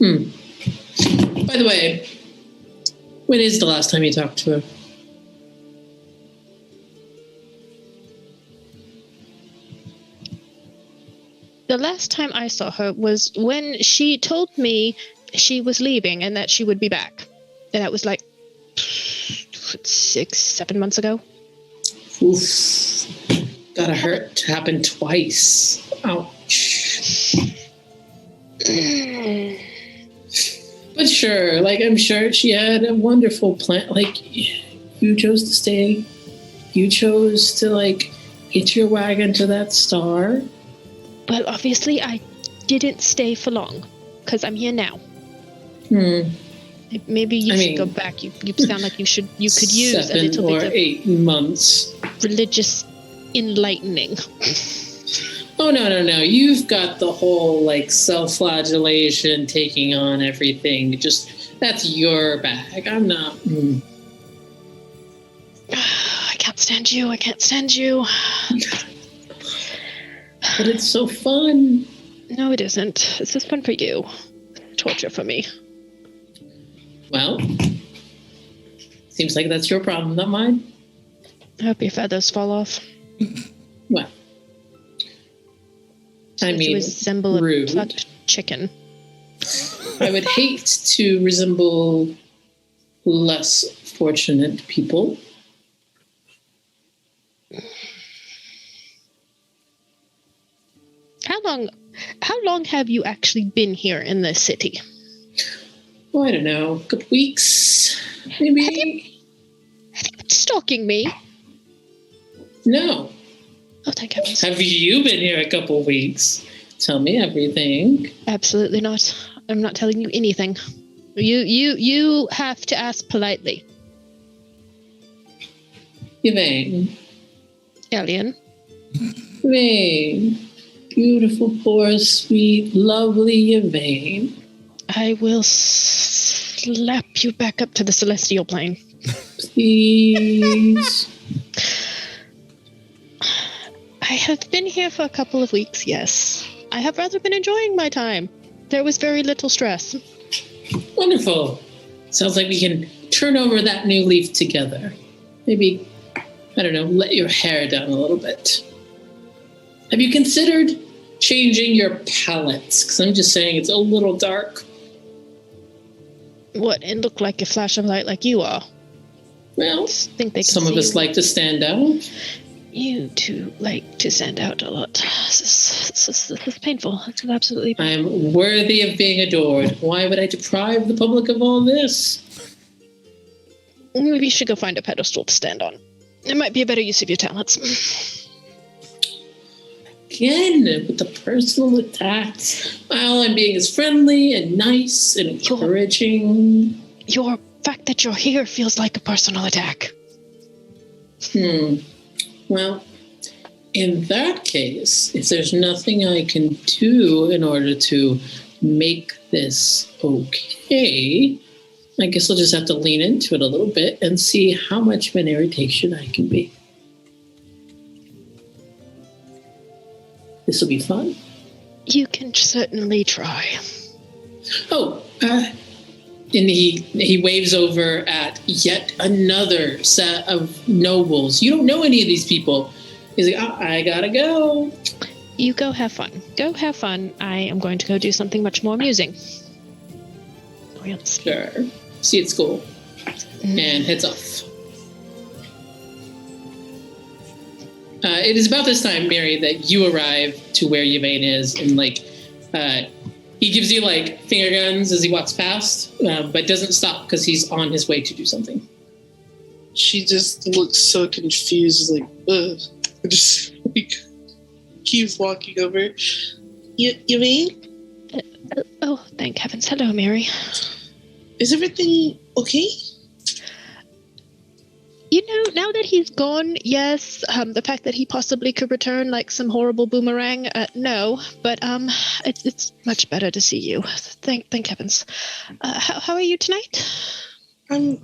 By the way, when is the last time you talked to her? The last time I saw her was when she told me she was leaving and that she would be back. And that was like 6-7 months ago. Oof. Gotta hurt to happen twice. Ouch. But sure, like, I'm sure she had a wonderful plan. Like, you chose to stay. You chose to, like, hitch your wagon to that star. Well, obviously, I didn't stay for long, because I'm here now. Maybe you should go back. You sound like you could use a little bit of 8 months religious enlightening. Oh, no. You've got the whole, like, self-flagellation, taking on everything. Just, that's your bag. I'm not. I can't stand you. But it's so fun. No, it isn't. This is fun for you. Torture for me. Well, seems like that's your problem, not mine. I hope your feathers fall off. Well, I mean, you resemble rude. a plucked chicken. I would hate to resemble less fortunate people. How long have you actually been here in this city? Oh, I don't know, a couple weeks, maybe. Have you been stalking me? No. Oh, thank heavens. Have you been here a couple weeks? Tell me everything. Absolutely not. I'm not telling you anything. You have to ask politely. Yvain. Alien. Yvain. Beautiful, poor, sweet, lovely Yvain. I will slap you back up to the celestial plane. Please. I have been here for a couple of weeks, yes. I have rather been enjoying my time. There was very little stress. Wonderful. Sounds like we can turn over that new leaf together. Maybe, I don't know, let your hair down a little bit. Have you considered changing your palettes? Because I'm just saying it's a little dark. What, and look like a flash of light like you are? Well, think they can some of us like to stand out. You two like to stand out a lot. This is painful. This is absolutely painful. I'm worthy of being adored. Why would I deprive the public of all this? Maybe you should go find a pedestal to stand on. It might be a better use of your talents. Again, with the personal attacks. Well, I'm being as friendly and nice and encouraging. Your fact that you're here feels like a personal attack. Well, in that case, if there's nothing I can do in order to make this okay, I guess I'll just have to lean into it a little bit and see how much of an irritation I can be. This will be fun. You can certainly try. Oh, and he waves over at yet another set of nobles. You don't know any of these people. He's like, I gotta go. You go have fun. Go have fun. I am going to go do something much more amusing. Sure. See you at school. And heads off. It is about this time, Mary, that you arrive to where Yvain is, and he gives you finger guns as he walks past, but doesn't stop because he's on his way to do something. She just looks so confused, ugh. Just keeps walking over. Yvain? Oh, thank heavens. Hello, Mary. Is everything okay? Now that he's gone, yes. The fact that he possibly could return like some horrible boomerang, no. But it's much better to see you. Thank heavens. How are you tonight? I'm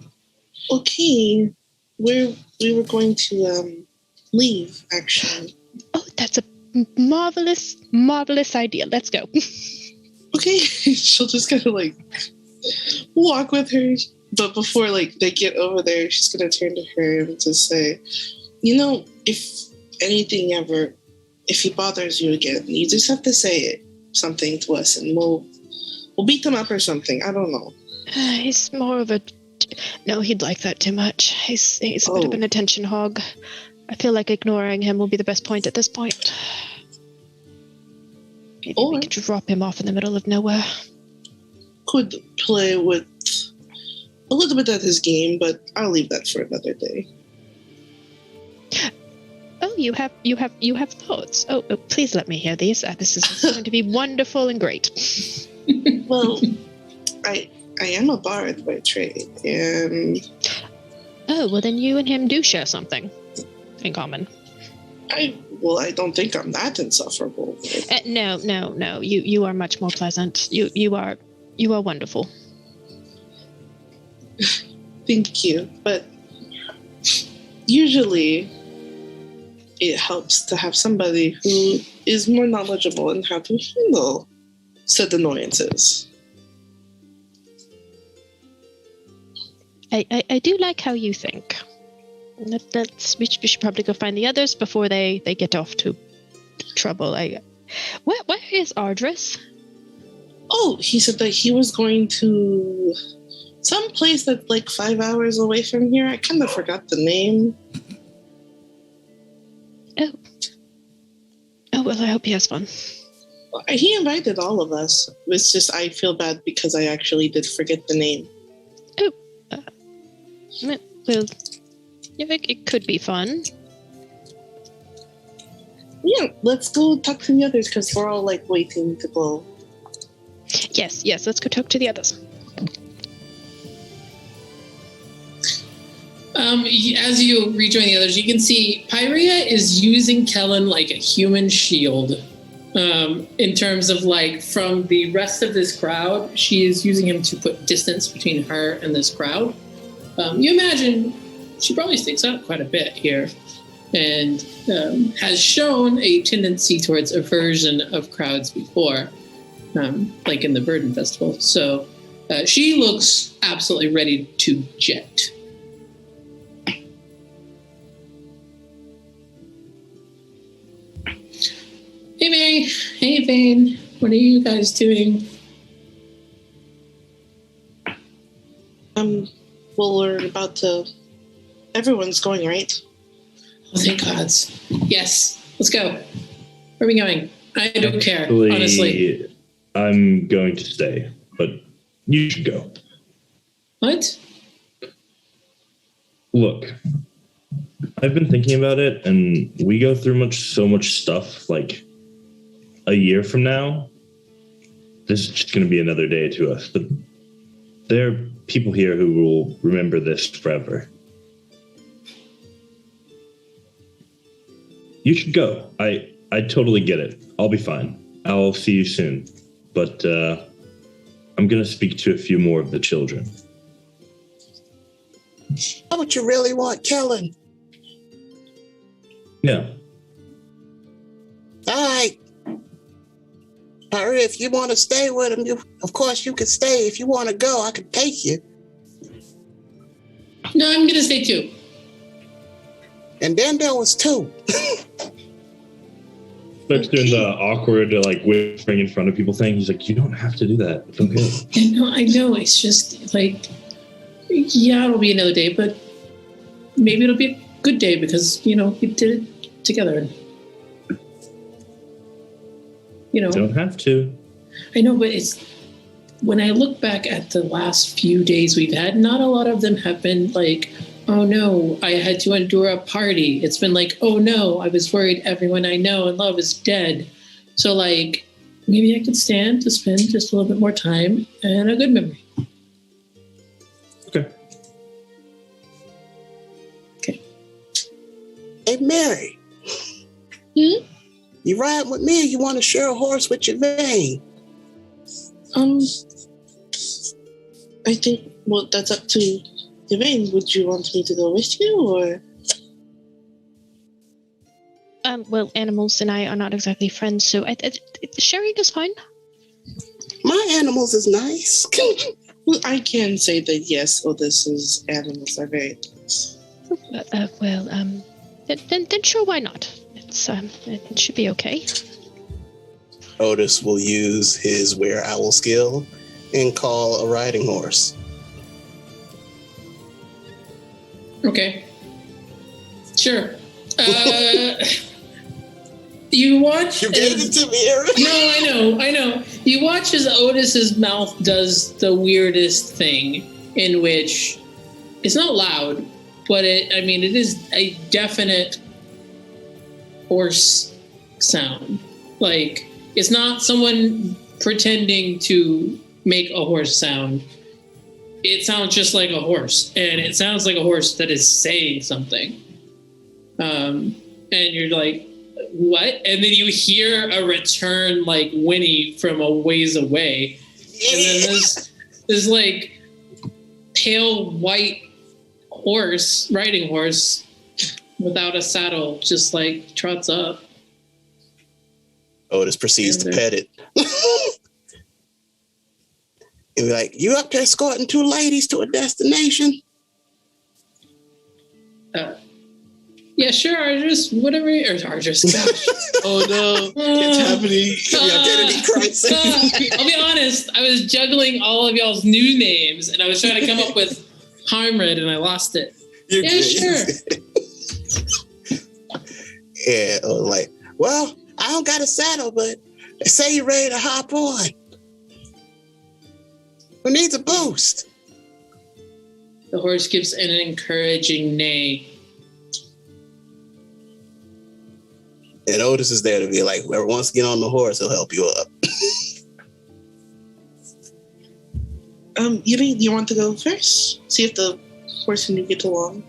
okay. We were going to leave, actually. Oh, that's a marvelous idea. Let's go. Okay, she'll just kind of like walk with her. But before they get over there, she's going to turn to her and just say, if anything ever, if he bothers you again, you just have to say something to us and we'll beat him up or something. I don't know. He's more of a... No, he'd like that too much. He's a bit of an attention hog. I feel like ignoring him will be the best point at this point. Maybe we could drop him off in the middle of nowhere. Could play with a little bit of his game, but I'll leave that for another day. Oh, you have thoughts. Oh, please let me hear these. This is going to be wonderful and great. Well, I am a bard by trade, and... Oh, well then you and him do share something in common. I don't think I'm that insufferable. No. You are much more pleasant. You are wonderful. Thank you, but usually it helps to have somebody who is more knowledgeable in how to handle said annoyances. I do like how you think. We should probably go find the others before they get off to trouble. Where is Ardris? Oh, he said that he was going to some place that's 5 hours away from here. I kind of forgot the name. Oh, well, I hope he has fun. He invited all of us. It's just I feel bad because I actually did forget the name. Oh, well, it could be fun. Yeah, let's go talk to the others because we're all waiting to go. Yes, let's go talk to the others. As you rejoin the others, you can see Pyrea is using Kellen like a human shield. In terms of from the rest of this crowd, she is using him to put distance between her and this crowd. You imagine she probably sticks out quite a bit here and has shown a tendency towards aversion of crowds before, like in the Burden Festival. So she looks absolutely ready to jet. Hey, Mary. Hey, Vane. What are you guys doing? Well, we're about to... Everyone's going, right? Oh, thank gods. Yes. Let's go. Where are we going? I don't care, honestly. I'm going to stay, but you should go. What? Look, I've been thinking about it, and we go through so much stuff, a year from now, this is just going to be another day to us. But there are people here who will remember this forever. You should go. I totally get it. I'll be fine. I'll see you soon. But I'm going to speak to a few more of the children. How would you really want Kellen? Yeah. All right. Harry, if you want to stay with him, of course you can stay. If you want to go, I can take you. No, I'm going to stay too. And then there was two. Starts doing the awkward, whispering in front of people thing. He's like, you don't have to do that. It's okay. I know. It's just yeah, it'll be another day, but maybe it'll be a good day because, we did it together. You don't have to. I know, but it's when I look back at the last few days we've had, not a lot of them have been oh no, I had to endure a party. It's been oh no, I was worried everyone I know and love is dead. So maybe I could stand to spend just a little bit more time and a good memory. Okay. Hey, Mary. Hmm? You riding with me or you want to share a horse with Yvain? I think, well, that's up to Yvain. Would you want me to go with you, or? Well, animals and I are not exactly friends, so sharing is fine. My animals is nice. Well, I can say that yes, Otis's animals are very nice. Then sure, why not? It should be okay. Otis will use his were owl skill and call a riding horse. Okay. Sure. You watch. You gave it to me, Aaron. No, I know. You watch as Otis's mouth does the weirdest thing, in which it's not loud, but it is a definite horse sound. Like, it's not someone pretending to make a horse sound. It sounds just like a horse, and it sounds like a horse that is saying something. And you're like, what? And then you hear a return like whinny from a ways away. And then this like pale white riding horse without a saddle just like trots up. Otis proceeds to pet it. And be like, you up there escorting two ladies to a destination? Yeah, sure, Arjus, whatever. Oh no, it's happening. Identity crisis. I'll be honest, I was juggling all of y'all's new names, and I was trying to come up with Harmred, and I lost it. Sure. Yeah, like, well, I don't got a saddle, but they say you're ready to hop on. Who needs a boost? The horse gives an encouraging neigh. And Otis is there to be like, whoever wants to get on the horse, he'll help you up. You want to go first? See if the horse and you get along.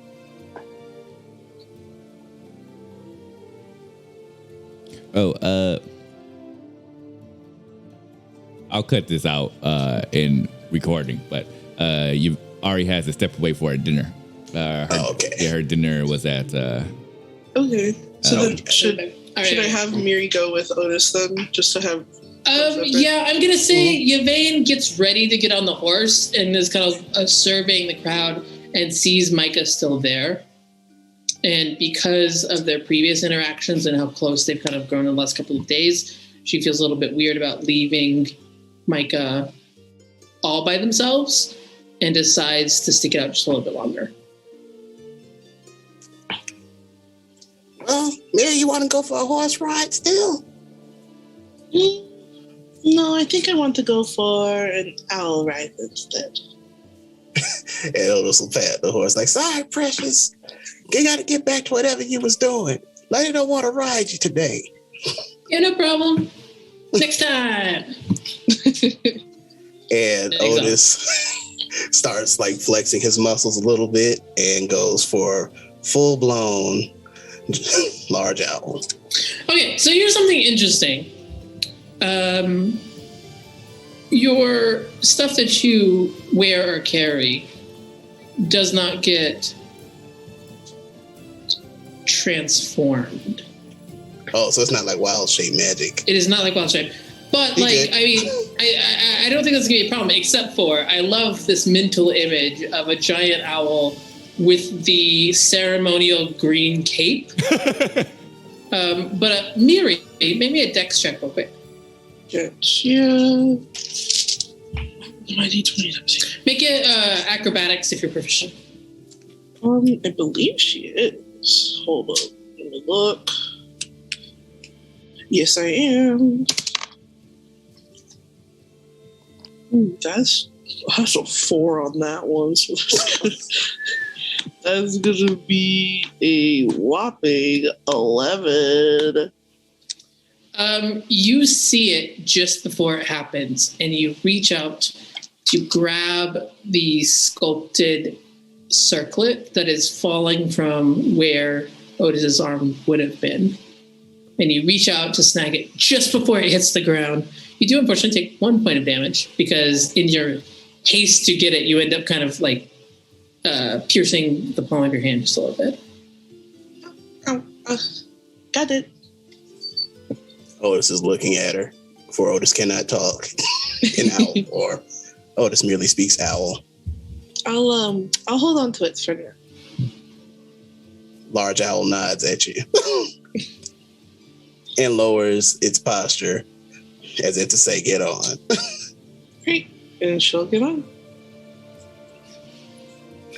I'll cut this out in recording, but Ari has to step away for her dinner. Okay. Yeah, her dinner was at. Okay. So then should I have Miri go with Otis then, just to have? Yeah, I'm gonna say Yvain gets ready to get on the horse and is kind of surveying the crowd and sees Micah still there. And because of their previous interactions and how close they've kind of grown in the last couple of days, she feels a little bit weird about leaving Micah all by themselves and decides to stick it out just a little bit longer. Well, Mary, you want to go for a horse ride still? No, I think I want to go for an owl ride instead. And Otis will pat the horse like, sorry, precious. You got to get back to whatever you was doing. Lady don't want to ride you today. Yeah, no problem. Next time. And Otis starts like flexing his muscles a little bit and goes for full-blown large owl. Okay, so here's something interesting. Your stuff that you wear or carry does not get transformed. Oh, so it's not like wild shape magic. It is not like wild shape. But I don't think that's gonna be a problem, except for I love this mental image of a giant owl with the ceremonial green cape. But Miri, make me a dex check real quick. Gotcha. My D20. Make it acrobatics if you're proficient. I believe she is. Hold up. Let me look. Yes, I am. That's a 4 on that one. So that's gonna be a whopping 11. You see it just before it happens, and you reach out to grab the sculpted circlet that is falling from where Otis's arm would have been. And you reach out to snag it just before it hits the ground. You do unfortunately take 1 point of damage because in your haste to get it, you end up kind of like piercing the palm of your hand just a little bit. Got it. Otis is looking at her, for Otis cannot talk in owl form. Otis merely speaks owl. I'll hold on to it for now. Large owl nods at you and lowers its posture as if to say, get on. Great. And she'll get on.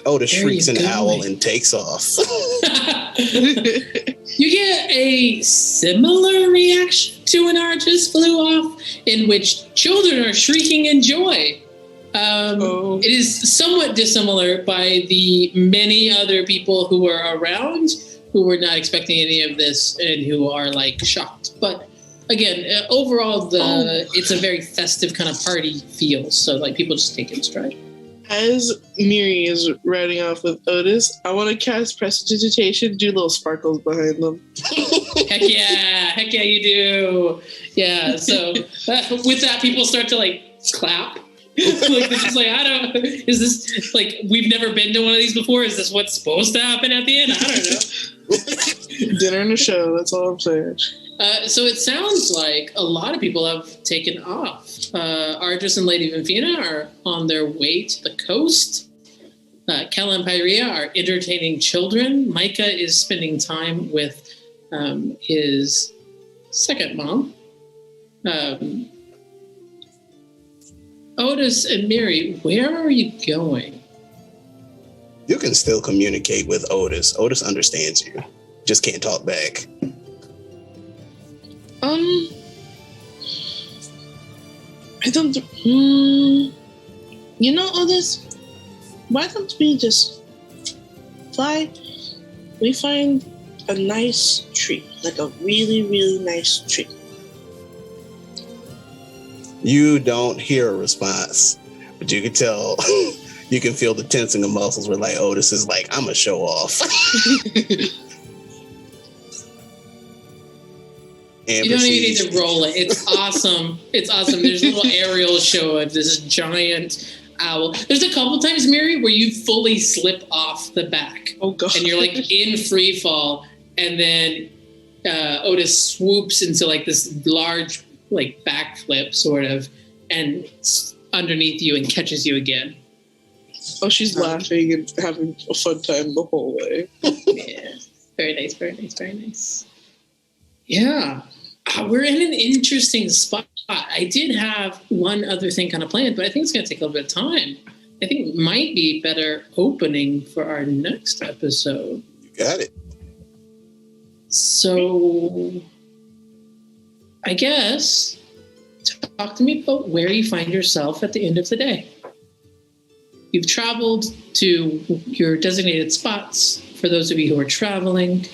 Otis shrieks an owl and takes off. You get a similar reaction to when Argus flew off, in which children are shrieking in joy. It is somewhat dissimilar by the many other people who were around who were not expecting any of this and who are like shocked. But again, overall, it's a very festive kind of party feel. So like people just take it in stride. As Miri is riding off with Otis, I want to cast Prestidigitation, do little sparkles behind them. Heck yeah, you do. Yeah, so with that, people start to like clap. Like this is like, is this like, we've never been to one of these before? Is this what's supposed to happen at the end? I don't know. Dinner and a show, that's all I'm saying. So it sounds like a lot of people have taken off. Ardris and Lady Vinfina are on their way to the coast. Kella and Pyrea are entertaining children. Micah is spending time with his second mom. Otis and Miri, where are you going? You can still communicate with Otis. Otis understands you. Just can't talk back. I don't. You know, Otis, why don't we just fly? We find a nice tree, like a really, really nice tree. You don't hear a response, but you can tell, you can feel the tensing of muscles where like Otis is like, I'm a show off. You don't even need to roll it. It's awesome. It's awesome. There's a little aerial show of this giant owl. There's a couple times, Miri, where you fully slip off the back. Oh, God. And you're like in free fall. And then Otis swoops into like this large like backflip sort of and underneath you and catches you again. Oh, she's laughing and having a fun time the whole way. Yeah. Very nice, very nice, very nice. Yeah. We're in an interesting spot. I did have one other thing kind of planned, but I think it's going to take a little bit of time. I think it might be better opening for our next episode. You got it. So, I guess, talk to me about where you find yourself at the end of the day. You've traveled to your designated spots. For those of you who are traveling,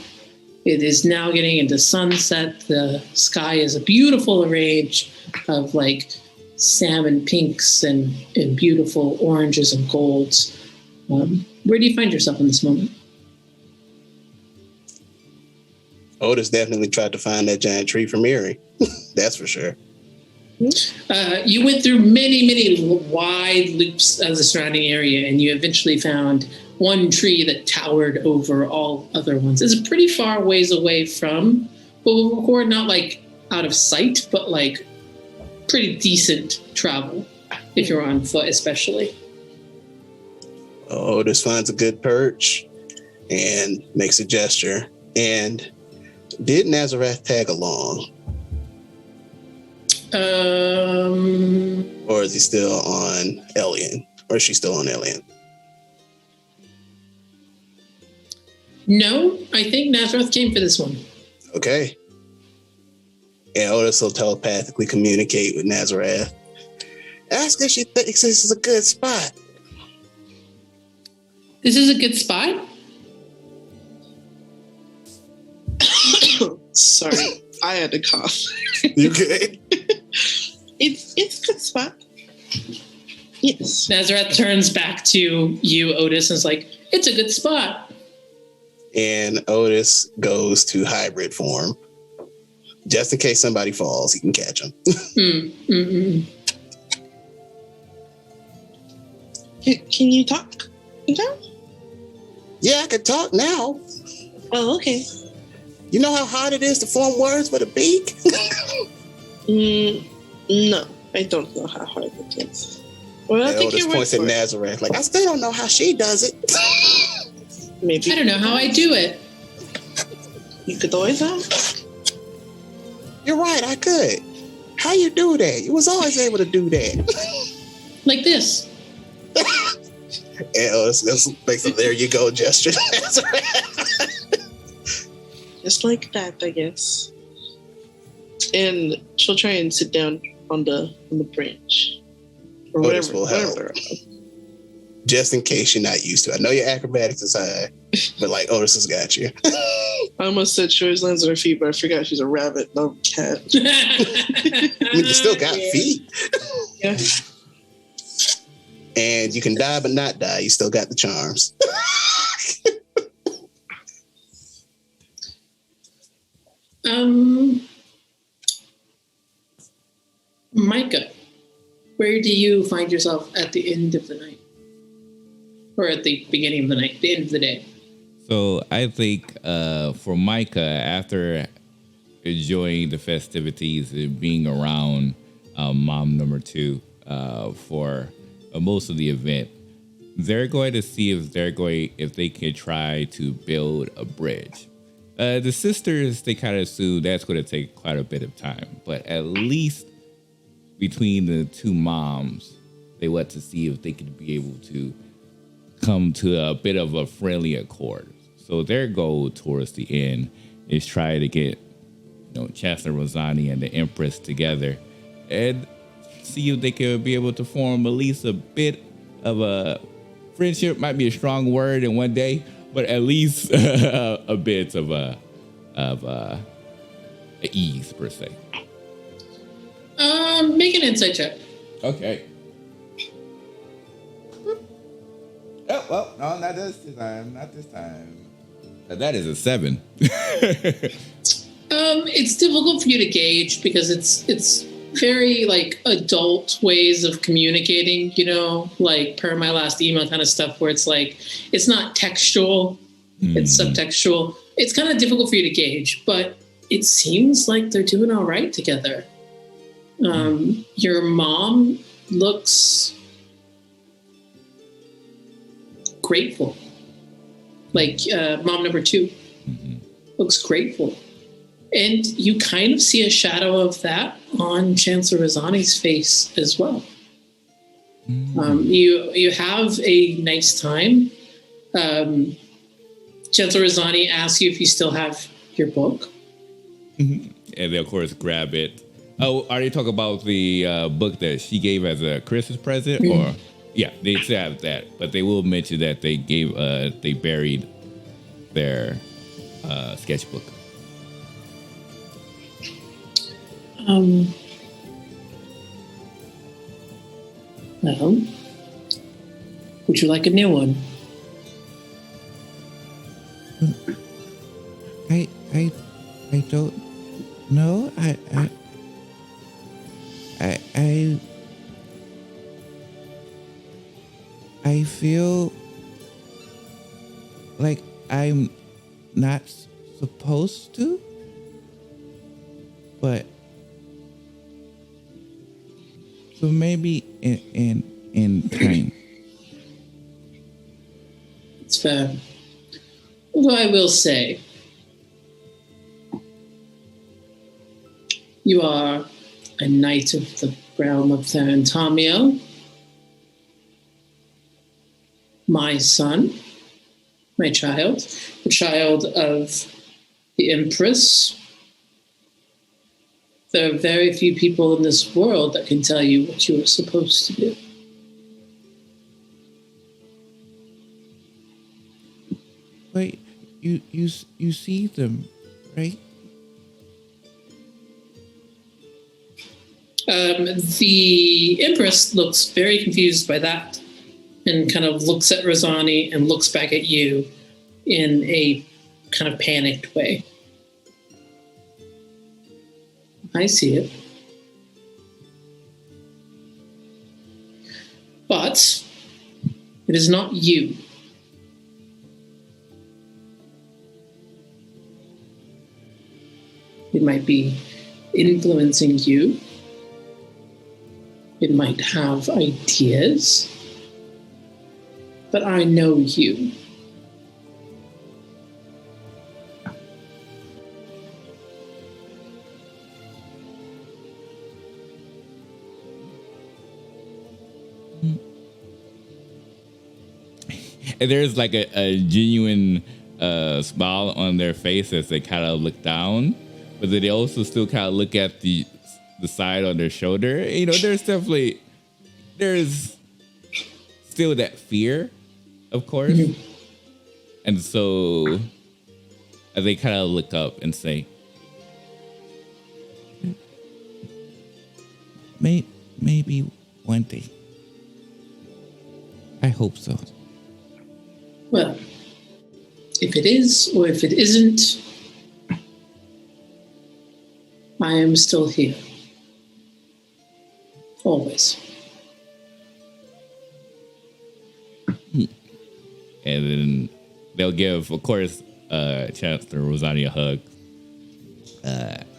it is now getting into sunset. The sky is a beautiful range of like salmon pinks and beautiful oranges and golds. Where do you find yourself in this moment? Otis definitely tried to find that giant tree for Miri. That's for sure. You went through many wide loops of the surrounding area, and you eventually found one tree that towered over all other ones. It's pretty far ways away from Rivenwood, not like out of sight, but like pretty decent travel if you're on foot, especially. Otis finds a good perch and makes a gesture. And did Nazareth tag along? Or is he still on Alien? Or is she still on Alien? No, I think Nazareth came for this one. Okay. And Otis will telepathically communicate with Nazareth. Ask if she thinks this is a good spot. This is a good spot? Sorry, I had to cough. You good? It's a good spot. Yes. Nazareth turns back to you, Otis, and is like, it's a good spot. and Otis goes to hybrid form. Just in case somebody falls, he can catch them. Can you talk now? Yeah, I can talk now. Oh, okay. You know how hard it is to form words with a beak? No, I don't know how hard it is. Well, I think Otis points at Nazareth. Like, I still don't know how she does it. Maybe. I don't know how I do it. You could always ask. You're right, I could. How you do that? You was always able to do that. Like this. And Otis makes a there you go gesture. Just like that, I guess. And she'll try and sit down on the branch. Or Otis whatever. will help. Just in case you're not used to it. I know your acrobatics is high, but like Otis has got you. I almost said she always lands on her feet, but I forgot she's a rabbit, not a cat. I mean, you still got feet. Yeah. And you can die but not die. You still got the charms. Micah, where do you find yourself at the end of the night? Or at the beginning of the night, the end of the day? So I think for Micah, after enjoying the festivities and being around mom number 2 for most of the event, they're going to see if they can try to build a bridge. The sisters, they kind of assume that's going to take quite a bit of time, but at least between the two moms, they want to see if they could be able to come to a bit of a friendly accord. So their goal towards the end is try to get, Chancellor Rosani and the Empress together and see if they could be able to form at least a bit of a friendship. Might be a strong word in one day, but at least a bit of ease per se. Make an insight check. Okay. Oh, well, no, not this time. Not this time. That is a 7. It's difficult for you to gauge because it's very like adult ways of communicating, like per my last email kind of stuff where it's like, it's not textual, it's subtextual. It's kind of difficult for you to gauge, but it seems like they're doing all right together. Your mom looks grateful. Like mom number 2 looks grateful. And you kind of see a shadow of that on Chancellor Rosani's face as well. You have a nice time. Chancellor Rosani asks you if you still have your book. And they, of course, grab it. Oh, are they talking about the book that she gave as a Christmas present? Or yeah, they still have that. But they will mention that they buried their sketchbook. Well, would you like a new one? I don't know. I feel like I'm not supposed to, but so maybe in time. It's fair. Although I will say, you are a knight of the realm of Therantamio, my son, my child, the child of the Empress. There are very few people in this world that can tell you what you are supposed to do. Wait, you see them, right? The Empress looks very confused by that and kind of looks at Rosani and looks back at you in a kind of panicked way. I see it. But it is not you. It might be influencing you. It might have ideas. But I know you. And there's like a genuine smile on their face as they kind of look down, but then they also still kind of look at the side on their shoulder. You know, there's still that fear, of course. Mm-hmm. And so they kind of look up and say, maybe one day. I hope so. Well, if it is or if it isn't, I am still here. Always. And then they'll give, of course, Chancellor Rosani a hug.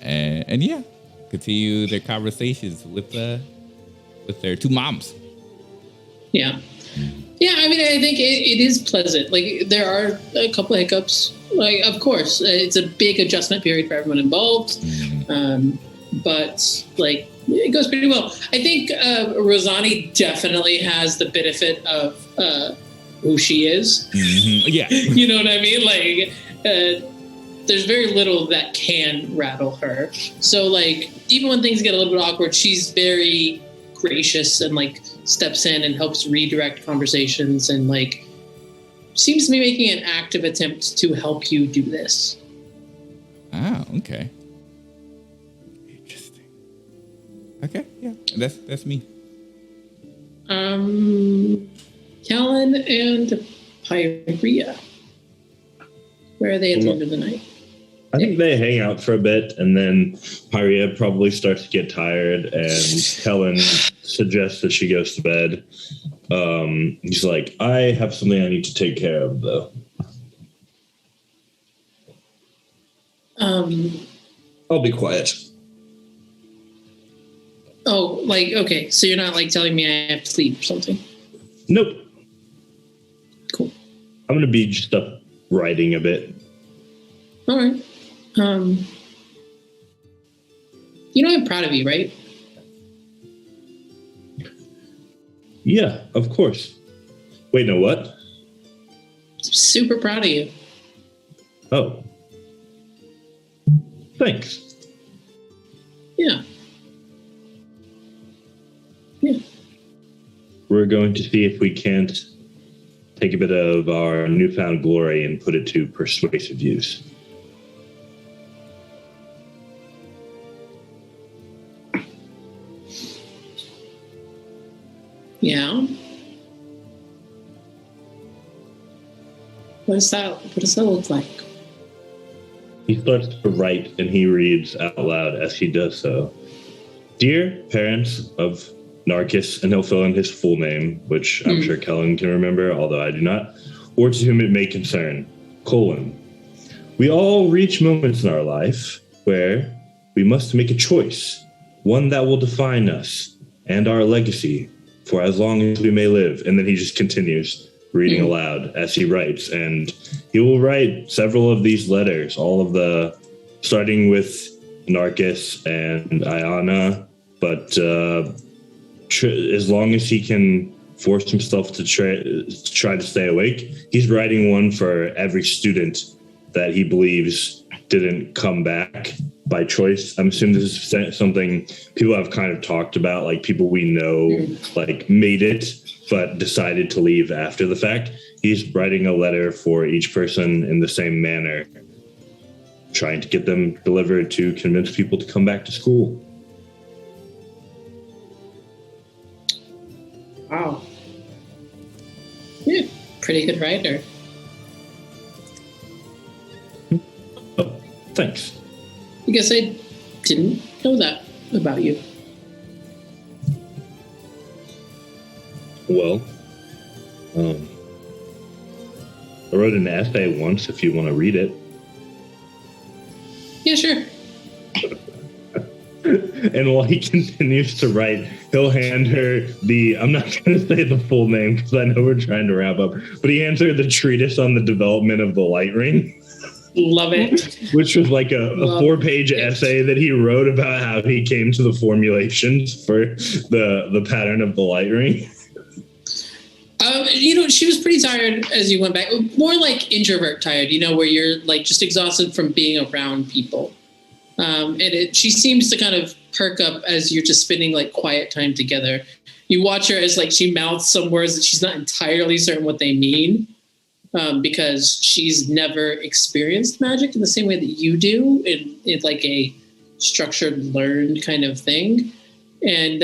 And yeah, continue their conversations with their two moms. Yeah. Yeah, I mean, I think it is pleasant. Like, there are a couple of hiccups. Like, of course, it's a big adjustment period for everyone involved. But, like, it goes pretty well. I think Rosani definitely has the benefit of who she is. Mm-hmm. Yeah. You know what I mean? Like, there's very little that can rattle her. So, like, even when things get a little bit awkward, she's very gracious and, like, steps in and helps redirect conversations and, like, seems to be making an active attempt to help you do this. Oh, okay. Interesting. Okay, yeah, that's me. Callan and Pyria. Where are they at the end of the night? I think they hang out for a bit, and then Pyria probably starts to get tired, and Helen suggests that she goes to bed. He's like, I have something I need to take care of, though. I'll be quiet. Oh, like, okay, so you're not, like, telling me I have to sleep or something? Nope. Cool. I'm going to be just up writing a bit. All right. You know I'm proud of you, right? Yeah, of course. Wait, no, what? Super proud of you. Oh. Thanks. Yeah. Yeah. We're going to see if we can't take a bit of our newfound glory and put it to persuasive use. Yeah. What does that look like? He starts to write, and he reads out loud as he does so. Dear parents of Narcus, and he'll fill in his full name, which I'm sure Kellen can remember, although I do not, or to whom it may concern, : we all reach moments in our life where we must make a choice, one that will define us and our legacy for as long as we may live. And then he just continues reading aloud as he writes, and he will write several of these letters, all of starting with Narcus and Ayana, but as long as he can force himself to try to stay awake, he's writing one for every student that he believes didn't come back by choice. I'm assuming this is something people have kind of talked about, like people we know, like made it, but decided to leave after the fact. He's writing a letter for each person in the same manner, trying to get them delivered to convince people to come back to school. Wow. Yeah, pretty good writer. thanks. I guess I didn't know that about you. Well, I wrote an essay once if you want to read it. Yeah, sure. And while he continues to write, he'll hand her I'm not going to say the full name because I know we're trying to wrap up, but he hands her the treatise on the development of the light ring. Love it. Which was like a 4-page essay that he wrote about how he came to the formulations for the pattern of the light ring. She was pretty tired as you went back. More like introvert tired, where you're like just exhausted from being around people. She seems to kind of perk up as you're just spending like quiet time together. You watch her as like she mouths some words that she's not entirely certain what they mean, because she's never experienced magic in the same way that you do. It's like a structured, learned kind of thing. And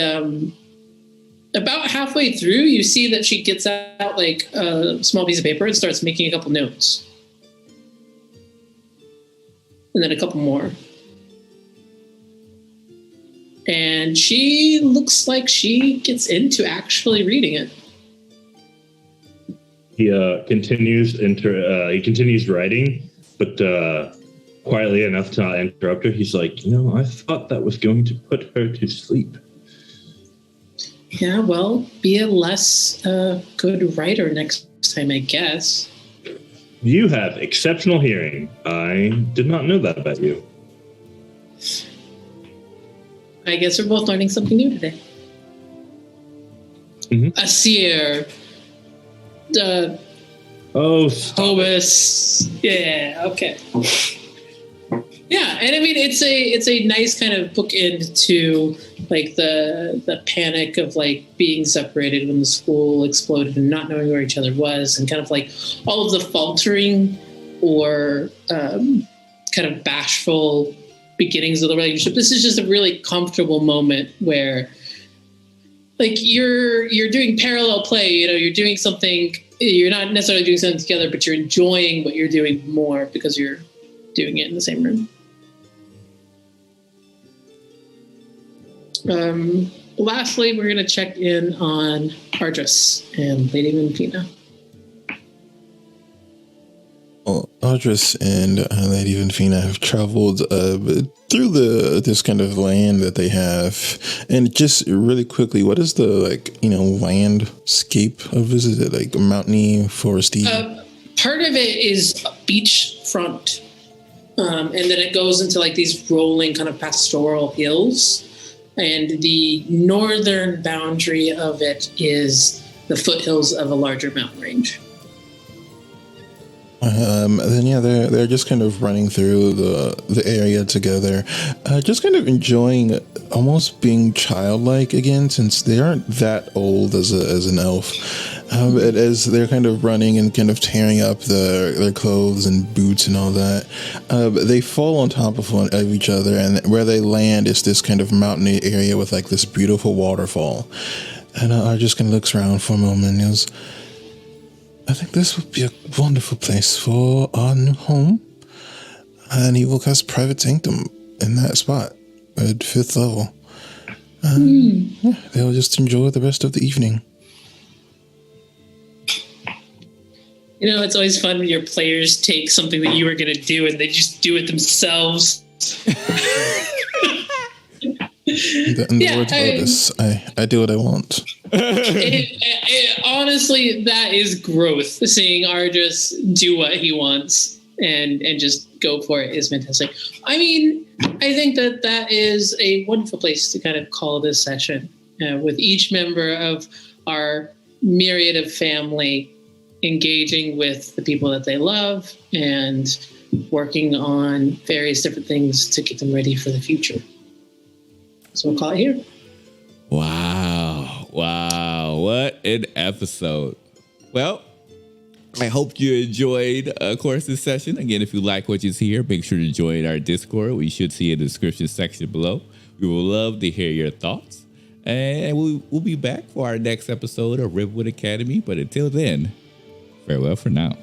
about halfway through, you see that she gets out like a small piece of paper and starts making a couple notes. And then a couple more. And she looks like she gets into actually reading it. He continues writing, but quietly enough to not interrupt her. He's like, I thought that was going to put her to sleep. Yeah, well, be a less good writer next time, I guess. You have exceptional hearing. I did not know that about you. I guess we're both learning something new today. Mm-hmm. Asir. Hobus. Yeah, okay. Yeah, and I mean it's a nice kind of bookend to like the panic of like being separated when the school exploded and not knowing where each other was, and kind of like all of the faltering or kind of bashful beginnings of the relationship. This is just a really comfortable moment where like you're doing parallel play, you're doing something, you're not necessarily doing something together, but you're enjoying what you're doing more because you're doing it in the same room. Lastly, we're going to check in on Ardris and Lady Vinfina. Well, Ardris and Lady Vinfina have traveled through this kind of land that they have, and just really quickly, what is the landscape of this? Is it like mountainy, foresty? Part of it is beachfront, and then it goes into like these rolling kind of pastoral hills, and the northern boundary of it is the foothills of a larger mountain range. They're just kind of running through the area together, just kind of enjoying almost being childlike again, since they aren't that old as an elf. As they're kind of running and kind of tearing up their clothes and boots and all that, they fall on top of each other, and where they land is this kind of mountainy area with like this beautiful waterfall. And I just kind of looks around for a moment and goes, I think this would be a wonderful place for our new home. And he will cast Private Sanctum in that spot at 5th level. Yeah, they'll just enjoy the rest of the evening. It's always fun when your players take something that you were going to do and they just do it themselves. In the words of Otis, I do what I want. Honestly, that is growth. Seeing Ardris do what he wants and just go for it is fantastic. I mean, I think that is a wonderful place to kind of call this session, with each member of our myriad of family engaging with the people that they love and working on various different things to get them ready for the future. So we'll call it here. Wow. What an episode. Well, I hope you enjoyed, of course, this session. Again, if you like what you see here, make sure to join our Discord. We should see in the description section below. We would love to hear your thoughts. And we'll be back for our next episode of Rivenwood Academy. But until then, farewell for now.